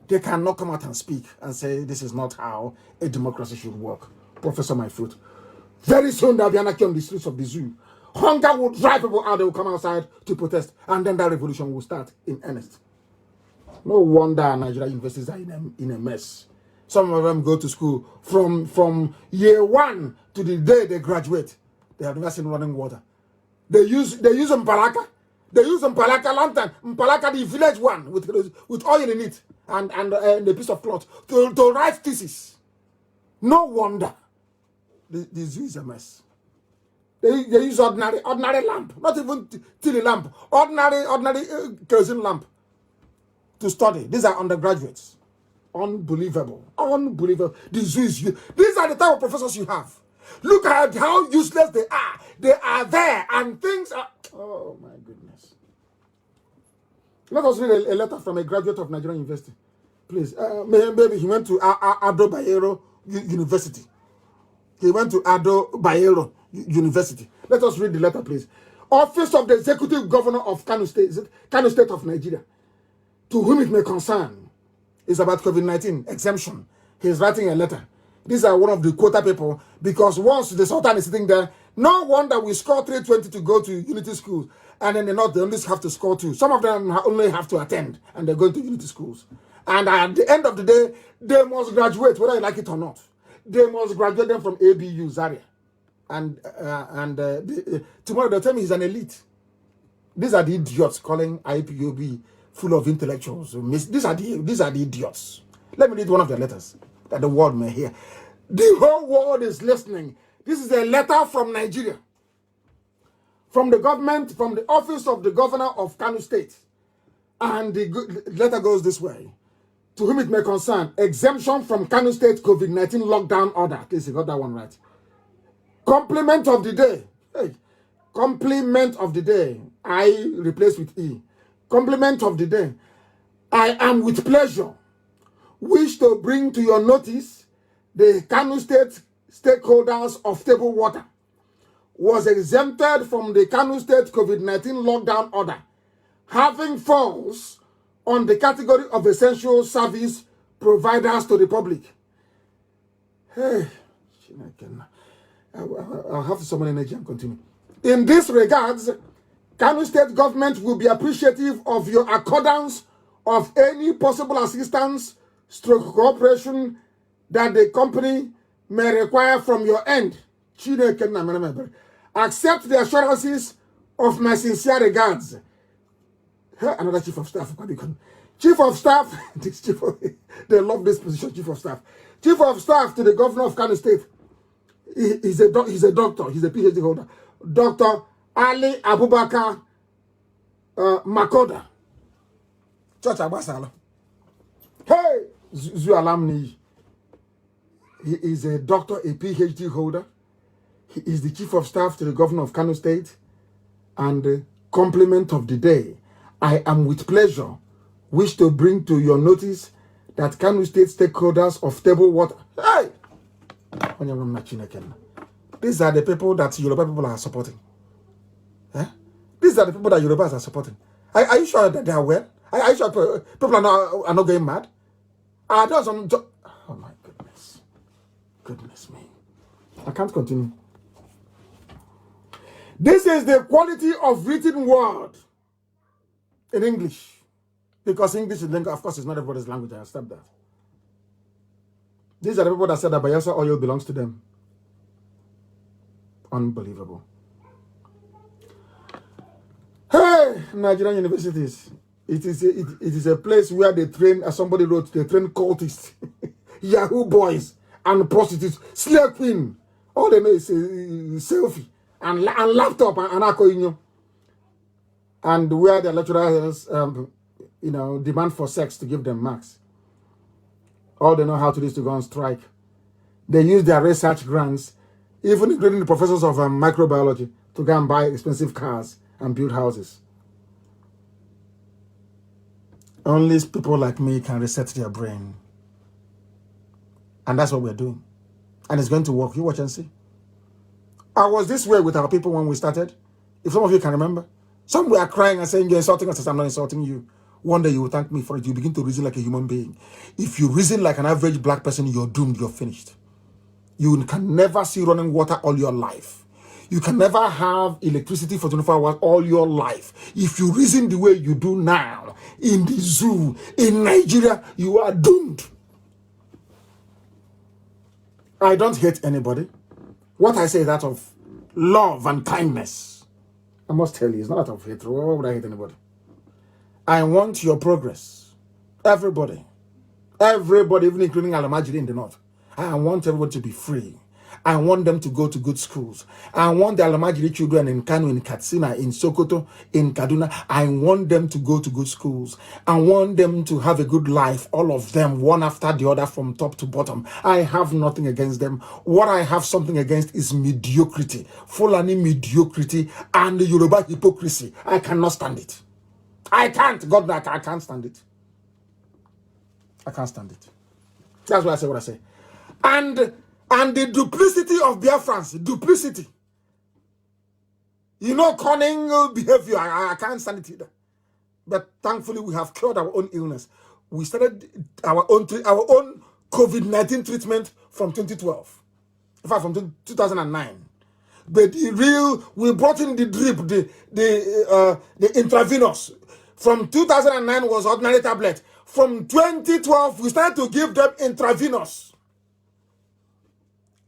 They cannot come out and speak and say this is not how a democracy should work. Professor My Fruit. Very soon there'll be anarchy on the streets of the zoo. Hunger will drive people out, they will come outside to protest, and then that revolution will start in earnest. No wonder Nigeria universities are in a mess. Some of them go to school from year 1 to the day they graduate. They have never seen running water. They use Mpalaka. They use Mpalaka lantern, Mpalaka the village one with oil in it and a piece of cloth to write thesis. No wonder the zoo is a mess. They use ordinary lamp, not even tilly lamp, ordinary kerosene lamp to study. These are undergraduates. Unbelievable. Unbelievable. The zoo is you. These are the type of professors you have. Look at how useless they are. They are there and things are... Oh my goodness. Let us read a letter from a graduate of Nigerian University. Please. Maybe he went to Ado Bayero University. He went to Ado Bayero University. Let us read the letter, please. Office of the Executive Governor of Kanu State, Kanu State of Nigeria, to whom it may concern, is about COVID-19 exemption. He's writing a letter. These are one of the quota people, because once the Sultan is sitting there, no wonder we score 320 to go to Unity schools, and then they only have to score 2. Some of them only have to attend, and they're going to Unity schools. And at the end of the day, they must graduate, whether you like it or not. They must graduate them from ABU, Zaria. And tomorrow they'll tell me he's an elite. These are the idiots calling IPOB full of intellectuals. These are the idiots. Let me read one of the letters that the world may hear. The whole world is listening. This is a letter from Nigeria, from the government, from the office of the governor of Kanu State. And the letter goes this way. To whom it may concern, exemption from Kanu State COVID-19 lockdown order. At least you got that one right. Compliment of the day. Hey, compliment of the day. I replace with E. Compliment of the day. I am with pleasure wish to bring to your notice the Kanu State stakeholders of table water was exempted from the Kanu State COVID-19 lockdown order, having falls on the category of essential service providers to the public. Hey, I'll have to summon energy and continue. In this regards, Kanu State government will be appreciative of your accordance of any possible assistance stroke cooperation that the company may require from your end. Accept the assurances of my sincere regards. Another chief of staff. Chief of staff, they love this position, chief of staff. Chief of staff to the governor of Kanu State. He's a doctor, he's a PhD holder. Dr. Ali Abubakar Makoda. Church Abasala. Hey, Zu alumni. He is a doctor, a PhD holder. He is the chief of staff to the governor of Kanu State. And the compliment of the day. I am with pleasure wish to bring to your notice that Kanu State stakeholders of table water. Hey! These are the people that Yoruba people are supporting. Eh? These are the people that Yorubas are supporting. Are you sure that they are well? Are you sure people are not going mad? Oh my goodness. Goodness me. I can't continue. This is the quality of written word in English. Because English is language, of course, it's not everybody's language. I accept that. These are the people that said that Bayelsa oil belongs to them. Unbelievable. Hey, Nigerian universities. It is a place where they train, as somebody wrote, they train cultists, Yahoo boys, and prostitutes, slave queen. All they know is selfie and laptop and alcohol. And where the lecturers demand for sex to give them marks. All they know how to do is to go on strike. They use their research grants, even including the professors of microbiology, to go and buy expensive cars and build houses. Only people like me can reset their brain. And that's what we're doing. And it's going to work. You watch and see. I was this way with our people when we started. If some of you can remember. Some were crying and saying, you're insulting us. I said, I'm not insulting you. One day you will thank me for it. You begin to reason like a human being. If you reason like an average black person, you're doomed. You're finished. You can never see running water all your life. You can never have electricity for 24 hours all your life. If you reason the way you do now, in the zoo, in Nigeria, you are doomed. I don't hate anybody. What I say is that of love and kindness. I must tell you, it's not out of hatred. Why would I hate anybody? I want your progress. Everybody, even including Alamajiri in the north. I want everybody to be free. I want them to go to good schools. I want the Alamajiri children in Kanu, in Katsina, in Sokoto, in Kaduna. I want them to go to good schools. I want them to have a good life, all of them, one after the other, from top to bottom. I have nothing against them. What I have something against is mediocrity, Fulani mediocrity, and the Yoruba hypocrisy. I cannot stand it. I can't. God, I can't stand it. I can't stand it. That's why I say what I say. And the duplicity of Biafrans, duplicity. Cunning behavior. I can't stand it either. But thankfully, we have cured our own illness. We started our own COVID-19 treatment from 2012. In fact, from 2009. But we brought in the drip, the intravenous. From 2009 was ordinary tablet. From 2012, we started to give them intravenous.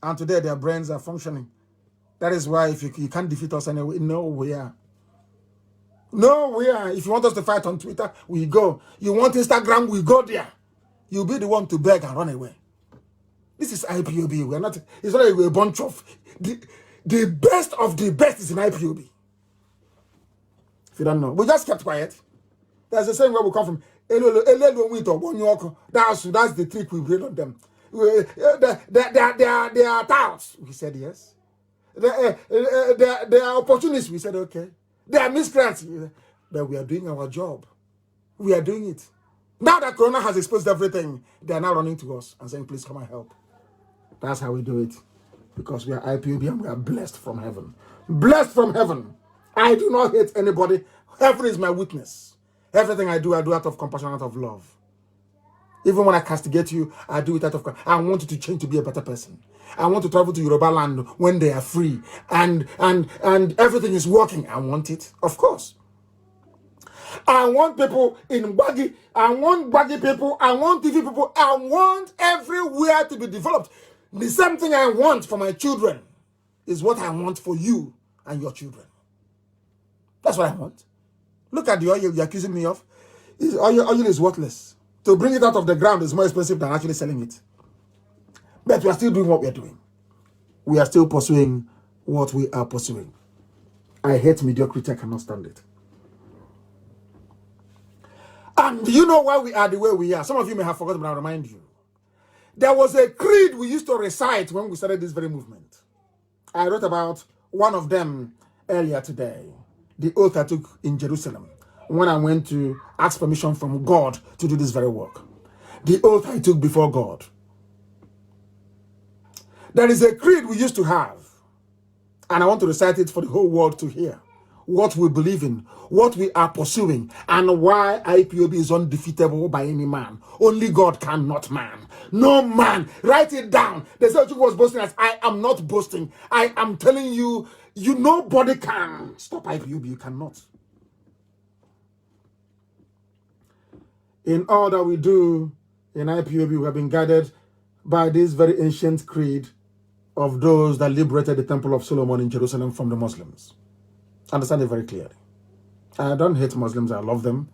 And today, their brains are functioning. That is why if you can't defeat us anyway, nowhere. Nowhere. If you want us to fight on Twitter, we go. You want Instagram, we go there. You'll be the one to beg and run away. This is IPOB. It's not a bunch of... The best of the best is in IPOB. If you don't know. We just kept quiet. That's the same where we come from. That's the trick we bring on them. They are touts. We said yes. They are opportunists. We said okay. They are miscreants. But we are doing our job. We are doing it. Now that Corona has exposed everything, they are now running to us and saying, please come and help. That's how we do it. Because we are IPOB and we are blessed from heaven. Blessed from heaven. I do not hate anybody. Heaven is my witness. Everything I do out of compassion, out of love. Even when I castigate you, I do it out of... I want you to change to be a better person. I want to travel to Yoruba land when they are free. And everything is working. I want it. Of course. I want people in Baggy. I want Baggy people. I want TV people. I want everywhere to be developed. The same thing I want for my children is what I want for you and your children. That's what I want. Look at the oil you're accusing me of. Oil is worthless. To bring it out of the ground is more expensive than actually selling it. But we are still doing what we are doing. We are still pursuing what we are pursuing. I hate mediocrity. I cannot stand it. And do you know why we are the way we are? Some of you may have forgotten, but I'll remind you. There was a creed we used to recite when we started this very movement. I wrote about one of them earlier today. The oath I took in Jerusalem when I went to ask permission from God to do this very work. The oath I took before God. There is a creed we used to have, and I want to recite it for the whole world to hear. What we believe in, what we are pursuing, and why IPOB is undefeatable by any man. Only God cannot man. No man. Write it down. They said you was boasting as I am not boasting. I am telling you, nobody can stop IPOB. You cannot. In all that we do in IPOB, we have been guided by this very ancient creed of those that liberated the Temple of Solomon in Jerusalem from the Muslims. Understand it very clearly. I don't hate Muslims, I love them,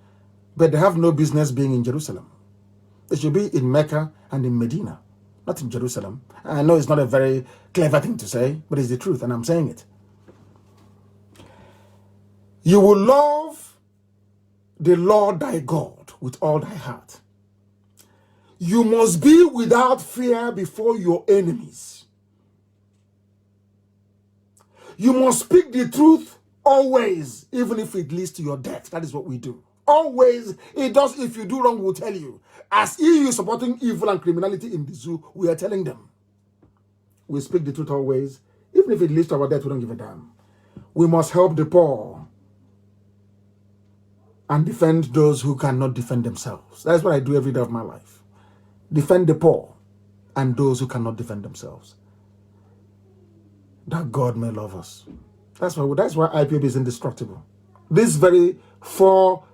but they have no business being in Jerusalem. They should be in Mecca and in Medina, not in Jerusalem. I know it's not a very clever thing to say, but it's the truth, and I'm saying it. You will love the Lord thy God with all thy heart. You must be without fear before your enemies. You must speak the truth always, even if it leads to your death. That is what we do. Always, it does. If you do wrong, we'll tell you. As EU supporting evil and criminality in the zoo, we are telling them. We speak the truth always, even if it leads to our death, we don't give a damn. We must help the poor and defend those who cannot defend themselves. That's what I do every day of my life. Defend the poor and those who cannot defend themselves. That God may love us. That's why IPOB is indestructible. These very 4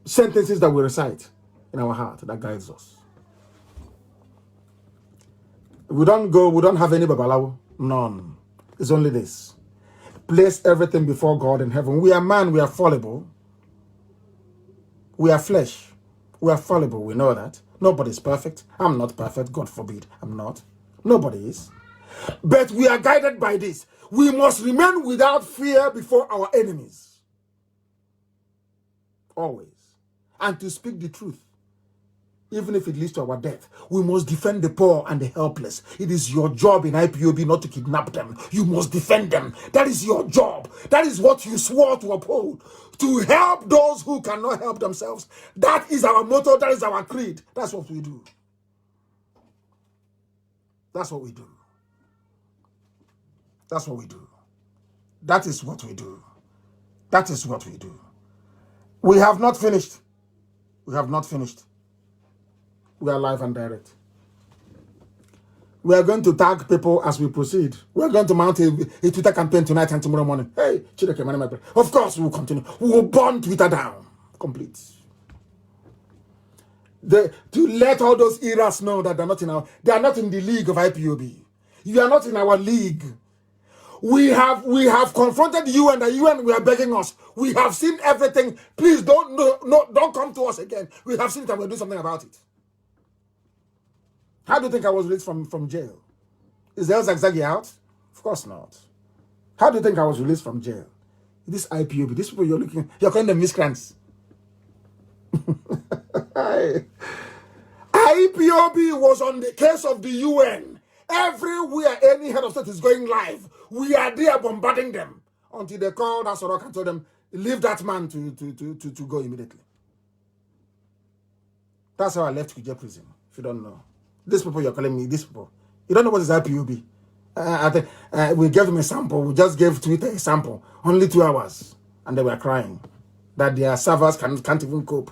sentences that we recite in our heart that guides us. We don't have any babalawo. None. It's only this. Place everything before God in heaven. We are man, we are fallible. We are flesh. We are fallible, we know that. Nobody's perfect. I'm not perfect, God forbid. I'm not. Nobody is. But we are guided by this. We must remain without fear before our enemies. Always. And to speak the truth, even if it leads to our death. We must defend the poor and the helpless. It is your job in IPOB not to kidnap them. You must defend them. That is your job. That is what you swore to uphold. To help those who cannot help themselves. That is our motto. That is our creed. That's what we do. That's what we do. That's what we do. That is what we do. That is what we do. We have not finished. We have not finished. We are live and direct. We are going to tag people as we proceed. We are going to mount a Twitter campaign tonight and tomorrow morning. Hey, Chideke, my name. Of course, we will continue. We will burn Twitter down. Complete. To let all those eras know that they are not in the league of IPOB. You are not in our league. We have confronted you, and the UN we are begging us. We have seen everything. Please don't come to us again. We have seen it and we'll do something about it. How do you think I was released from jail? Is El Zagzagi out? Of course not. How do you think I was released from jail? This IPOB, these people you're calling them miscreants. IPOB was on the case of the UN. Everywhere any head of state is going live, we are there bombarding them until they called Asorok and told them, leave that man to go immediately. That's how I left Kuje prison, if you don't know. These people you're calling me, these people. You don't know what is IPOB. We gave them a sample. We just gave Twitter a sample. Only 2 hours. And they were crying that their servers can't even cope.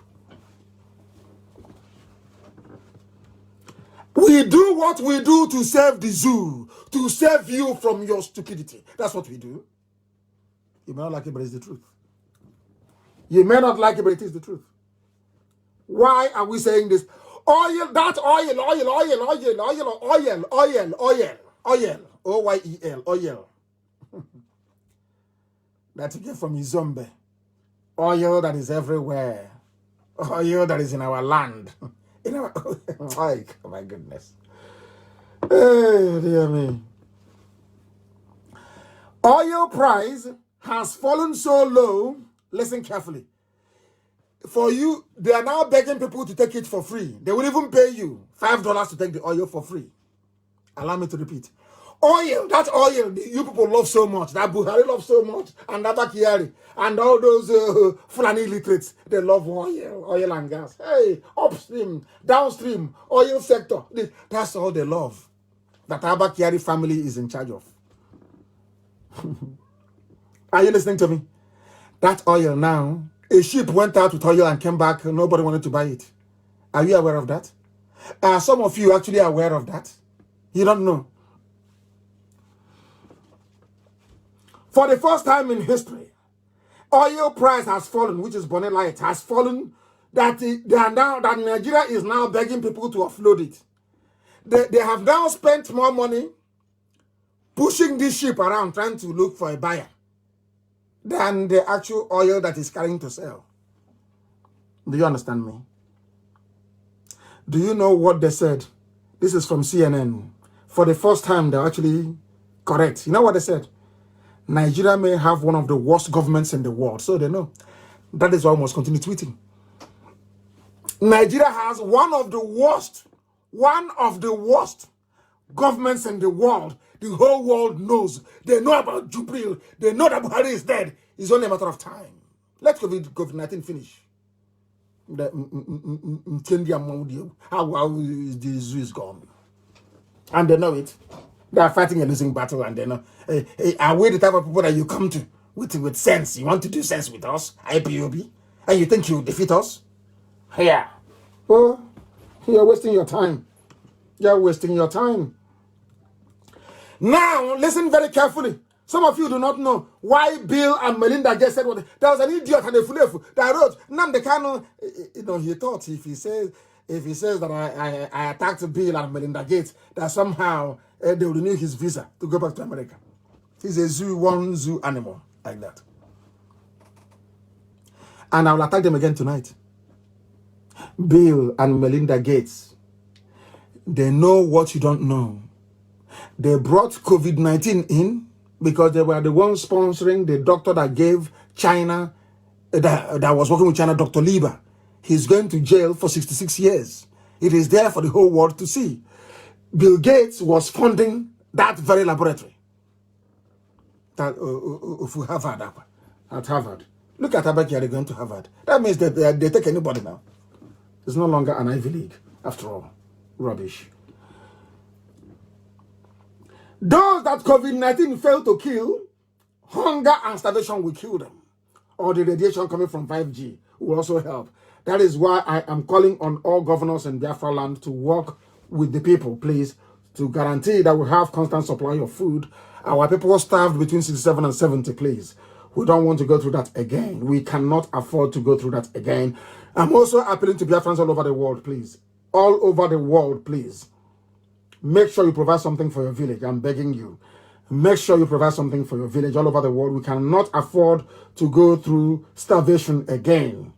We do what we do to save the zoo, to save you from your stupidity. That's what we do. You may not like it, but it's the truth. You may not like it, but it is the truth. Why are we saying this? Oil, that oil. OYEL, oil. That you get from Izombe. Oil that is everywhere. Oil that is in our land. In our, oh my goodness. Hey, dear me. Oil price has fallen so low. Listen carefully. For you, they are now begging people to take it for free. They will even pay you $5 to take the oil for free. Allow me to repeat. Oil, that oil you people love so much, that Buhari loves so much, and that Kiari, and all those Fulani illiterates, they love oil and gas. Hey, upstream, downstream, oil sector, that's all they love. That Abba Kiari family is in charge of. Are you listening to me? That oil now, a ship went out with oil and came back, nobody wanted to buy it. Are you aware of that? Are some of you actually aware of that? You don't know. For the first time in history, oil price has fallen, which is Bonnet Light, has fallen, that Nigeria is now begging people to offload it. They have now spent more money pushing this ship around, trying to look for a buyer, than the actual oil that is carrying to sell. Do you understand me? Do you know what they said? This is from CNN. For the first time, they're actually correct. You know what they said? Nigeria may have one of the worst governments in the world. So they know. That is why we must continue tweeting. Nigeria has one of the worst governments in the world. The whole world knows. They know about Jubril. They know that Buhari is dead. It's only a matter of time. Let COVID-19 finish. How the zoo is gone. And they know it. They are fighting a losing battle, and they know. Are we the type of people that you come to with sense? You want to do sense with us, IPOB? And you think you will defeat us? Yeah. Oh, you're wasting your time. You're wasting your time. Now, listen very carefully. Some of you do not know why Bill and Melinda Gates said what. There was an idiot and a fool that wrote, Nnamdi Kanu. He thought if he says that I attacked Bill and Melinda Gates, that somehow they will renew his visa to go back to America. He's a one zoo animal like that. And I will attack them again tonight. Bill and Melinda Gates, they know what you don't know. They brought COVID-19 in because they were the ones sponsoring the doctor that gave China, that was working with China, Dr. Lieber. He's going to jail for 66 years. It is there for the whole world to see. Bill Gates was funding that very laboratory that of Harvard, at Harvard. Look at Abaki, they're going to Harvard. That means that they take anybody now. It's no longer an Ivy League, after all. Rubbish. Those that COVID-19 failed to kill, hunger and starvation will kill them. Or the radiation coming from 5G will also help. That is why I am calling on all governors in Biafra land to work with the people, please, to guarantee that we have constant supply of food. Our people are starved between 67 and 70, please. We don't want to go through that again. We cannot afford to go through that again. I'm also appealing to Biafrans all over the world, please. All over the world, please. Make sure you provide something for your village. I'm begging you. Make sure you provide something for your village all over the world. We cannot afford to go through starvation again.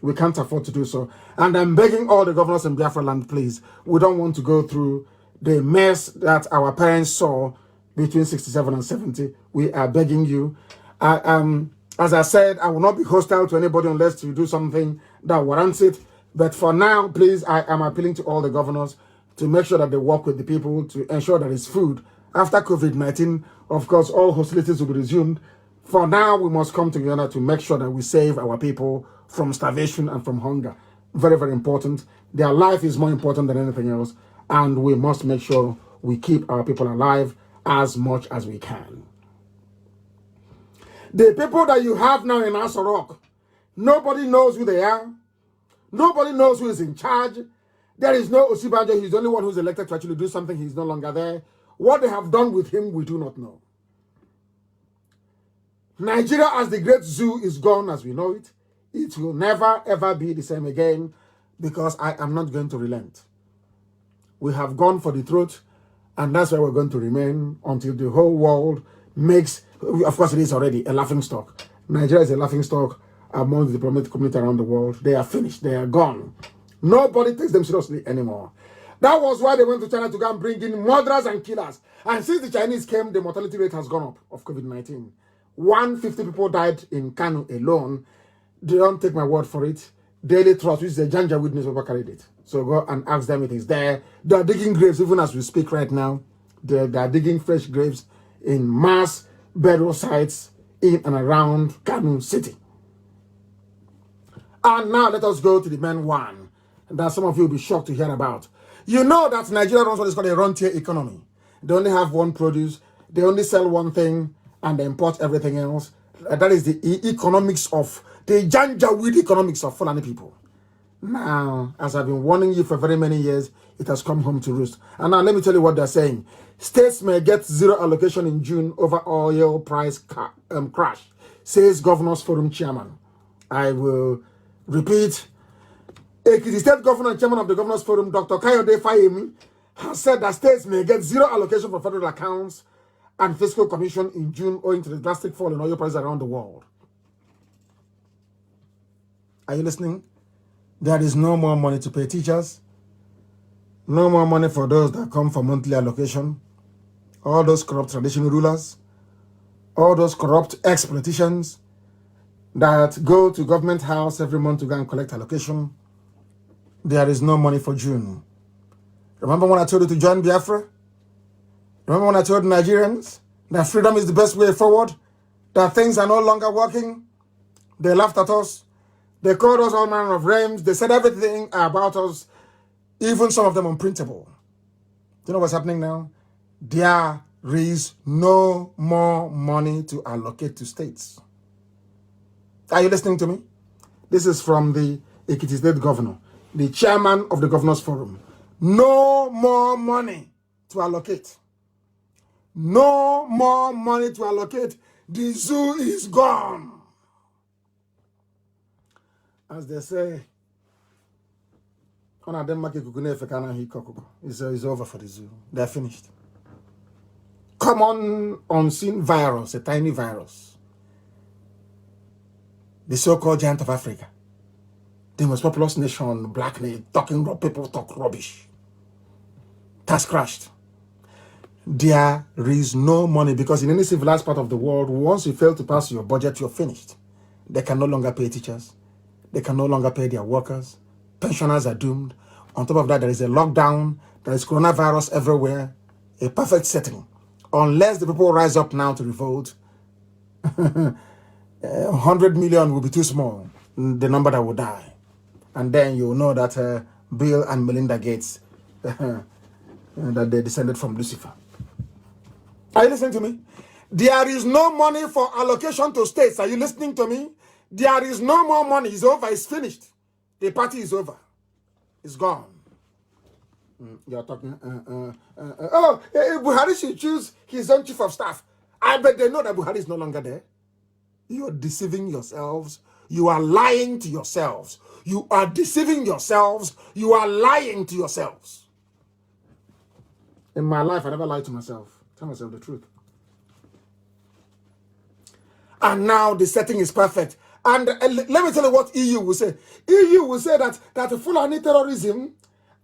We can't afford to do so. And I'm begging all the governors in Biafra land, please. We don't want to go through the mess that our parents saw between 67 and 70. We are begging you. As I said, I will not be hostile to anybody unless you do something that warrants it. But for now, please, I am appealing to all the governors to make sure that they work with the people to ensure that it's food. After COVID-19, of course, all hostilities will be resumed. For now, we must come together to make sure that we save our people from starvation and from hunger. Very, very important. Their life is more important than anything else. And we must make sure we keep our people alive as much as we can. The people that you have now in Aso Rock, nobody knows who they are. Nobody knows who is in charge. There is no Osibanjo. He's the only one who's elected to actually do something. He's no longer there. What they have done with him, we do not know. Nigeria as the great zoo is gone as we know it. It will never, ever be the same again because I am not going to relent. We have gone for the truth, and that's where we're going to remain until the whole world makes, of course it is already a laughingstock. Nigeria is a laughingstock among the diplomatic community around the world. They are finished. They are gone. Nobody takes them seriously anymore. That was why they went to China to go and bring in murderers and killers. And since the Chinese came, the mortality rate has gone up of COVID-19. 150 people died in Kanu alone. They don't take my word for it. Daily Trust, which is a Janja witness, over carried it. So go and ask them, it is there. They are digging graves even as we speak right now. They are digging fresh graves in mass burial sites in and around Kanu City. And now let us go to the main one that some of you will be shocked to hear about. You know that Nigeria runs what is called a rentier economy. They only have one produce, they only sell one thing, and they import everything else. That is the economics of, the Janjaweed economics of Fulani people. Now, as I've been warning you for very many years, it has come home to roost. And now let me tell you what they're saying. States may get zero allocation in June over oil price crash, says Governors Forum chairman. I will repeat. Ekiti State Governor and Chairman of the Governors Forum, Dr. Kayode Fayemi, has said that states may get zero allocation for federal accounts and fiscal commission in June owing to the drastic fall in oil prices around the world. Are you listening? There is no more money to pay teachers, no more money for those that come for monthly allocation, all those corrupt traditional rulers, all those corrupt ex-politicians, that go to government house every month to go and collect allocation, there is no money for June. Remember when I told you to join Biafra? Remember when I told Nigerians that freedom is the best way forward? That things are no longer working? They laughed at us. They called us all manner of names. They said everything about us, even some of them unprintable. Do you know what's happening now? There is no more money to allocate to states. Are you listening to me? This is from the Ekiti State Governor, the chairman of the Governors Forum. No more money to allocate. No more money to allocate. The zoo is gone. As they say, it's over for the zoo. They're finished. Common unseen virus, a tiny virus. The so-called giant of Africa. The most populous nation, black nation, people talk rubbish. That's crashed. There is no money because in any civilized part of the world, once you fail to pass your budget, you're finished. They can no longer pay teachers. They can no longer pay their workers. Pensioners are doomed. On top of that, there is a lockdown. There is coronavirus everywhere. A perfect setting. Unless the people rise up now to revolt, 100 million will be too small, the number that will die. And then you will know that Bill and Melinda Gates, that they descended from Lucifer. Are you listening to me? There is no money for allocation to states. Are you listening to me? There is no more money. It's over. It's finished. The party is over. It's gone. You're talking. Buhari should choose his own chief of staff. I bet they know that Buhari is no longer there. You're deceiving yourselves. You are lying to yourselves. You are deceiving yourselves. You are lying to yourselves. In my life, I never lied to myself. Tell myself the truth. And now the setting is perfect. And let me tell you what EU will say. EU will say that Fulani terrorism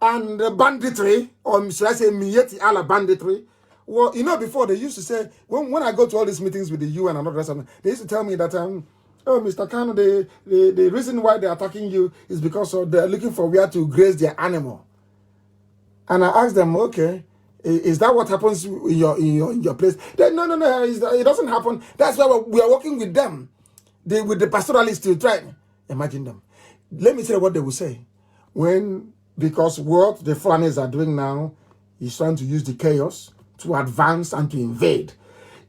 and banditry, or should I say Mieti ala banditry, well, you know, before they used to say, when I go to all these meetings with the UN and all the rest of them, they used to tell me that, oh, Mr. Kanu, the reason why they're attacking you is because they're looking for where to graze their animal. And I asked them, okay, is that what happens in your place? They, no, it doesn't happen. That's why we are working with them, with the pastoralists to try. Imagine them. Let me tell you what they will say. Because what the Fulanis are doing now is trying to use the chaos to advance and to invade.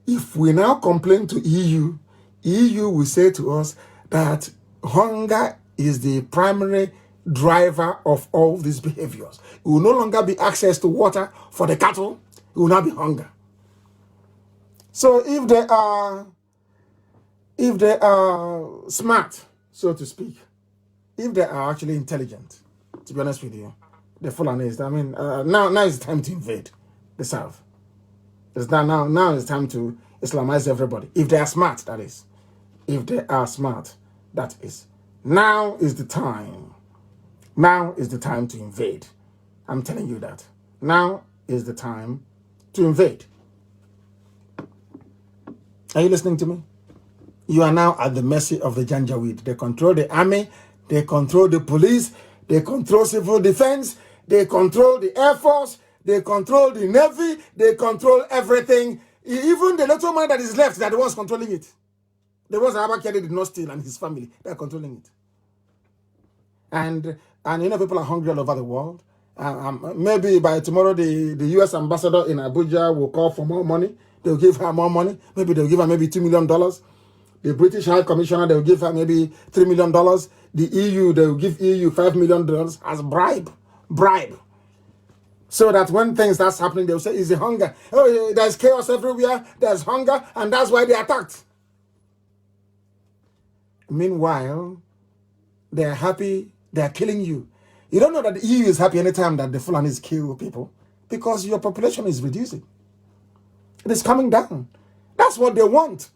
If we now complain to EU will say to us that hunger is the primary driver of all these behaviors. It will no longer be access to water for the cattle. It will now be hunger. So if they are smart, so to speak, if they are actually intelligent, to be honest with you, the Fulanis, I mean, now it's time to invade the South. Now it's time to Islamize everybody. If they are smart, that is. If they are smart, that is. Now is the time. Now is the time to invade. I'm telling you that. Now is the time to invade. Are you listening to me? You are now at the mercy of the Janjaweed. They control the army. They control the police. They control civil defense. They control the Air Force. They control the Navy. They control everything. Even the little money that is left, they're the ones controlling it. The ones that Abakari did not steal and his family, they're controlling it. And you know, people are hungry all over the world. Maybe by tomorrow, the U.S. ambassador in Abuja will call for more money. They'll give her more money. Maybe they'll give her maybe $2 million. The British High Commissioner, they'll give her maybe $3 million. The EU, they'll give EU $5 million as bribe. So that when things start happening, they'll say, it's the hunger. Oh, there's chaos everywhere. There's hunger. And that's why they attacked. Meanwhile, they're happy. They're killing you. You don't know that the EU is happy anytime that the Fulanis kill people because your population is reducing. It is coming down. That's what they want.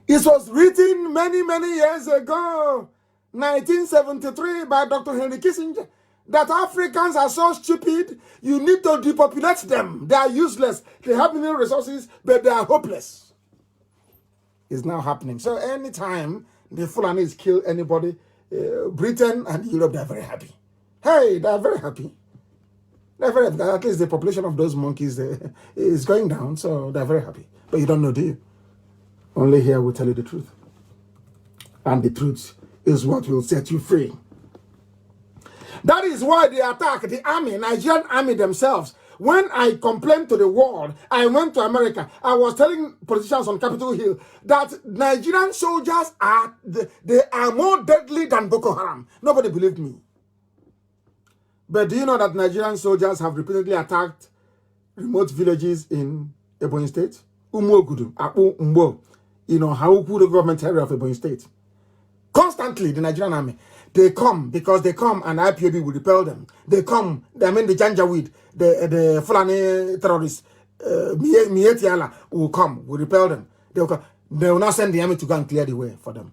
It was written many, many years ago, 1973, by Dr. Henry Kissinger, that Africans are so stupid, you need to depopulate them. They are useless. They have many resources, but they are hopeless. It's now happening. So anytime the Fulanis kill anybody, Britain and Europe, they're very happy. Hey, they're very happy. They're very happy. At least the population of those monkeys is going down, so they're very happy. But you don't know, do you? Only here will tell you the truth. And the truth is what will set you free. That is why they attack the army, Nigerian army themselves. When I complained to the world, I went to America. I was telling politicians on Capitol Hill that Nigerian soldiers they are more deadly than Boko Haram. Nobody believed me. But do you know that Nigerian soldiers have repeatedly attacked remote villages in Ebonyi State? Umuogudu, Akpu, Mbo, Hauku, the government area of Ebonyi State. Constantly, the Nigerian army, they come because they come and IPOB will repel them. They come, the Janjaweed, the Fulani terrorists, Mietiala will come, will repel them. They will come. They will not send the army to go and clear the way for them.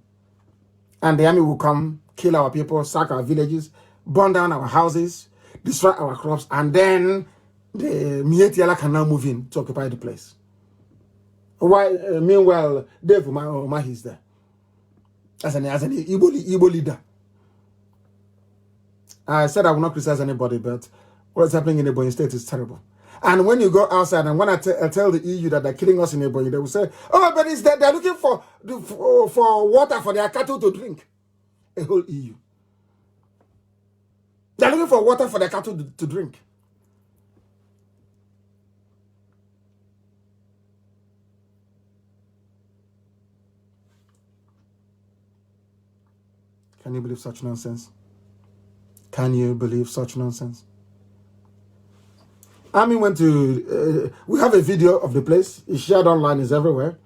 And the army will come, kill our people, sack our villages, burn down our houses, destroy our crops, and then the Mietiala can now move in to occupy the place. While, meanwhile, Dave Umahi is there. As an Igbo leader. I said I will not criticize anybody, but what's happening in Ebonyi State is terrible. And when you go outside, and when I tell the EU that they're killing us in Ebonyi, they will say, oh, but it's that they're looking for water for their cattle to drink. A whole EU. They're looking for water for their cattle to drink. Can you believe such nonsense? Can you believe such nonsense? Army went to, we have a video of the place. It's shared online, it's everywhere.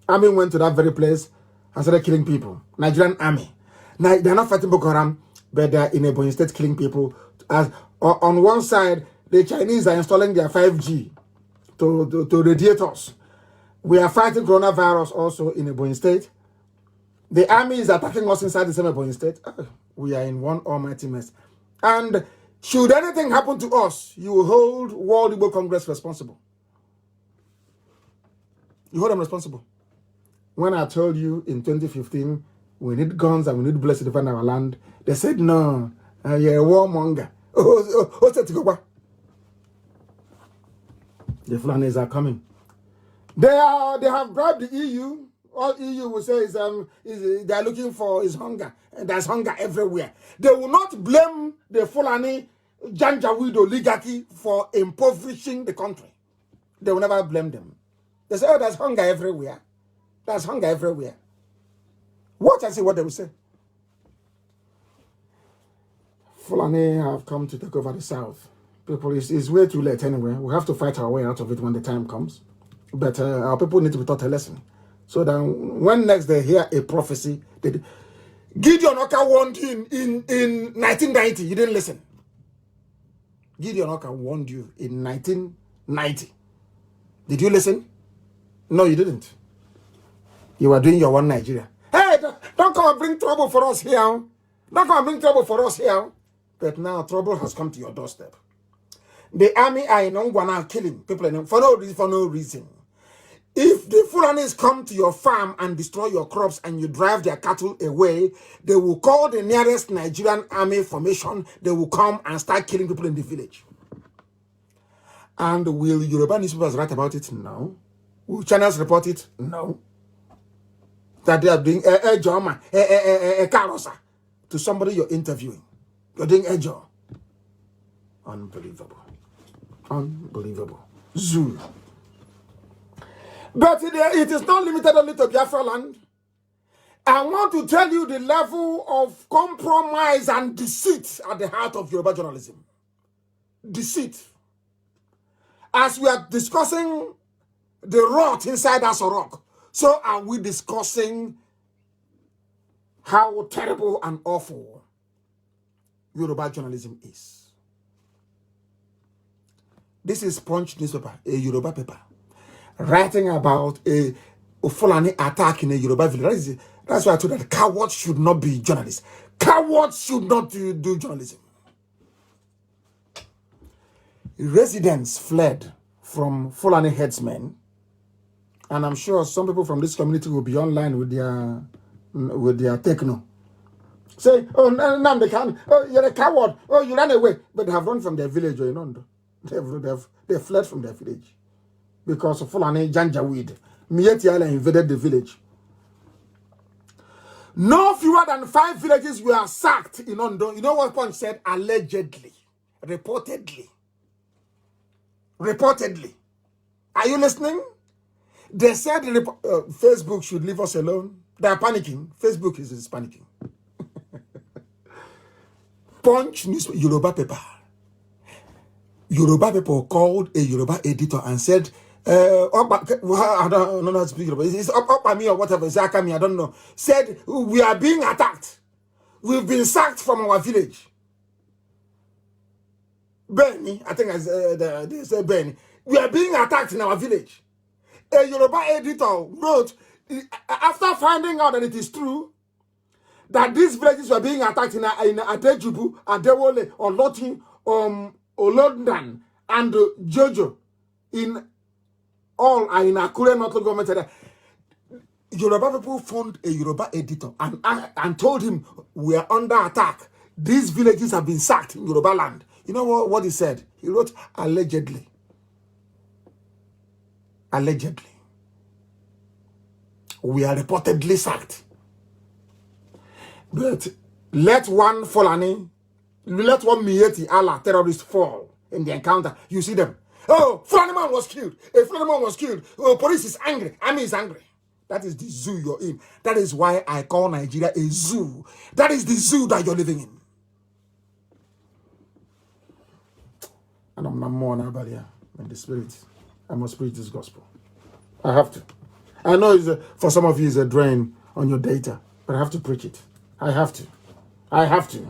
Army went to that very place and started killing people. Nigerian army. Now, they're not fighting Boko Haram, but they're in Ebonyi State killing people. As on one side, the Chinese are installing their 5G to radiators. We are fighting coronavirus also in Ebonyi State. The army is attacking us inside the same Ebonyi State. We are in one almighty mess. And should anything happen to us, you will hold World Igbo Congress responsible. You hold them responsible. When I told you in 2015, we need guns and we need bullets to defend our land, they said, no, you're a warmonger. The Fulanis are coming. They have bribed the EU. All EU will say is they're looking for is hunger. And there's hunger everywhere. They will not blame the Fulani Janjaweed oligarchy for impoverishing the country. They will never blame them. They say, oh, there's hunger everywhere. There's hunger everywhere. Watch and see what they will say. Fulani have come to take over the South. People, it's way too late anyway. We have to fight our way out of it when the time comes. But our people need to be taught a lesson. So that when next they hear a prophecy, Gideon Oka warned you in 1990. You didn't listen. Gideon Oka warned you in 1990. Did you listen? No, you didn't. You were doing your one Nigeria. Hey, don't come and bring trouble for us here. Don't come and bring trouble for us here. But now trouble has come to your doorstep. The army are in Ongwana killing people for no reason. If the Fulanis come to your farm and destroy your crops and you drive their cattle away, they will call the nearest Nigerian army formation. They will come and start killing people in the village. And will Yoruba newspapers write about it? No. Will channels report it? No. That they are doing a drama, a carousel to somebody you're interviewing. You're doing a job. Unbelievable. Unbelievable. Zoo. But it is not limited only to Biafra land. I want to tell you the level of compromise and deceit at the heart of Yoruba journalism. Deceit. As we are discussing the rot inside Asorok, so are we discussing how terrible and awful Yoruba journalism is. This is Punch newspaper, a Yoruba paper, writing about a Fulani attack in a Yoruba village. That's why I told you that cowards should not be journalists. Cowards should not do journalism. Residents fled from Fulani headsmen, and I'm sure some people from this community will be online with their with their techno. Say, oh, Nnamdi Kanu, oh, you're a coward, oh, you ran away. But they have run from their village, or they fled from their village. Because of Fulani Janjaweed. Mieti Allah invaded the village. No fewer than 5 villages were sacked in Ondo. You know what Punch said? Allegedly. Reportedly. Reportedly. Are you listening? They said Facebook should leave us alone. They are panicking. Facebook is panicking. Punch news Yoruba paper. Yoruba people called a Yoruba editor and said, I don't know how to speak Yoruba. It's up by me or whatever. It's Akami, I don't know. Said, we are being attacked. We've been sacked from our village. Benny, I think they said Benny. We are being attacked in our village. A Yoruba editor wrote, after finding out that it is true, that these villages were being attacked in Adejubu, Adewole, Olotin, Olondan, and Jojo, in all are in Akure North government area. Yoruba people found a Yoruba editor and told him, we are under attack. These villages have been sacked in Yoruba land. You know what he said? He wrote, allegedly. Allegedly. We are reportedly sacked. But let one Fulani, let one Mieti Allah terrorist fall in the encounter. You see them. Oh, Fulani man was killed. A Fulani man was killed. Oh, police is angry. Army is angry. That is the zoo you're in. That is why I call Nigeria a zoo. That is the zoo that you're living in. And I'm not more about here in the spirit. I must preach this gospel. I have to. I know for some of you it's a drain on your data, but I have to preach it. I have to. I have to.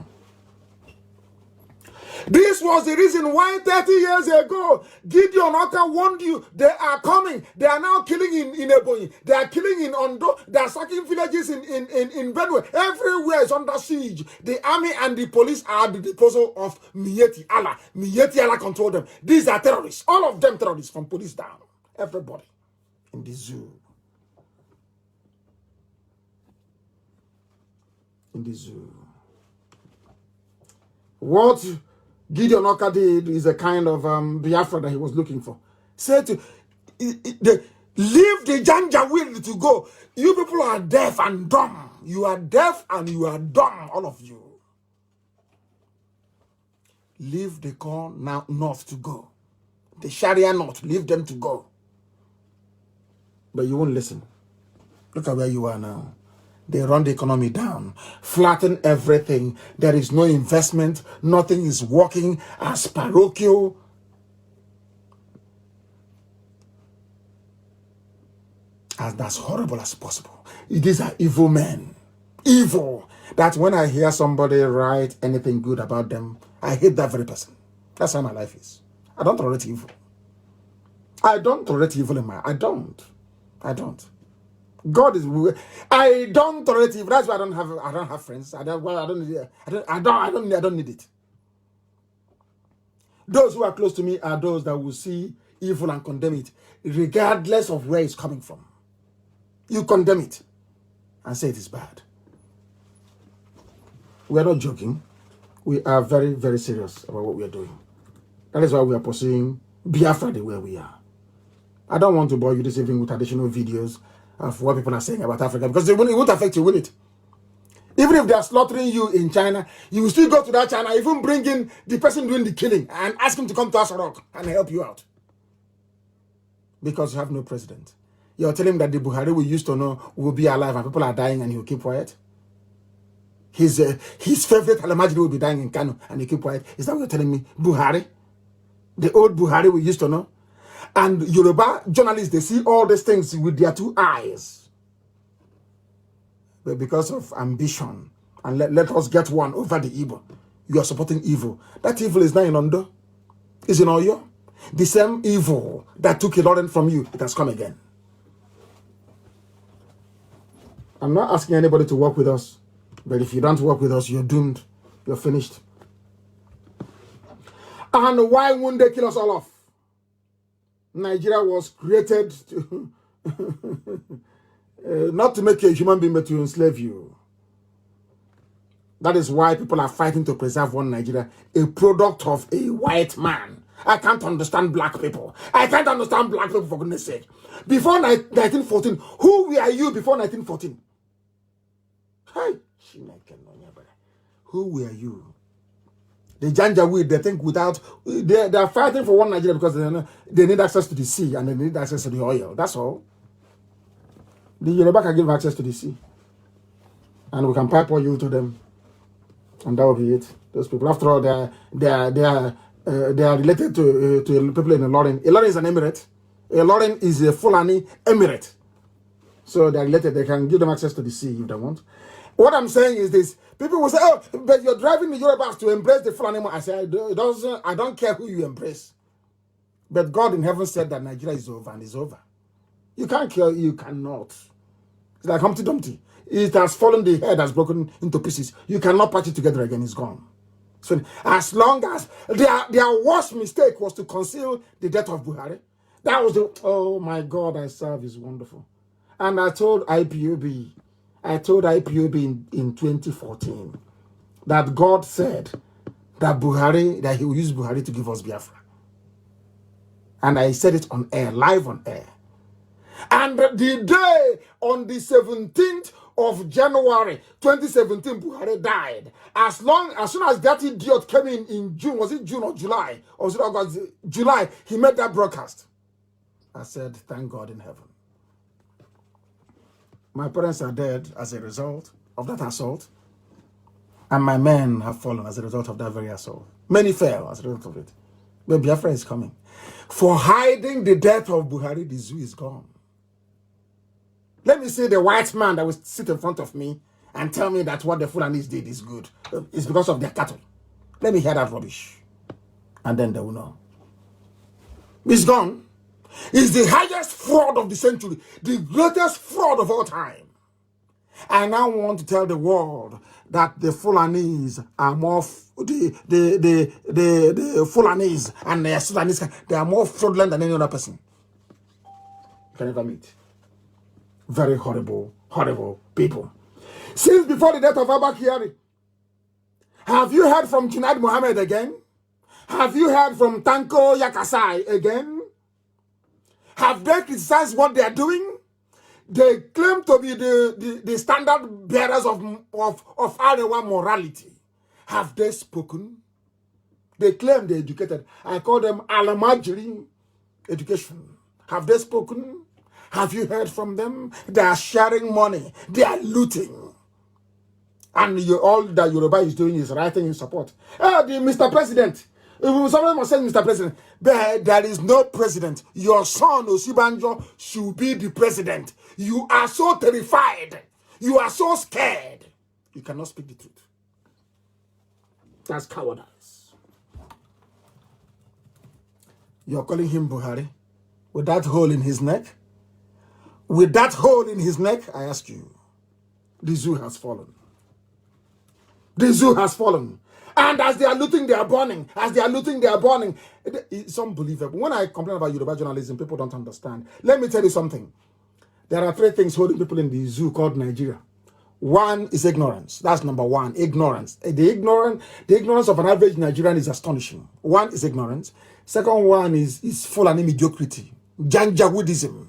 This was the reason why 30 years ago, Gideon Oka warned you, they are coming. They are now killing in Ebonyi. They are killing in Ondo. They are sacking villages in Benue. Everywhere is under siege. The army and the police are at the disposal of Mieti Allah. Mieti Allah control them. These are terrorists. All of them terrorists from police down. Everybody in the zoo. In the zoo. What Gideon Oka did is a kind of Biafra that he was looking for. Said to leave the Janjaweed to go. You people are deaf and dumb. You are deaf and you are dumb, all of you. Leave the corn now north to go. The Sharia north, leave them to go. But you won't listen. Look at where you are now. They run the economy down, flatten everything. There is no investment. Nothing is working as parochial. As horrible as possible. These are evil men. Evil. That when I hear somebody write anything good about them, I hate that very person. That's how my life is. I don't tolerate evil. I don't tolerate evil in my... I don't. God is. I don't tolerate evil. That's why I don't have friends. I don't need it. Those who are close to me are those that will see evil and condemn it, regardless of where it's coming from. You condemn it and say it is bad. We are not joking. We are very, very serious about what we are doing. That is why we are pursuing Biafra the way we are. I don't want to bore you this evening with additional videos of what people are saying about Africa, because it won't affect you, will it? Even if they are slaughtering you in China, you will still go to that China, even bring in the person doing the killing and ask him to come to Asarok and help you out. Because you have no president. You're telling him that the Buhari we used to know will be alive and people are dying and he will keep quiet? His favorite Alamajiri will be dying in Kano and he keep quiet. Is that what you're telling me? Buhari? The old Buhari we used to know? And Yoruba journalists, they see all these things with their 2 eyes. But because of ambition, and let us get one over the evil, you are supporting evil. That evil is not in Ondo. It's in Oyo. The same evil that took Ilorin from you, it has come again. I'm not asking anybody to work with us, but if you don't work with us, you're doomed. You're finished. And why won't they kill us all off? Nigeria was created to not to make you a human being, but to enslave you. That is why people are fighting to preserve one Nigeria, a product of a white man. I can't understand black people. I can't understand black people, for goodness sake. Before 1914, who were you before 1914? Hey, who were you? The Janjaweed, they think without, they are fighting for one Nigeria because they need access to the sea and they need access to the oil. That's all. The Yoruba can give access to the sea. And we can pipe oil to them. And that will be it. Those people, after all, they are related to people in Ilorin. Ilorin is an emirate. Ilorin is a Fulani emirate. So they are related. They can give them access to the sea if they want. What I'm saying is this. People will say, oh, but you're driving the Yorubas to embrace the Fulani. I say, I don't care who you embrace. But God in heaven said that Nigeria is over and it's over. You can't kill, you cannot. It's like Humpty Dumpty. It has fallen, the head has broken into pieces. You cannot patch it together again, it's gone. So as long as their worst mistake was to conceal the death of Buhari, that was the, oh my God, I serve is wonderful. And I told IPOB in 2014 that God said that he will use Buhari to give us Biafra. And I said it on air, live on air. And the day on the 17th of January 2017, Buhari died. As soon as that idiot came in June, was it June or July? Or was it August? July, he made that broadcast. I said, thank God in heaven. My parents are dead as a result of that assault. And my men have fallen as a result of that very assault. Many fell as a result of it. But Biafra is coming. For hiding the death of Buhari, the zoo is gone. Let me see the white man that will sit in front of me and tell me that what the Fulanis did is good. It's because of their cattle. Let me hear that rubbish. And then they will know. It's gone. It's the highest fraud of the century. The greatest fraud of all time. I now want to tell the world that the Fulanis are more, the Fulanis and the Sudanese, they are more fraudulent than any other person you can ever meet. Very horrible, horrible people. Since before the death of Abba Kyari, have you heard from Junaid Mohammed again? Have you heard from Tanko Yakasai again? Have they criticized what they are doing? They claim to be the standard bearers of Arewa morality. Have they spoken? They claim they're educated. I call them Alamajiri education. Have they spoken? Have you heard from them? They are sharing money. They are looting. And all that Yoruba is doing is writing in support. Mr. President. Someone was saying, Mr. President, there is no president. Your son, Osibanjo, should be the president. You are so terrified. You are so scared. You cannot speak the truth. That's cowardice. You're calling him Buhari with that hole in his neck? With that hole in his neck, I ask you, the zoo has fallen. The zoo has fallen. And as they are looting, they are burning. As they are looting, they are burning. It's unbelievable. When I complain about Yoruba journalism, people don't understand. Let me tell you something. There are three things holding people in the zoo called Nigeria. One is ignorance. That's number one, ignorance. The ignorance of an average Nigerian is astonishing. One is ignorance. Second one is Fulani mediocrity. Janjaweedism.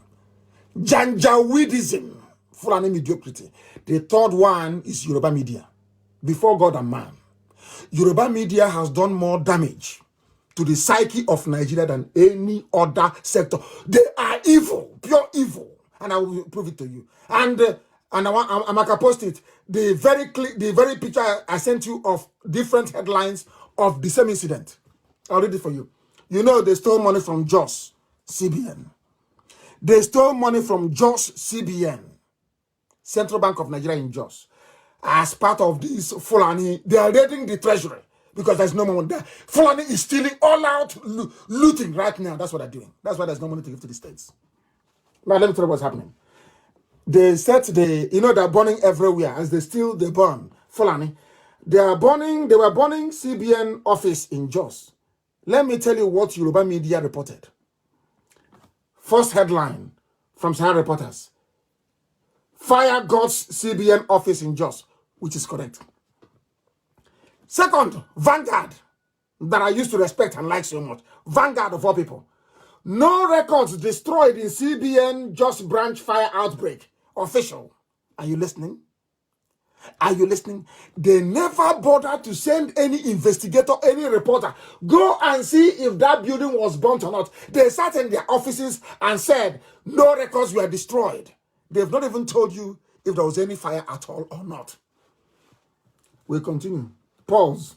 Janjaweedism. Fulani mediocrity. The third one is Yoruba media. Before God and man. Yoruba media has done more damage to the psyche of Nigeria than any other sector. They are evil, pure evil. And I will prove it to you. And I'm gonna post it. The very picture I sent you of different headlines of the same incident. I'll read it for you. You know they stole money from Jos CBN. They stole money from Jos CBN, Central Bank of Nigeria in Jos. As part of this Fulani, they are raiding the treasury because there's no money there. Fulani is stealing all out, looting right now. That's what they're doing. That's why there's no money to give to the states. Now let me tell you what's happening. They said they're burning everywhere. As they steal, they burn. Fulani. They were burning CBN office in Jos. Let me tell you what Yoruba media reported. First headline from Sahara Reporters. fire God's CBN office in Jos, which is correct. Second, Vanguard, that I used to respect and like so much. Vanguard of all people. No records destroyed in CBN Jos branch fire outbreak. Official. Are you listening? Are you listening? They never bothered to send any investigator, any reporter. Go and see if that building was burnt or not. They sat in their offices and said, no records were destroyed. They've not even told you if there was any fire at all or not. We'll continue. Pause.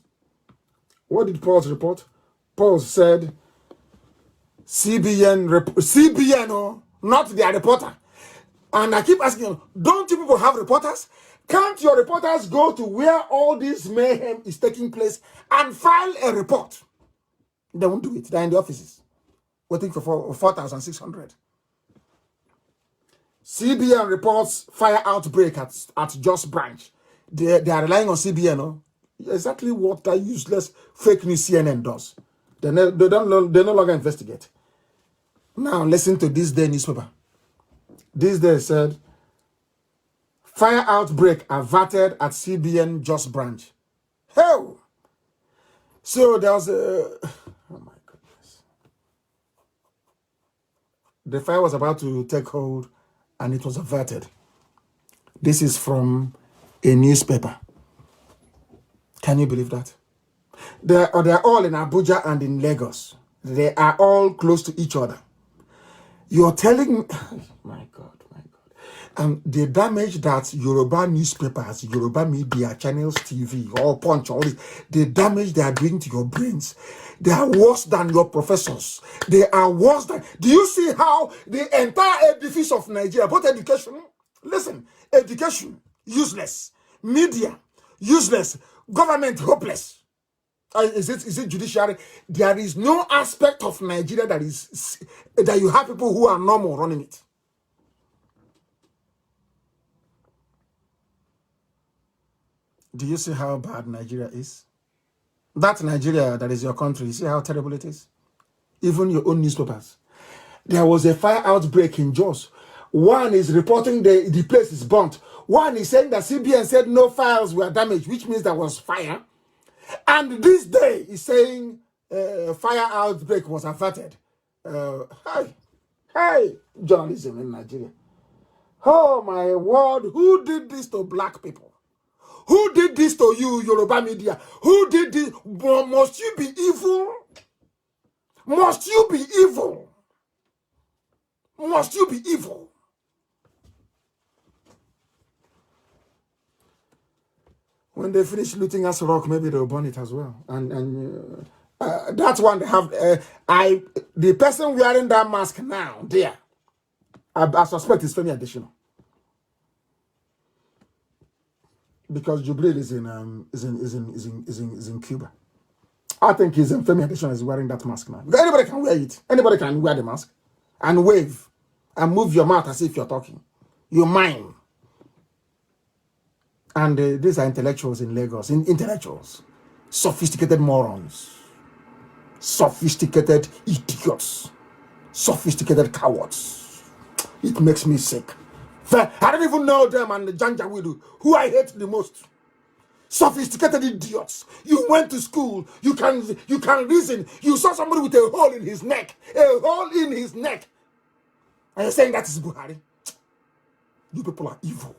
What did Pause report? Pause said, CBN, oh, not their reporter. And I keep asking them, don't you people have reporters? Can't your reporters go to where all this mayhem is taking place and file a report? They won't do it. They're in the offices, waiting for 4,600. CBN reports fire outbreak at Jos branch. They are relying on CBN. No? Exactly what that useless fake news CNN does. They no longer investigate. Now listen to this day newspaper. This day said, fire outbreak averted at CBN Jos branch. Hell! So there was a... Oh my goodness. The fire was about to take hold and it was averted. This is from a newspaper. Can you believe that? They're all in Abuja and in Lagos. They are all close to each other. You're telling me... My God. The damage that Yoruba newspapers, Yoruba media, channels, TV, or Punch, all this, the damage they are doing to your brains, they are worse than your professors. They are worse than... Do you see how the entire edifice of Nigeria, both education, listen, education, useless, media, useless, government, hopeless. Is it judiciary? There is no aspect of Nigeria that you have people who are normal running it. Do you see how bad Nigeria is? That Nigeria that is your country, you see how terrible it is? Even your own newspapers. There was a fire outbreak in Jos. One is reporting the place is burnt. One is saying that CBN said no files were damaged, which means there was fire. And this day is saying fire outbreak was averted. Hey, journalism in Nigeria. Oh my word, who did this to black people? Who did this to you, Yoruba media? Who did this? Must you be evil? Must you be evil? Must you be evil? When they finish looting us rock, maybe they'll burn it as well. And that's one they have. The person wearing that mask now, there, I suspect is Femi Additional. Because Jubril is in Cuba. I think Femi Additional is wearing that mask now. Because anybody can wear it. Anybody can wear the mask and wave and move your mouth as if you're talking. You mime. And these are intellectuals in Lagos. Intellectuals. Sophisticated morons. Sophisticated idiots. Sophisticated cowards. It makes me sick. I don't even know them and the Janjaweed, who I hate the most. Sophisticated idiots. You went to school. You can reason. You saw somebody with a hole in his neck. A hole in his neck. And you're saying that is Buhari. You people are evil.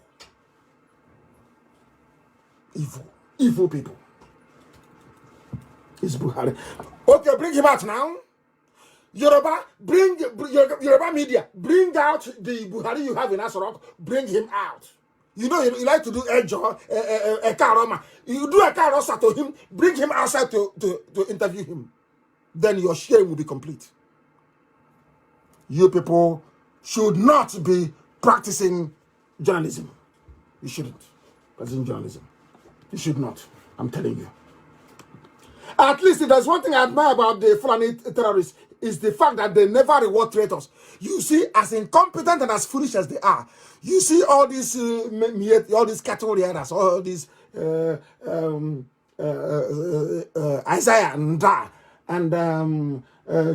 Evil. Evil people. It's Buhari. Okay, bring him out now. Yoruba media, bring out the Buhari you have in Asorok, bring him out. You know, you like to do a karoma. You do a karosa to him, bring him outside to interview him. Then your shame will be complete. You people should not be practicing journalism. You shouldn't practicing journalism. You should not. I'm telling you. At least if there's one thing I admire about the Fulani terrorists, is the fact that they never reward traitors. You see, as incompetent and as foolish as they are, you see all these cattle rearers, all these Isaiah Nda and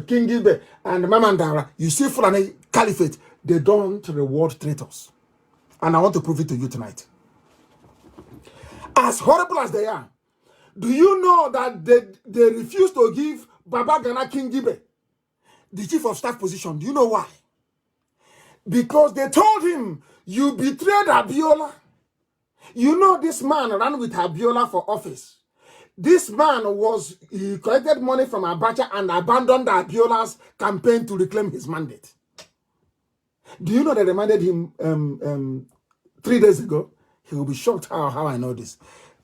King Gibe and Mamandara. You see Fulani Caliphate, they don't reward traitors. And I want to prove it to you tonight. As horrible as they are, do you know that they refuse to give Baba Gana Kingibe the chief of staff position? Do you know why? Because they told him, you betrayed Abiola. You know this man ran with Abiola for office. This man he collected money from Abacha and abandoned Abiola's campaign to reclaim his mandate. Do you know they reminded him 3 days ago? He will be shocked how I know this.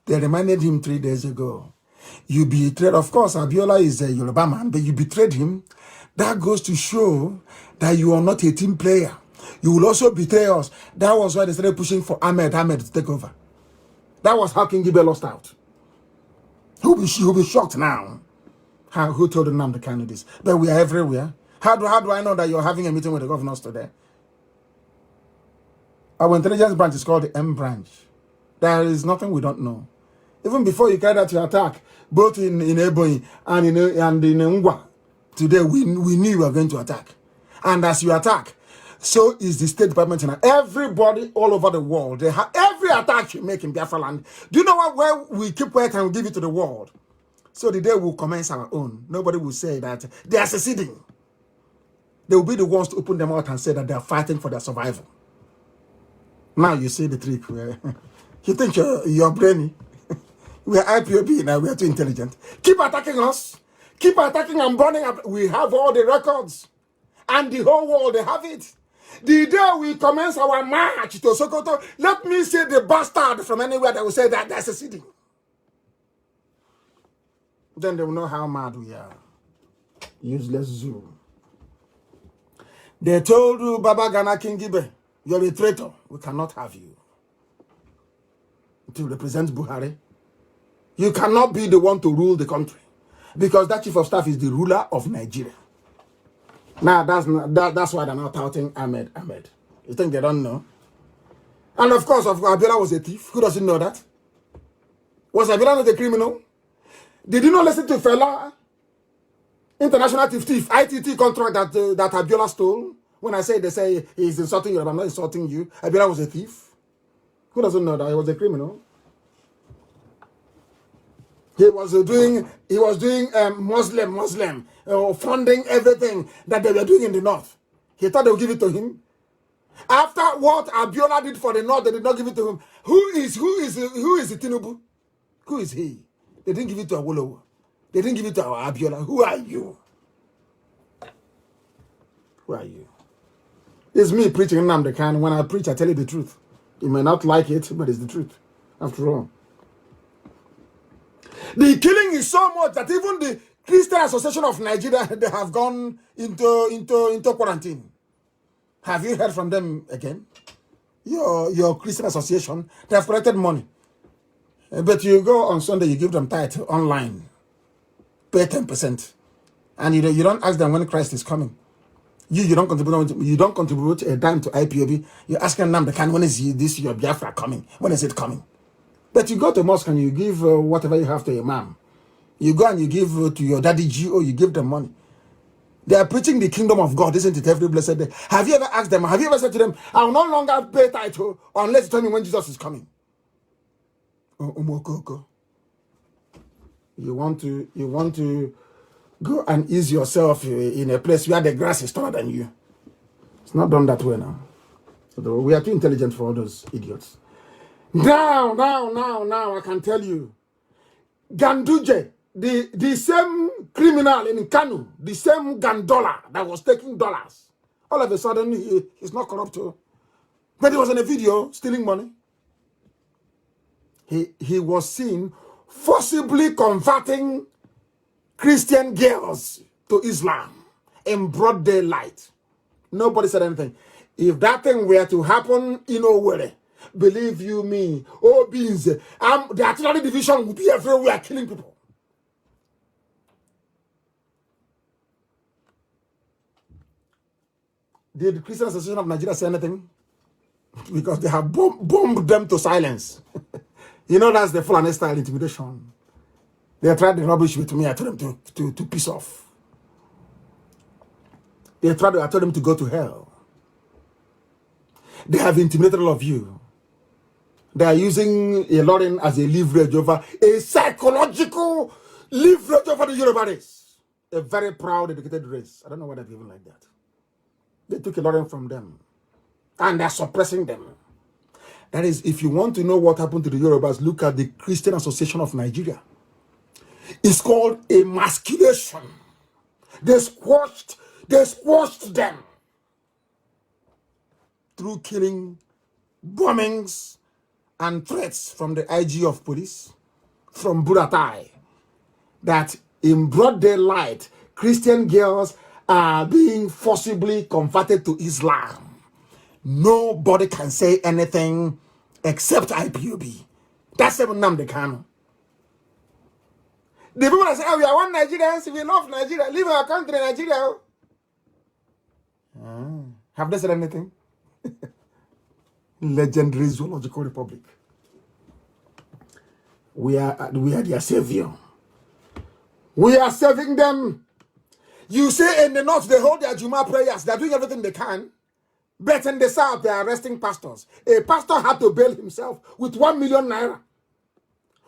They reminded him 3 days ago. You betrayed, of course, Abiola is a Yoruba man, but you betrayed him. That goes to show that you are not a team player. You will also betray us. That was why they started pushing for Ahmed to take over. That was how King Gibe lost out. He'll be shocked now. Who told Nnamdi Kanu this? But we are everywhere. How do I know that you're having a meeting with the governors today? Our intelligence branch is called the M branch. There is nothing we don't know. Even before you carried out your attack, both in Ebonyi and in Ngwa, today we knew you were going to attack. And as you attack, so is the State Department. Everybody all over the world, they have every attack you make in Biafra land. Do you know what? Where we keep quiet and we give it to the world? So the day we'll commence our own, nobody will say that they are seceding. They will be the ones to open them out and say that they are fighting for their survival. Now you see the trick. You think you're brainy? We are IPOB now. We are too intelligent. Keep attacking us. Keep attacking and burning up. We have all the records. And the whole world, they have it. The day we commence our march to Sokoto, let me see the bastard from anywhere that will say that they're seceding. Then they will know how mad we are. Useless zoo. They told you, Baba Gana Kingibe, you're a traitor. We cannot have you. To represent Buhari. You cannot be the one to rule the country. Because that chief of staff is the ruler of Nigeria. Now, that's why they're not touting Ahmed. You think they don't know? And of course, Abiola was a thief. Who doesn't know that? Was Abiola not a criminal? Did you not listen to Fela? International thief, ITT contract that Abiola stole? When I say, they say he's insulting you, I'm not insulting you. Abiola was a thief. Who doesn't know that he was a criminal? He was doing Muslim funding everything that they were doing in the north. He thought they would give it to him. After what Abiola did for the north, they did not give it to him. Who is Tinubu? Who is he? They didn't give it to Awolowo. They didn't give it to our Abiola. Who are you? Who are you? It's me preaching Nnamdi Kanu. When I preach, I tell you the truth. You may not like it, but it's the truth. After all. The killing is so much that even the Christian Association of Nigeria, they have gone into quarantine. Have you heard from them again? Your Christian Association, they have collected money. But you go on Sunday, you give them tithe online. Pay 10%. And you don't ask them when Christ is coming. You don't contribute a dime to IPOB. You ask them, when is this your Biafra coming? When is it coming? But you go to mosque and you give whatever you have to your mom. You go and you give to your daddy GO, you give them money. They are preaching the kingdom of God, isn't it, every blessed day? Have you ever asked them, have you ever said to them, I will no longer pay title unless you tell me when Jesus is coming? You want to go and ease yourself in a place where the grass is taller than you. It's not done that way now. So we are too intelligent for all those idiots. Now, I can tell you. Ganduje, the same criminal in Kanu, the same Gandola that was taking dollars. All of a sudden, he's not corrupt too. But he was in a video stealing money. He was seen forcibly converting Christian girls to Islam in broad daylight. Nobody said anything. If that thing were to happen in Owerri, believe you me, beans, the artillery division would be everywhere killing people. Did the Christian Association of Nigeria say anything? Because they have bombed them to silence. That's the Fulani style intimidation. They tried the rubbish with me. I told them to piss off. I told them to go to hell. They have intimidated all of you. They are using Ilorin as a leverage over, a psychological leverage over the Yoruba race. A very proud, educated race. I don't know why they're even like that. They took Ilorin from them. And they're suppressing them. That is, if you want to know what happened to the Yorubas, look at the Christian Association of Nigeria. It's called emasculation. They squashed them through killing, bombings, and threats from the IG of police, from Buratai, that in broad daylight, Christian girls are being forcibly converted to Islam. Nobody can say anything except IPOB. That's Mazi Nnamdi Kanu. The people that say, oh, we are one Nigerians, we love Nigeria, leave our country, Nigeria. Have they said anything? Legendary zoological republic. We are their savior. We are saving them. You say in the north they hold their Juma prayers, they're doing everything they can. But in the south they are arresting pastors. A pastor had to bail himself with 1 million naira.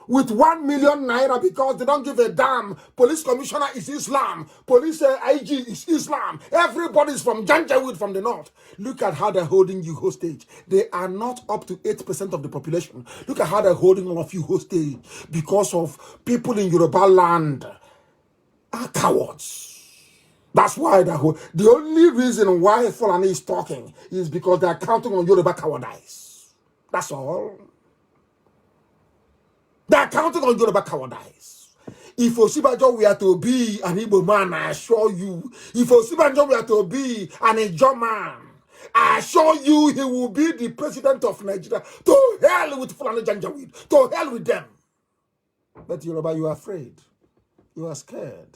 With 1 million naira because they don't give a damn. Police commissioner is Islam. Police IG is Islam. Everybody's from Janjaweed from the north. Look at how they're holding you hostage. They are not up to 8% of the population. Look at how they're holding all of you hostage because of people in Yoruba land are cowards. That's why the only reason why Fulani is talking is because they're counting on Yoruba cowardice. That's all. They're counting on Yoruba cowardice. If Osibanjo were to be an Igbo man, I assure you, if Osibanjo were to be an Ijaw man, I assure you he will be the president of Nigeria. To hell with Fulani Janjaweed. To hell with them. But Yoruba, you are afraid. You are scared.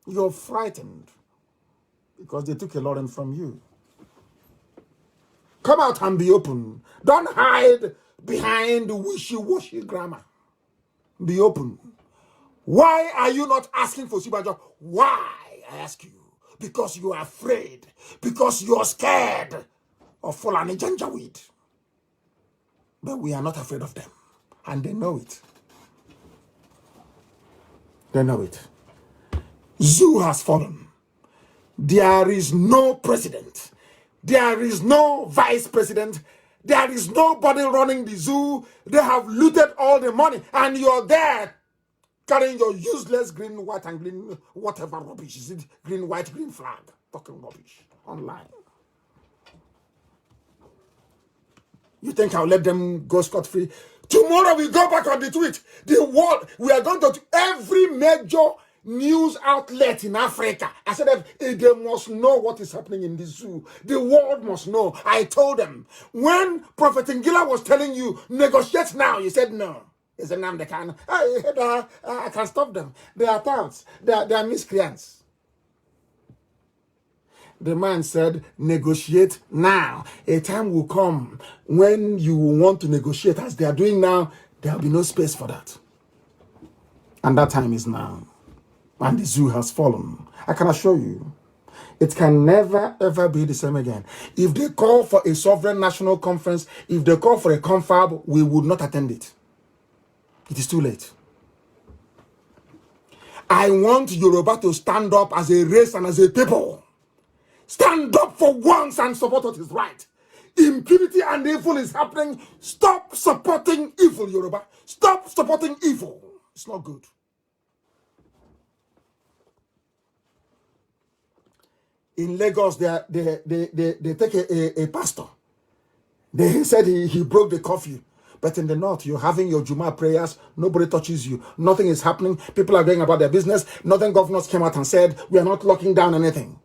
You're frightened. Because they took a lot from you. Come out and be open. Don't hide behind the wishy-washy grammar. Be open. Why are you not asking for Osibanjo? Why, I ask you? Because you are afraid. Because you are scared of Fulani Janjaweed. But we are not afraid of them. And they know it. They know it. Zoo has fallen. There is no president. There is no vice president. There is nobody running the zoo. They have looted all the money. And you're there carrying your useless green, white, and green, whatever rubbish. Is it green, white, green flag? Talking rubbish online. You think I'll let them go scot-free? Tomorrow we go back on the tweet. The world, we are going to every major news outlet in Africa. I said they must know what is happening in the zoo. The world must know. I told them. When Prophet Ngila was telling you, negotiate now, you said no. He said, Nnamdi Kanu. I can stop them. They are thugs. They are miscreants. The man said, negotiate now. A time will come when you will want to negotiate as they are doing now. There will be no space for that. And that time is now. And the zoo has fallen. I can assure you, it can never, ever be the same again. If they call for a sovereign national conference, if they call for a confab, we would not attend it. It is too late. I want Yoruba to stand up as a race and as a people. Stand up for once and support what is right. Impunity and evil is happening. Stop supporting evil, Yoruba. Stop supporting evil. It's not good. In Lagos, they take a pastor. They said he broke the curfew. But in the north, you're having your Juma prayers. Nobody touches you. Nothing is happening. People are going about their business. Northern governors came out and said, we are not locking down anything.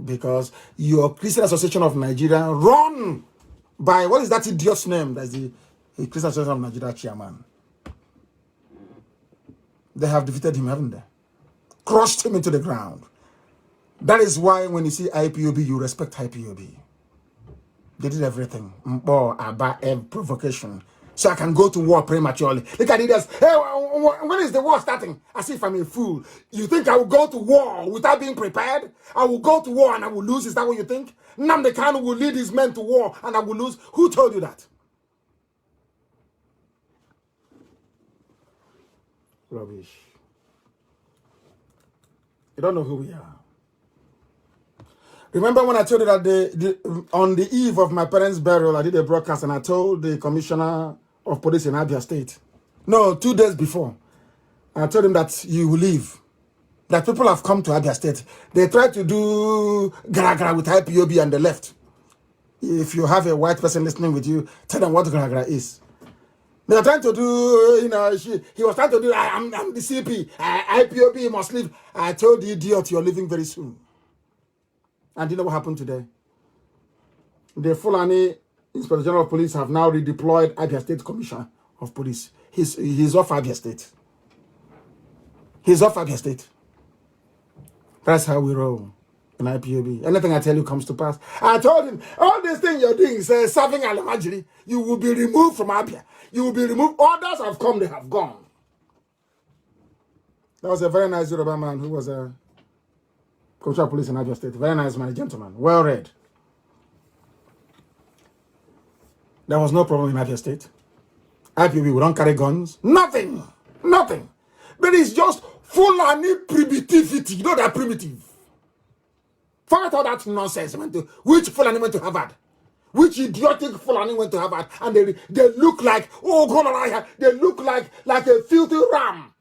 Because your Christian Association of Nigeria run by, what is that idiot's name? That's the Christian Association of Nigeria chairman. They have defeated him, haven't they? Crushed him into the ground. That is why when you see IPOB, you respect IPOB. They did everything. Provocation. so I can go to war prematurely. Look at it as, hey, when is the war starting? As if I'm a fool. You think I will go to war without being prepared? I will go to war and I will lose. Is that what you think? Nnamdi Kanu will lead his men to war and I will lose. Who told you that? Rubbish. You don't know who we are. Remember when I told you that on the eve of my parents' burial, I did a broadcast and I told the commissioner of police in Abia State, no, 2 days before, I told him that you will leave, that people have come to Abia State. They tried to do gra-gra with IPOB and they left. If you have a white person listening with you, tell them what gra-gra is. They are trying to do, you know, he was trying to do, I'm the CP, IPOB must leave. I told the idiot, you're leaving very soon. And you know what happened today? The Fulani Inspector General of Police have now redeployed Abia State Commissioner of Police. He's off Abia State. He's off Abia State. That's how we roll in IPOB. Anything I tell you comes to pass. I told him, all these things you're doing, say, serving Alamajiri, you will be removed from Abia. You will be removed. Others have come, they have gone. That was a very nice Yoruba man who was a Commissioner of Police in Abia State. Very nice man, a gentleman. Well read. There was no problem in Abia State. IPOB, we don't carry guns. Nothing. Nothing. But it's just Fulani primitivity. You know they're primitive. Forget all that nonsense. Which Fulani went to Harvard? Which idiotic Fulani went to Harvard? And they look like, oh God, they look like a filthy ram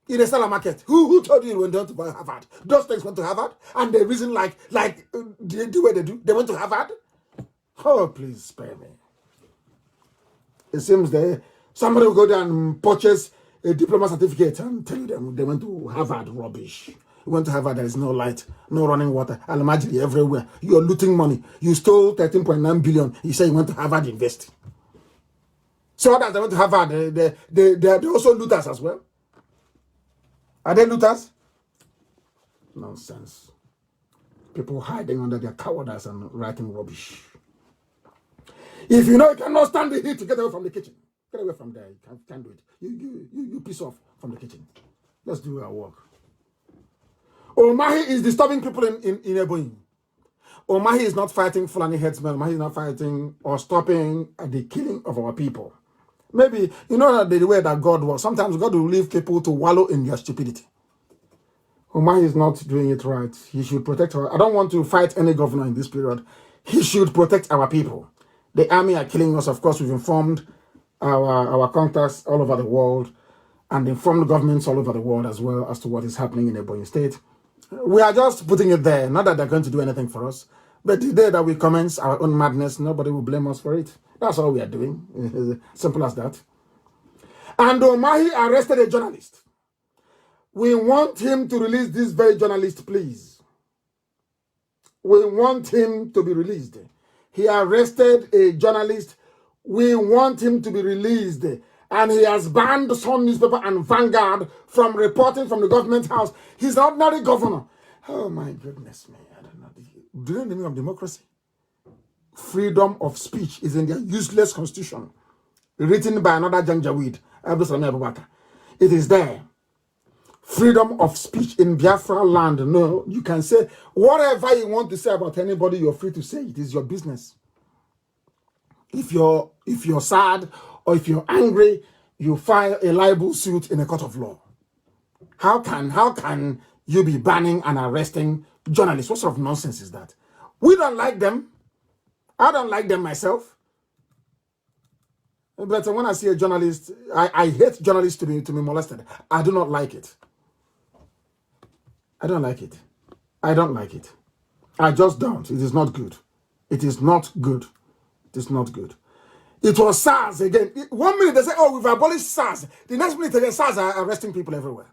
in a seller market. Who told you when they went to Harvard? Those things went to Harvard, and the reason the way they do, they went to Harvard. Oh, please spare me. It seems somebody will go down and purchase a diploma certificate and tell them they went to Harvard. Rubbish. You went to Harvard, there is no light, no running water, Alamajiri everywhere. You're looting money. You stole 13.9 billion. You say you went to Harvard Invest. So others that went to Harvard, they also looters as well. Are they looters? Nonsense. People hiding under their cowardice and writing rubbish. If you know you cannot stand the heat, get away from the kitchen. Get away from there. You can't do it. You piss off from the kitchen. Let's do our work. Omahi is disturbing people in Ebonyi. Omahi is not fighting Fulani headsmen. Omahi is not fighting or stopping the killing of our people. Maybe, you know the way that God works. Sometimes God will leave people to wallow in their stupidity. Omahi is not doing it right. He should protect I don't want to fight any governor in this period. He should protect our people. The army are killing us. Of course, we've informed our contacts all over the world and informed governments all over the world as well as to what is happening in Ebonyi State. We are just putting it there. Not that they're going to do anything for us. But the day that we commence our own madness, nobody will blame us for it. That's all we are doing. Simple as that. And Omahi arrested a journalist. We want him to release this very journalist, please. We want him to be released. He arrested a journalist. We want him to be released. And he has banned the Sun newspaper and Vanguard from reporting from the government house. He's an ordinary governor. Oh my goodness me. I don't know. Do you know the meaning of democracy? Freedom of speech is in their useless constitution, written by another Janjaweed. It is there. Freedom of speech in Biafra land. No, you can say whatever you want to say about anybody. You're free to say it. Is your business. If you're sad or if you're angry, you file a libel suit in a court of law. How can you be banning and arresting journalists? What sort of nonsense is that? We don't like them. I don't like them myself. But when I see a journalist, I hate journalists to be molested. I do not like it. I don't like it. I don't like it. I just don't. It is not good. It is not good. It is not good. It was SARS again. 1 minute they say, oh, we've abolished SARS. The next minute again, SARS are arresting people everywhere.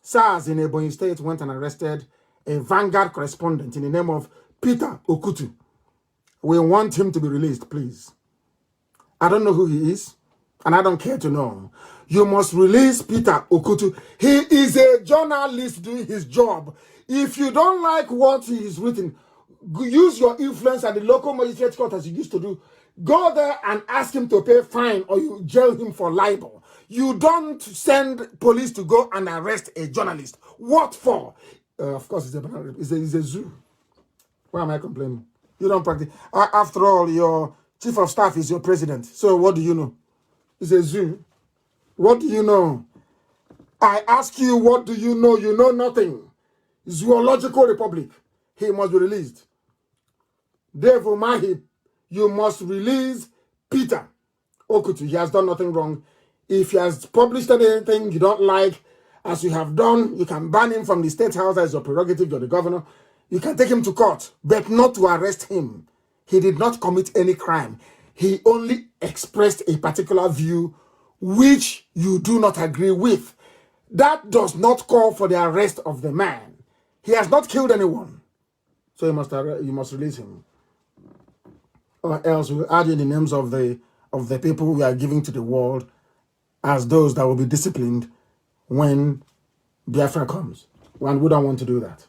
SARS in Ebonyi State went and arrested a Vanguard correspondent in the name of Peter Okutu. We want him to be released, please. I don't know who he is, and I don't care to know. You must release Peter Okutu. He is a journalist doing his job. If you don't like what he is written, use your influence at the local magistrate court as you used to do. Go there and ask him to pay fine or you jail him for libel. You don't send police to go and arrest a journalist. What for? Of course, it's a zoo. Why am I complaining? You don't practice. After all, your chief of staff is your president. So what do you know? It's a zoo. What do you know? I ask you, what do you know? You know nothing. Zoological Republic. He must be released. Dave Umahi, you must release Peter Okutu. He has done nothing wrong. If he has published anything you don't like, as you have done, you can ban him from the state house as your prerogative. You're the governor. You can take him to court, but not to arrest him. He did not commit any crime. He only expressed a particular view which you do not agree with. That does not call for the arrest of the man. He has not killed anyone. So you must release him. Or else we'll add in the names of the people we are giving to the world as those that will be disciplined when Biafra comes. And we don't want to do that.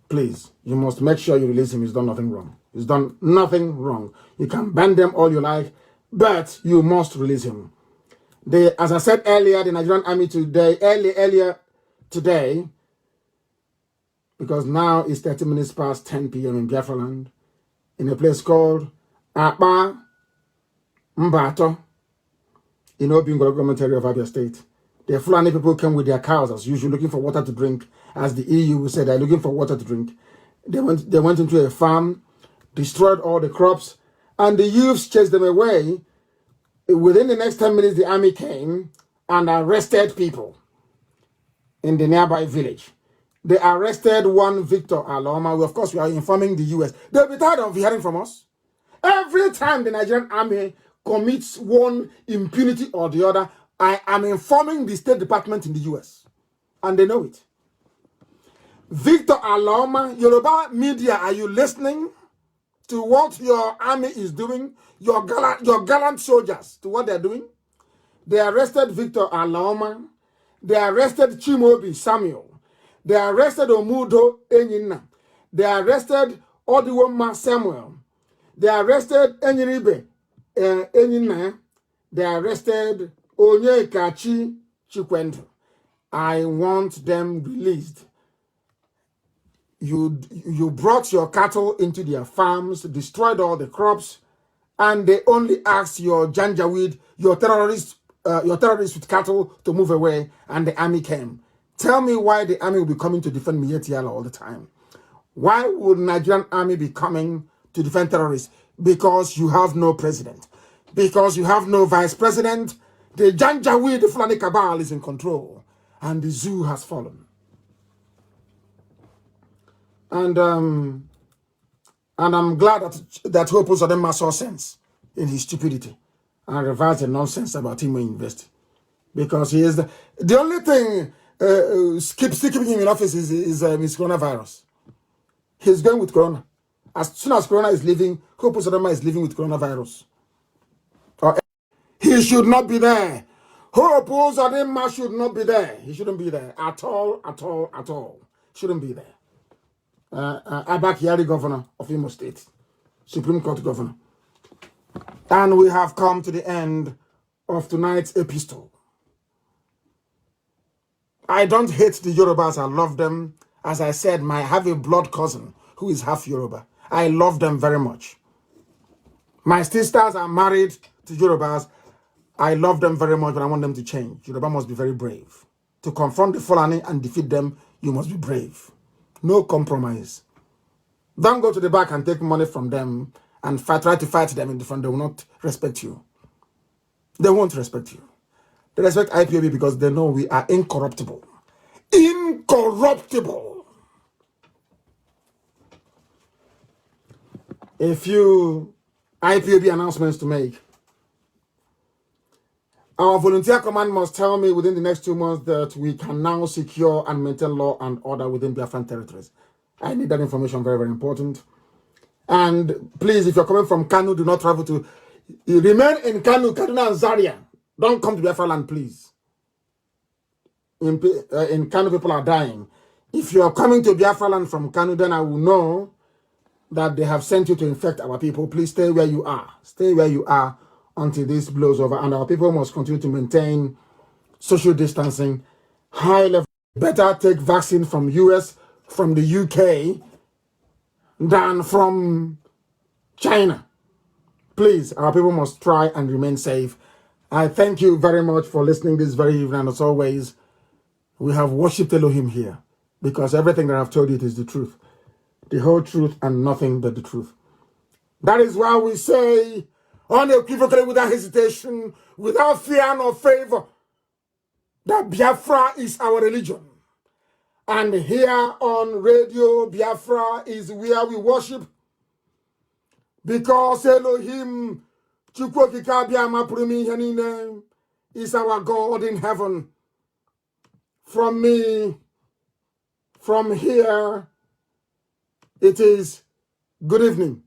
Please, you must make sure you release him. He's done nothing wrong. He's done nothing wrong. You can ban them all you like, but you must release him. As I said earlier, the Nigerian army today, earlier today, because now it's 30 minutes past 10 p.m. in Biafra land, in a place called Akpa Mbato, in Obingolo government area of Abia State. The Fulani people came with their cows as usual, looking for water to drink. As the EU said, they're looking for water to drink. They went into a farm, destroyed all the crops, and the youths chased them away. Within the next 10 minutes, the army came and arrested people in the nearby village. They arrested one Victor Aloma. Of course, we are informing the US. They'll be tired of hearing from us. Every time the Nigerian army commits one impunity or the other, I am informing the State Department in the US. And they know it. Victor Aloma, Yoruba media, are you listening to what your army is doing? Your gallant soldiers, to what they're doing? They arrested Victor Aloma. They arrested Chimobi Samuel. They arrested Omudo Enyina. They arrested Odiwoma Samuel. They arrested Enyiribe Enyina. They arrested Onyekachi Chikwendo. I want them released. You brought your cattle into their farms, destroyed all the crops, and they only asked your Janjaweed, your terrorists with cattle to move away, and the army came. Tell me why the army will be coming to defend Mietiala all the time. Why would Nigerian army be coming to defend terrorists? Because you have no president. Because you have no vice president. The Janjaweed, the Fulani cabal is in control, and the zoo has fallen. And I'm glad that Hope Uzodinma saw sense in his stupidity and reversed the nonsense about him University. Because he is the only thing still keeping him in office is his coronavirus. He's going with corona. As soon as corona is leaving, Hope Uzodinma is living with coronavirus. He should not be there. Hope Uzodinma should not be there. He shouldn't be there at all, at all, at all. Shouldn't be there. Abba Kyari, governor of Imo State, Supreme Court governor. And we have come to the end of tonight's epistle. I don't hate the Yorubas, I love them. As I said, I have a blood cousin who is half Yoruba. I love them very much. My sisters are married to Yorubas. I love them very much, but I want them to change. Yoruba must be very brave. To confront the Fulani and defeat them, you must be brave. No compromise. Don't go to the back and take money from them and try to fight them in the front. They will not respect you. They won't respect you. They respect IPOB because they know we are incorruptible. Incorruptible. A few IPOB announcements to make. Our volunteer command must tell me within the next 2 months that we can now secure and maintain law and order within Biafran territories. I need that information, very, very important. And please, if you're coming from Kanu, do not travel to... Remain in Kanu, Kaduna and Zaria. Don't come to Biafra land, please. In Kanu, people are dying. If you are coming to Biafra land from Kanu, then I will know that they have sent you to infect our people, please stay where you are. Stay where you are until this blows over. And our people must continue to maintain social distancing, high level. Better take vaccine from US, from the UK, than from China. Please, our people must try and remain safe. I thank you very much for listening this very evening. And as always, we have worshipped Elohim here because everything that I've told you is the truth. The whole truth and nothing but the truth. That is why we say, unequivocally, without hesitation, without fear nor favor, that Biafra is our religion. And here on Radio Biafra is where we worship, because Elohim is our God in heaven. From me, from here, it is good evening.